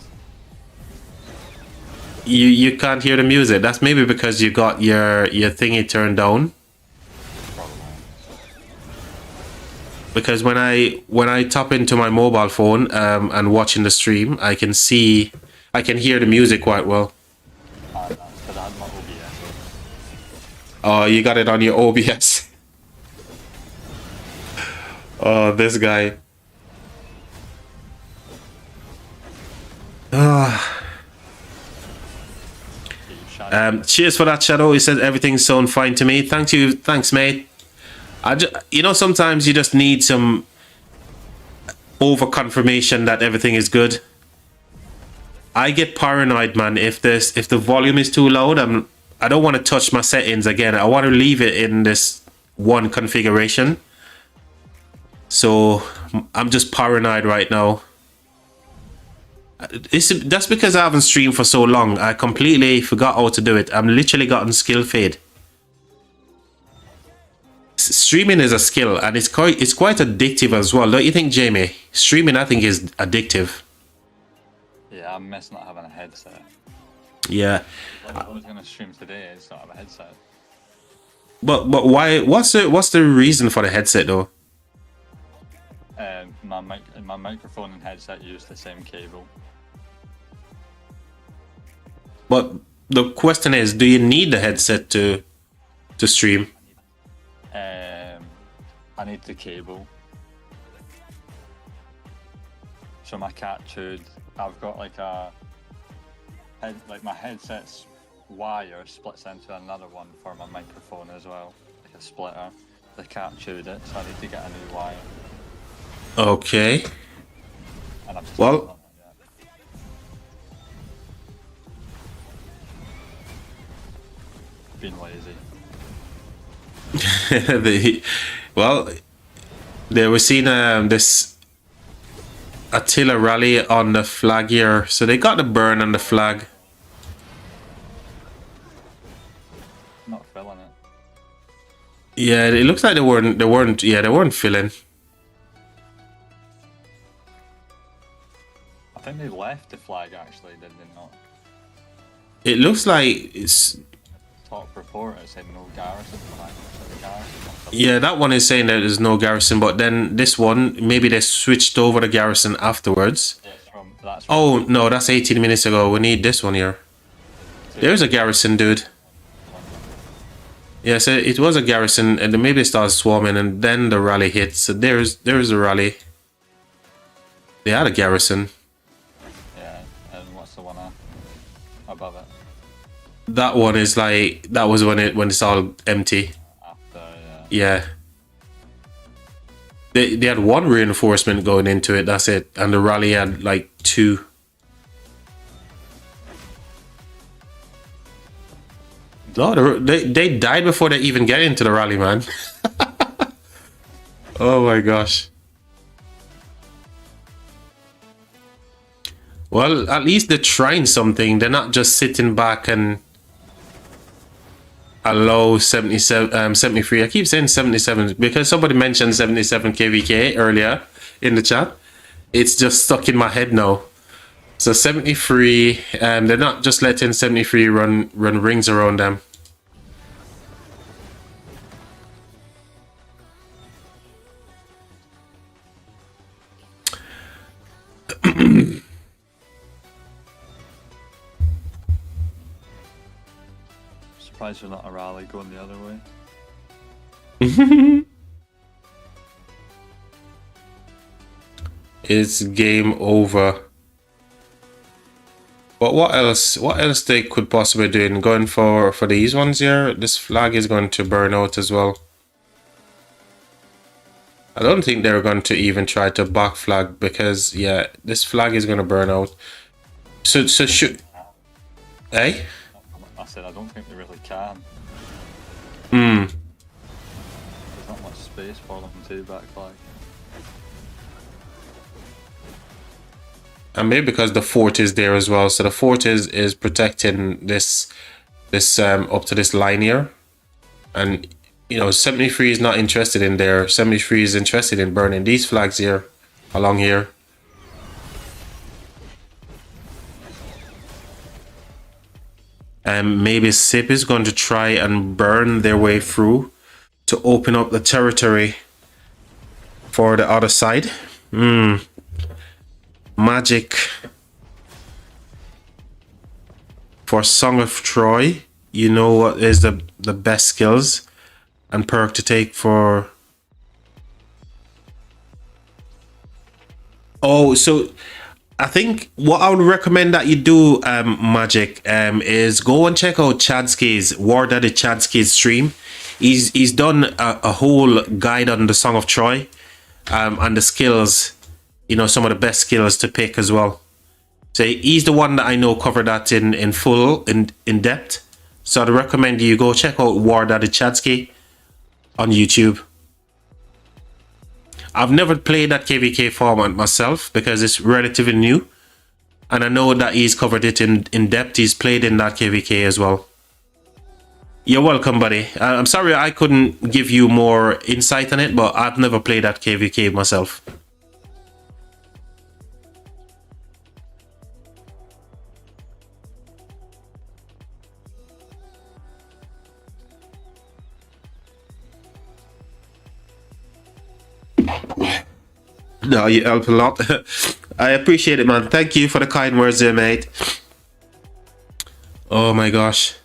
Speaker 1: You can't hear the music. That's maybe because you got your thingy turned down. Because when I tap into my mobile phone and watching the stream, I can hear the music quite well.
Speaker 2: That's because I had my OBS on.
Speaker 1: Oh, you got it on your OBS. Oh, this guy. Cheers for that, Shadow. He said everything sounds fine to me. Thanks, mate. You know, sometimes you just need some over confirmation that everything is good. I get paranoid, man. If the volume is too loud, I don't want to touch my settings again. I want to leave it in this one configuration. So I'm just paranoid right now. That's because I haven't streamed for so long. I completely forgot how to do it. I'm literally gotten skill fade. Streaming is a skill, and it's quite addictive as well, don't you think, Jamie? Streaming, I think, is addictive.
Speaker 2: Yeah, I'm missing not having a headset.
Speaker 1: Yeah.
Speaker 2: I was gonna stream today, it's not have a headset.
Speaker 1: But why? What's the reason for the headset though?
Speaker 2: My microphone and headset use the same cable.
Speaker 1: But the question is, do you need the headset to stream?
Speaker 2: I need the cable. So my cat chewed. I've got like my headset's wire splits into another one for my microphone as well, like a splitter. The cat chewed it, so I need to get a new wire.
Speaker 1: Okay.
Speaker 2: And I'm just
Speaker 1: Well.
Speaker 2: Being lazy.
Speaker 1: They were seeing this Attila rally on the flag here, so they got the burn on the flag.
Speaker 2: Not filling it.
Speaker 1: Yeah, it looks like they weren't filling.
Speaker 2: I think they left the flag actually, did they not?
Speaker 1: It looks like it's.
Speaker 2: Top reporter said no garrison flag.
Speaker 1: Yeah, that one is saying that there's no garrison, but then this one, maybe they switched over the garrison afterwards.
Speaker 2: Yeah,
Speaker 1: oh, no, that's 18 minutes ago. We need this one here. There's a garrison, dude. Yeah, so it was a garrison, and then maybe they started swarming, and then the rally hit. So there's a rally. They had a garrison.
Speaker 2: Yeah, and what's the one above it?
Speaker 1: That one is like, that was when it's all empty.
Speaker 2: After,
Speaker 1: yeah. They had one reinforcement going into it, that's it. And the rally had like 2. No, they died before they even get into the rally, man. Oh my gosh. Well, at least they're trying something. They're not just sitting back and allow 73. I keep saying 77 because somebody mentioned 77 KvK earlier in the chat. It's just stuck in my head now. So 73, they're not just letting 73 run rings around them.
Speaker 2: Surprised there's not a rally going the other way.
Speaker 1: it's game over. But what else? What else they could possibly do in going for these ones here? This flag is going to burn out as well. I don't think they're going to even try to back flag because yeah, this flag is going to burn out. So should, eh?
Speaker 2: I said I don't think they really can.
Speaker 1: Hmm.
Speaker 2: There's not much space for them to back flag.
Speaker 1: And maybe because the fort is there as well, so the fort is protecting this up to this line here, and you know 73 is not interested in there. 73 is interested in burning these flags here, along here. And maybe SIP is going to try and burn their way through to open up the territory for the other side. Magic for Song of Troy. You know what is the best skills and perk to take for. Oh, so I think what I would recommend that you do, Magic, is go and check out Chadsky's War Daddy Chadsky's stream. He's done a whole guide on the Song of Troy, and the skills. You know, some of the best skills to pick as well. So he's the one that I know covered that in full, in depth. So I'd recommend you go check out War Daddy Chadsky on YouTube. I've never played that KvK format myself because it's relatively new. And I know that he's covered it in depth. He's played in that KvK as well. You're welcome, buddy. I'm sorry I couldn't give you more insight on it, but I've never played that KvK myself. No, you help a lot. I appreciate it, man. Thank you for the kind words there, mate. Oh my gosh.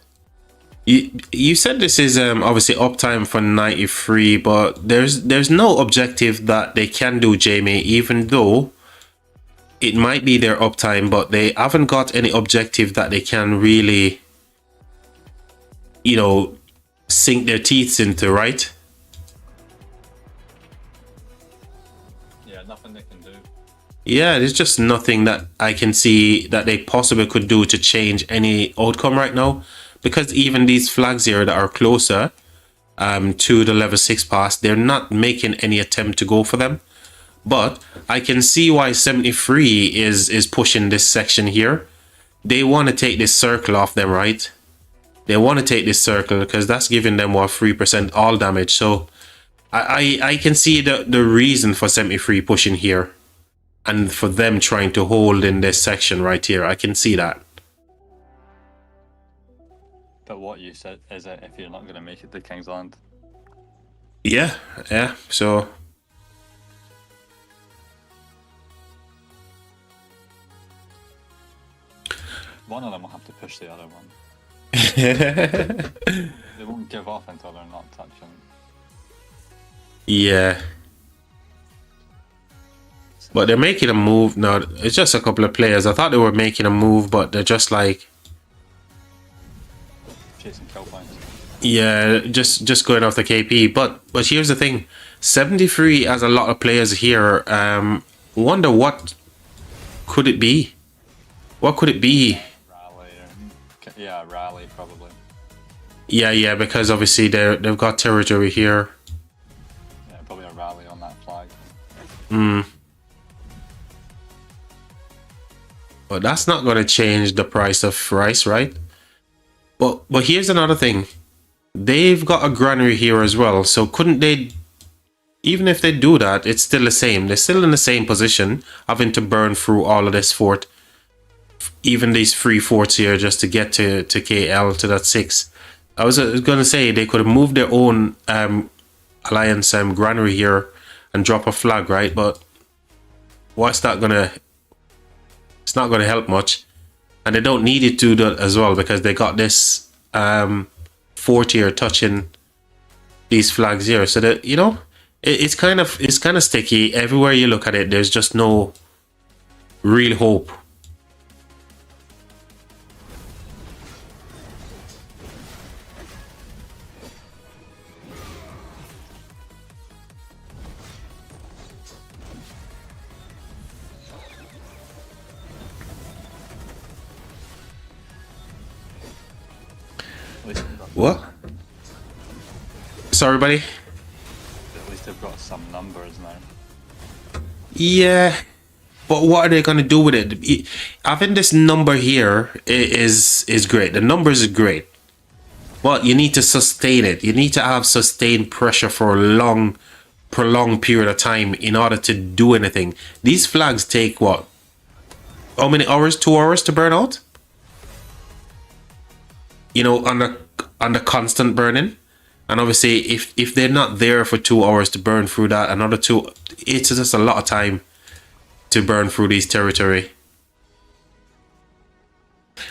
Speaker 1: You said this is obviously uptime for 93, but there's no objective that they can do, Jamie, even though it might be their uptime, but they haven't got any objective that they can really, you know, sink their teeth into, right?
Speaker 2: Nothing they can do.
Speaker 1: Yeah, there's just nothing that I can see that they possibly could do to change any outcome right now, because even these flags here that are closer to the level 6 pass, they're not making any attempt to go for them. But I can see why 73 is pushing this section here. They want to take this circle off them, right? They want to take this circle because that's giving them what, 3% all damage. So I can see the reason for 73 pushing here and for them trying to hold in this section right here. I can see that.
Speaker 2: But what you said is that if you're not going to make it to Kingsland.
Speaker 1: Yeah, so
Speaker 2: one of them will have to push the other one. They won't give off until they're not touching.
Speaker 1: Yeah. But they're making a move. No, it's just a couple of players. I thought they were making a move, but they're just like...
Speaker 2: chasing kill points.
Speaker 1: Yeah, just going off the KP. But here's the thing. 73 has a lot of players here. Wonder what could it be? What could it be?
Speaker 2: Rally. Yeah, rally probably.
Speaker 1: Yeah, because obviously they've got territory here.
Speaker 2: Yeah, probably a rally on that flag.
Speaker 1: But that's not going to change the price of rice, right? But here's another thing. They've got a granary here as well. So couldn't they, even if they do that, it's still the same. They're still in the same position, having to burn through all of this fort. Even these 3 forts here just to get to KL, to that 6. I was going to say they could have moved their own alliance granary here and drop a flag, right? But what's that going to... It's not going to help much. And they don't need it to do that as well because they got this fort here touching these flags here. So that, you know, it's kind of sticky. Everywhere you look at it, there's just no real hope. What? Sorry, buddy.
Speaker 2: At least they've got some numbers now.
Speaker 1: Yeah, but what are they gonna do with it? Having this number here is great. The numbers is great, but you need to sustain it. You need to have sustained pressure for a long, prolonged period of time in order to do anything. These flags take what? How many hours? 2 hours to burn out? You know, on the constant burning. And obviously, if they're not there for 2 hours to burn through that, another two, it's just a lot of time to burn through these territory.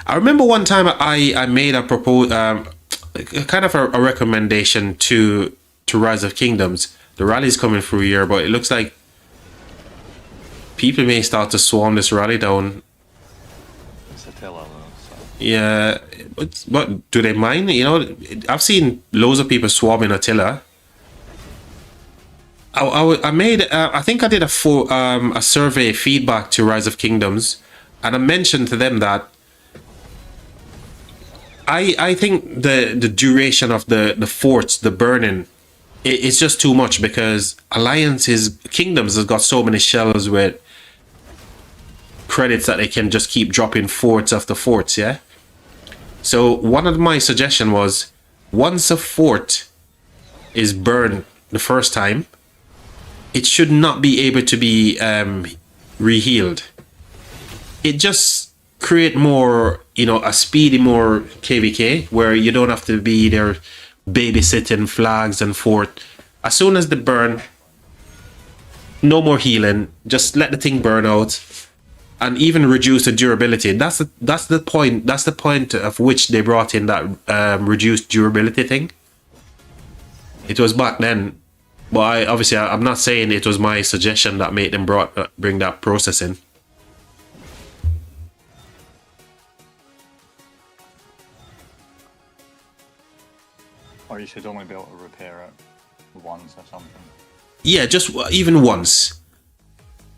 Speaker 1: I remember one time I made a kind of a recommendation to Rise of Kingdoms. The rally's coming through here, but it looks like people may start to swarm this rally down.
Speaker 2: It's Attila though, so.
Speaker 1: Yeah, but do they mind? You know, I've seen loads of people swarming Attila. I made, I think I did a survey feedback to Rise of Kingdoms, and I mentioned to them that I think the duration of the forts, the burning, it's just too much, because Kingdoms has got so many shells with credits that they can just keep dropping forts after forts, yeah? So one of my suggestion was, once a fort is burned the first time, it should not be able to be rehealed. It just create more, you know, a speedy more KvK, where you don't have to be there babysitting flags and fort. As soon as they burn, no more healing, just let the thing burn out, and even reduce the durability. That's the point. That's the point of which they brought in that reduced durability thing. It was back then, but I'm not saying it was my suggestion that made them bring that process in.
Speaker 2: Or you should only be able to repair it once or something.
Speaker 1: Yeah, just even once.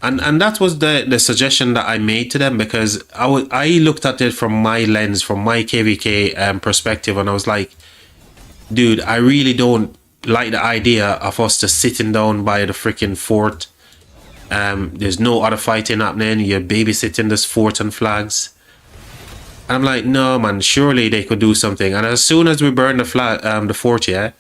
Speaker 1: And that was the suggestion that I made to them, because I looked at it from my lens, from my KvK perspective, and I was like, dude, I really don't like the idea of us just sitting down by the freaking fort. There's no other fighting happening. You're babysitting this fort and flags. And I'm like, no, man, surely they could do something. And as soon as we burn the fort, yeah,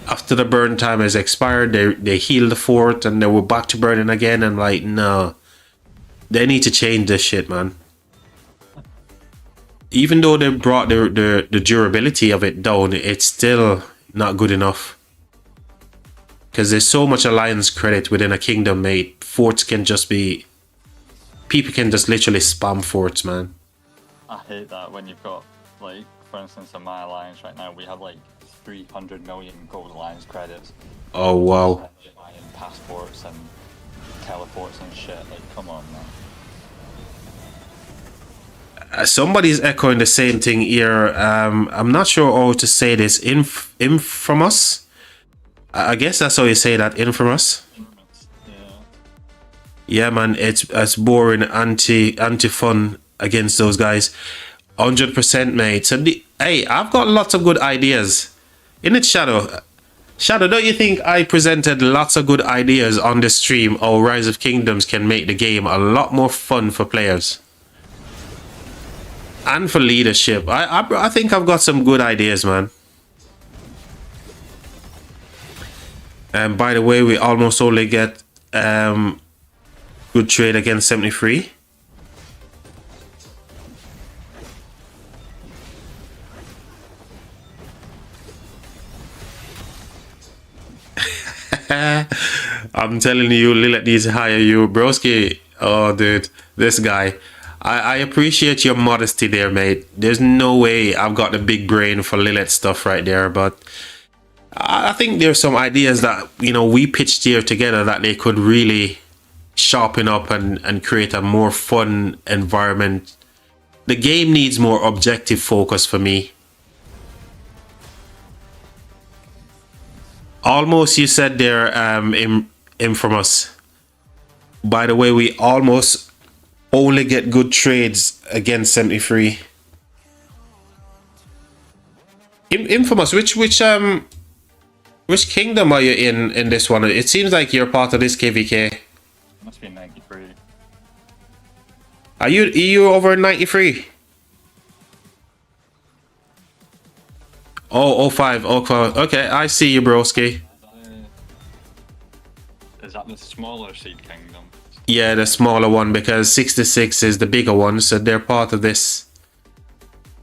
Speaker 1: after the burn time has expired, they heal the fort and they were back to burning again. And like, no, they need to change this shit, man. Even though they brought the durability of it down, it's still not good enough. Because there's so much alliance credit within a kingdom, mate. Forts can just be... People can just literally spam forts, man.
Speaker 2: I hate that when you've got, like, for instance, in my alliance right now, we have like 300 million gold alliance credits.
Speaker 1: Oh, wow.
Speaker 2: Buying passports and teleports and shit, like, come on, man.
Speaker 1: Somebody's echoing the same thing here. I'm not sure how to say this. Infamous? I guess that's how you say that, infamous. Yeah, man, it's boring, anti-fun against those guys. 100%, mate. So, hey, I've got lots of good ideas. In it, Shadow, don't you think I presented lots of good ideas on the stream how Rise of Kingdoms can make the game a lot more fun for players? And for leadership. I think I've got some good ideas, man. And by the way, we almost only get good trade against 73. I'm telling you, Lilith needs to hire you, broski. Oh, dude, this guy. I appreciate your modesty there, mate. There's no way I've got the big brain for Lilith stuff right there, but I think there's some ideas that, you know, we pitched here together that they could really sharpen up and create a more fun environment. The game needs more objective focus for me. Almost, you said there, Infamous. By the way, we almost only get good trades against 73. Infamous, which kingdom are you in this one? It seems like you're part of this KvK.
Speaker 2: Must be 93.
Speaker 1: Are you over 93? Oh, 05. Okay, I see you, broski.
Speaker 2: Is that the smaller seed kingdom?
Speaker 1: Yeah, the smaller one, because 66 is the bigger one, so they're part of this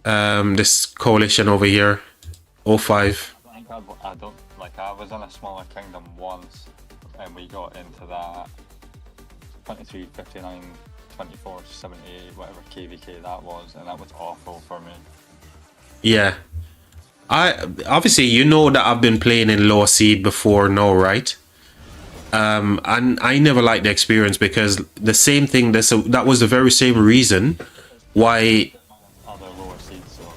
Speaker 1: this coalition over here. 05.
Speaker 2: I don't like. I was in a smaller kingdom once, and we got into that 23, 59, 24, 78, whatever KvK that was, and that was awful for me.
Speaker 1: Yeah. I obviously, you know that I've been playing in lower seed before now, right? And I never liked the experience because the same thing, that was the very same reason why.
Speaker 2: Other lower seeds, so.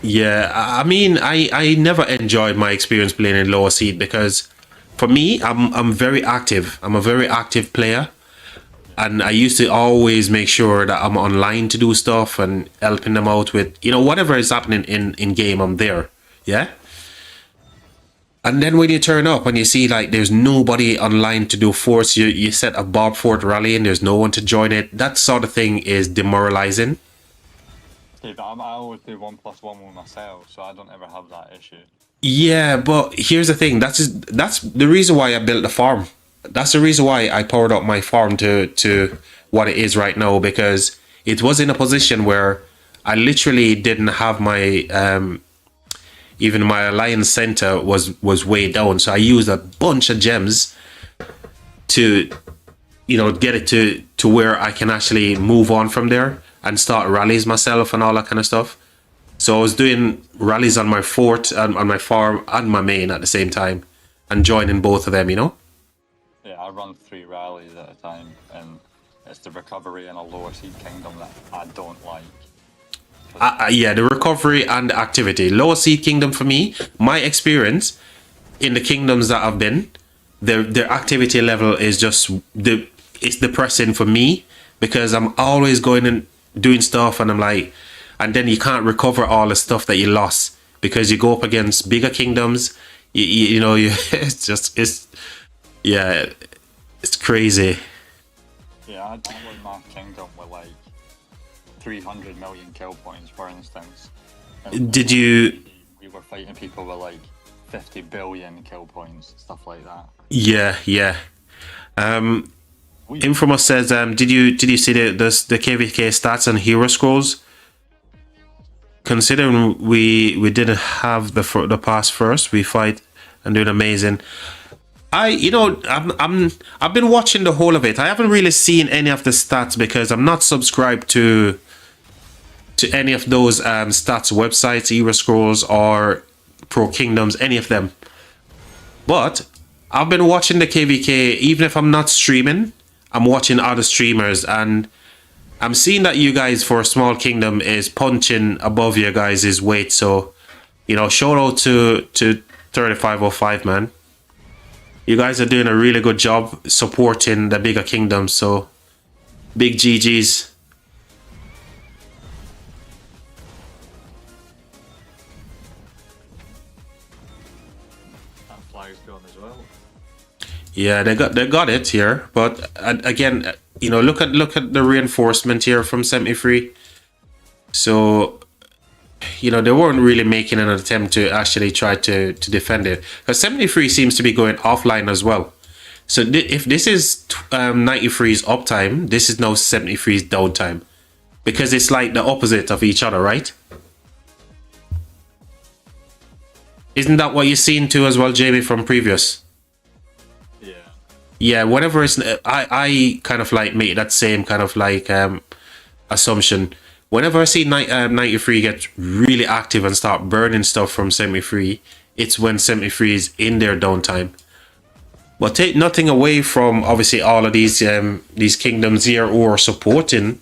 Speaker 1: Yeah, I mean, I never enjoyed my experience playing in lower seed because for me, I'm very active. I'm a very active player. And I used to always make sure that I'm online to do stuff and helping them out with, you know, whatever is happening in game, I'm there. Yeah. And then when you turn up and you see like there's nobody online to do force, you set a Bob Fort rally and there's no one to join it. That sort of thing is demoralizing.
Speaker 2: See, but I always do 1+1 with myself, so I don't ever have that issue.
Speaker 1: Yeah, but here's the thing. That's the reason why I built the farm. That's the reason why I powered up my farm to what it is right now, because it was in a position where I literally didn't have my even my alliance center was way down. So I used a bunch of gems to, you know, get it to where I can actually move on from there and start rallies myself and all that kind of stuff. So I was doing rallies on my fort and on my farm and my main at the same time and joining both of them, you know?
Speaker 2: Yeah, I run 3 rallies at a time, and it's the recovery in a lower seed kingdom that I don't like.
Speaker 1: Yeah, the recovery and the activity. Lower seed kingdom for me, my experience in the kingdoms that I've been, their activity level is just it's depressing for me because I'm always going and doing stuff and I'm like, and then you can't recover all the stuff that you lost because you go up against bigger kingdoms. You know, yeah, it's crazy.
Speaker 2: Yeah, I won my kingdom with like 300 million kill points, for instance. And
Speaker 1: Did you?
Speaker 2: We were fighting people with like 50 billion kill points, stuff like that.
Speaker 1: Yeah. Infamous says, did you see the KvK stats and hero scrolls? Considering we didn't have the pass first, we fight and doing amazing. I've been watching the whole of it. I haven't really seen any of the stats because I'm not subscribed to any of those stats websites, hero scrolls or Pro Kingdoms, any of them. But I've been watching the KvK, even if I'm not streaming, I'm watching other streamers, and I'm seeing that you guys for a small kingdom is punching above your guys' weight. So, you know, shout out to 3505, man. You guys are doing a really good job supporting the bigger kingdoms. So, big GGs.
Speaker 2: That flag's gone as well.
Speaker 1: Yeah, they got it here, but again, you know, look at the reinforcement here from 73. So, you know, they weren't really making an attempt to actually try to defend it, because 73 seems to be going offline as well. So if this is 93's uptime, this is now 73's downtime, because it's like the opposite of each other, right? Isn't that what you've seen too as well, Jamie, from previous? Yeah, whenever it's I kind of like make that same kind of like assumption. Whenever I see 93 get really active and start burning stuff from 73, it's when 73 is in their downtime. But take nothing away from obviously all of these kingdoms here who are supporting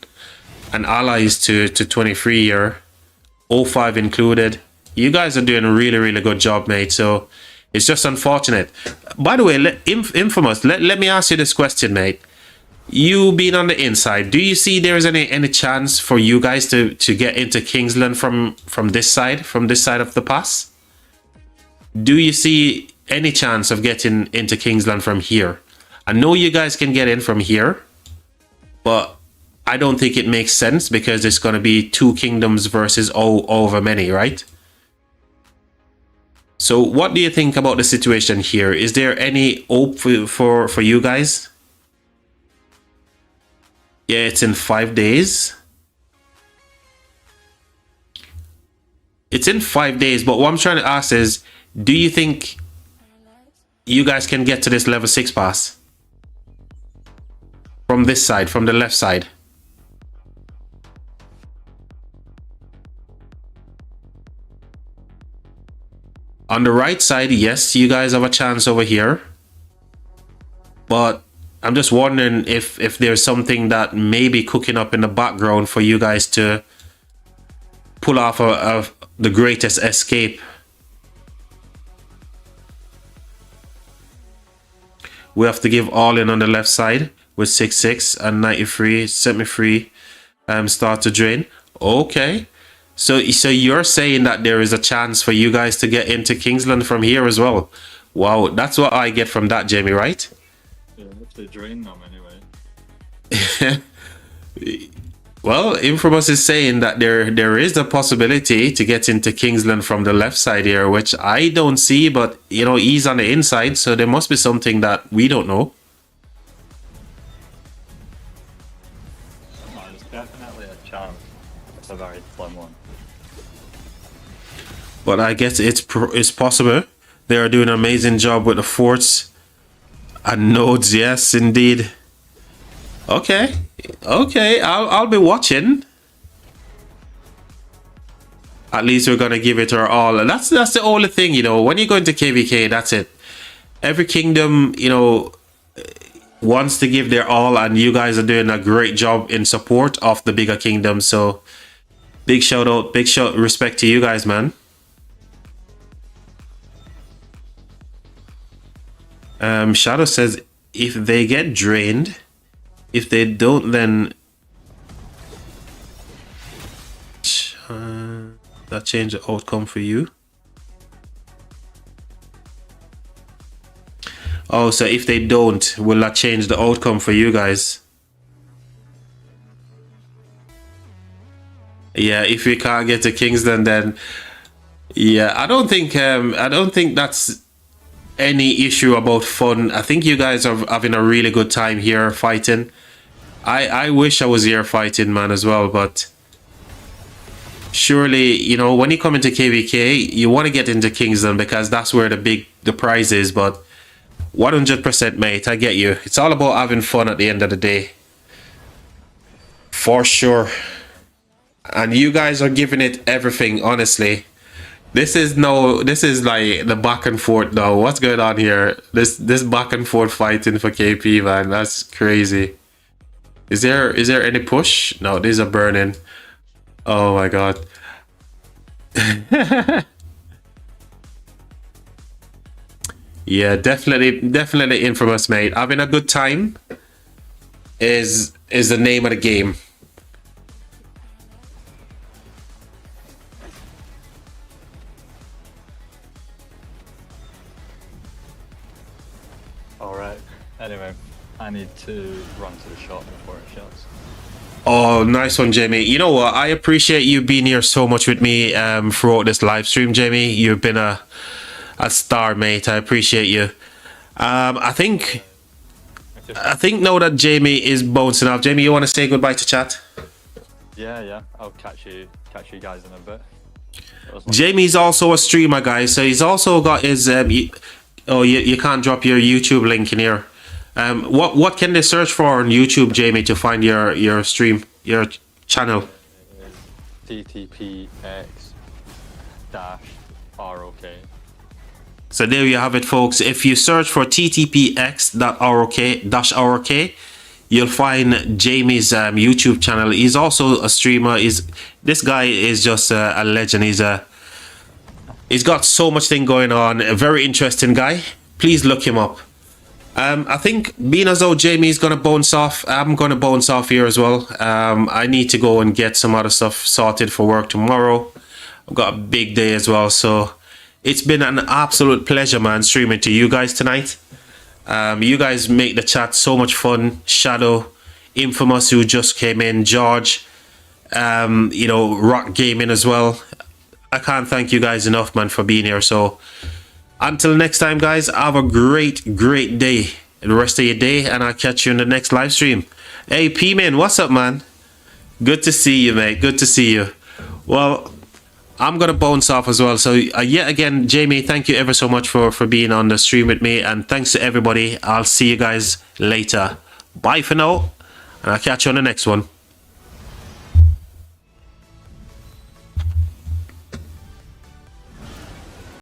Speaker 1: and allies to 23 here, 05 included. You guys are doing a really, really good job, mate. So it's just unfortunate. By the way, Infamous, let me ask you this question, mate. You being on the inside, do you see there is any chance for you guys to get into Kingsland from this side of the pass? Do you see any chance of getting into Kingsland from here? I know you guys can get in from here, but I don't think it makes sense because it's going to be 2 kingdoms versus over many, right? So what do you think about the situation here? Is there any hope for you guys? Yeah, it's in 5 days. It's in 5 days, but what I'm trying to ask is, do you think you guys can get to this level 6 pass? From this side, from the left side. On the right side, yes, you guys have a chance over here. But I'm just wondering if there's something that may be cooking up in the background for you guys to pull off the greatest escape. We have to give all in on the left side with 6-6 and 93, 73 start to drain. Okay. So you're saying that there is a chance for you guys to get into Kingsland from here as well. Wow, that's what I get from that, Jamie, right?
Speaker 2: Yeah, if they drain them anyway.
Speaker 1: Well, Infamous is saying that there is a possibility to get into Kingsland from the left side here, which I don't see, but you know, he's on the inside, so there must be something that we don't know.
Speaker 2: No, there's definitely a chance. It's a very slim one.
Speaker 1: But I guess it's possible. They are doing an amazing job with the forts and nodes. Yes, indeed. Okay, I'll be watching. At least we're gonna give it our all, and that's the only thing, you know. When you go into KvK, that's it. Every kingdom, you know, wants to give their all, and you guys are doing a great job in support of the bigger kingdoms. So, big shout out, respect to you guys, man. Shadow says if they get drained. If they don't, then that change the outcome for you. Oh, so if they don't, will that change the outcome for you guys? Yeah, if we can't get to Kingston, then yeah, I don't think that's any issue about fun. I think you guys are having a really good time here fighting. I wish I was here fighting, man, as well, but surely, you know, when you come into KvK, you want to get into Kingston because that's where the prize is. But 100%, mate, I get you. It's all about having fun at the end of the day, for sure. And you guys are giving it everything, honestly. This is like the back and forth now. What's going on here? This back and forth fighting for KP, man. That's crazy. Is there any push? No, these are burning. Oh my god. Yeah, definitely Infamous, mate. Having a good time is the name of the game.
Speaker 2: Alright, anyway, I need to run to the shop before it shuts.
Speaker 1: Oh, nice one, Jamie. You know what? I appreciate you being here so much with me throughout this live stream, Jamie. You've been a star, mate. I appreciate you. I think now that Jamie is bouncing off, Jamie, you want to say goodbye to chat?
Speaker 2: Yeah. I'll catch you guys in a bit.
Speaker 1: Jamie's also a streamer, guys. So he's also got his. You can't drop your YouTube link in here. What can they search for on YouTube, Jamie, to find your stream, your channel?
Speaker 2: TTPX-ROK.
Speaker 1: So there you have it, folks. If you search for ttpx.rok, you'll find Jamie's YouTube channel. He's also a streamer. This guy is just a legend. He's got so much thing going on. A very interesting guy. Please look him up. I think being as though Jamie's gonna bounce off, I'm gonna bounce off here as well. I need to go and get some other stuff sorted for work tomorrow. I've got a big day as well, so it's been an absolute pleasure, man, streaming to you guys tonight. You guys make the chat so much fun. Shadow, Infamous, who just came in, George, you know, Rock Gaming as well. I can't thank you guys enough, man, for being here. So until next time, guys, have a great day, the rest of your day, and I'll catch you in the next live stream. Hey, P-Man, what's up, man? Good to see you, mate. Good to see you. Well, I'm gonna bounce off as well. So yet again, Jamie, thank you ever so much for being on the stream with me, and thanks to everybody. I'll see you guys later. Bye for now, and I'll catch you on the next one.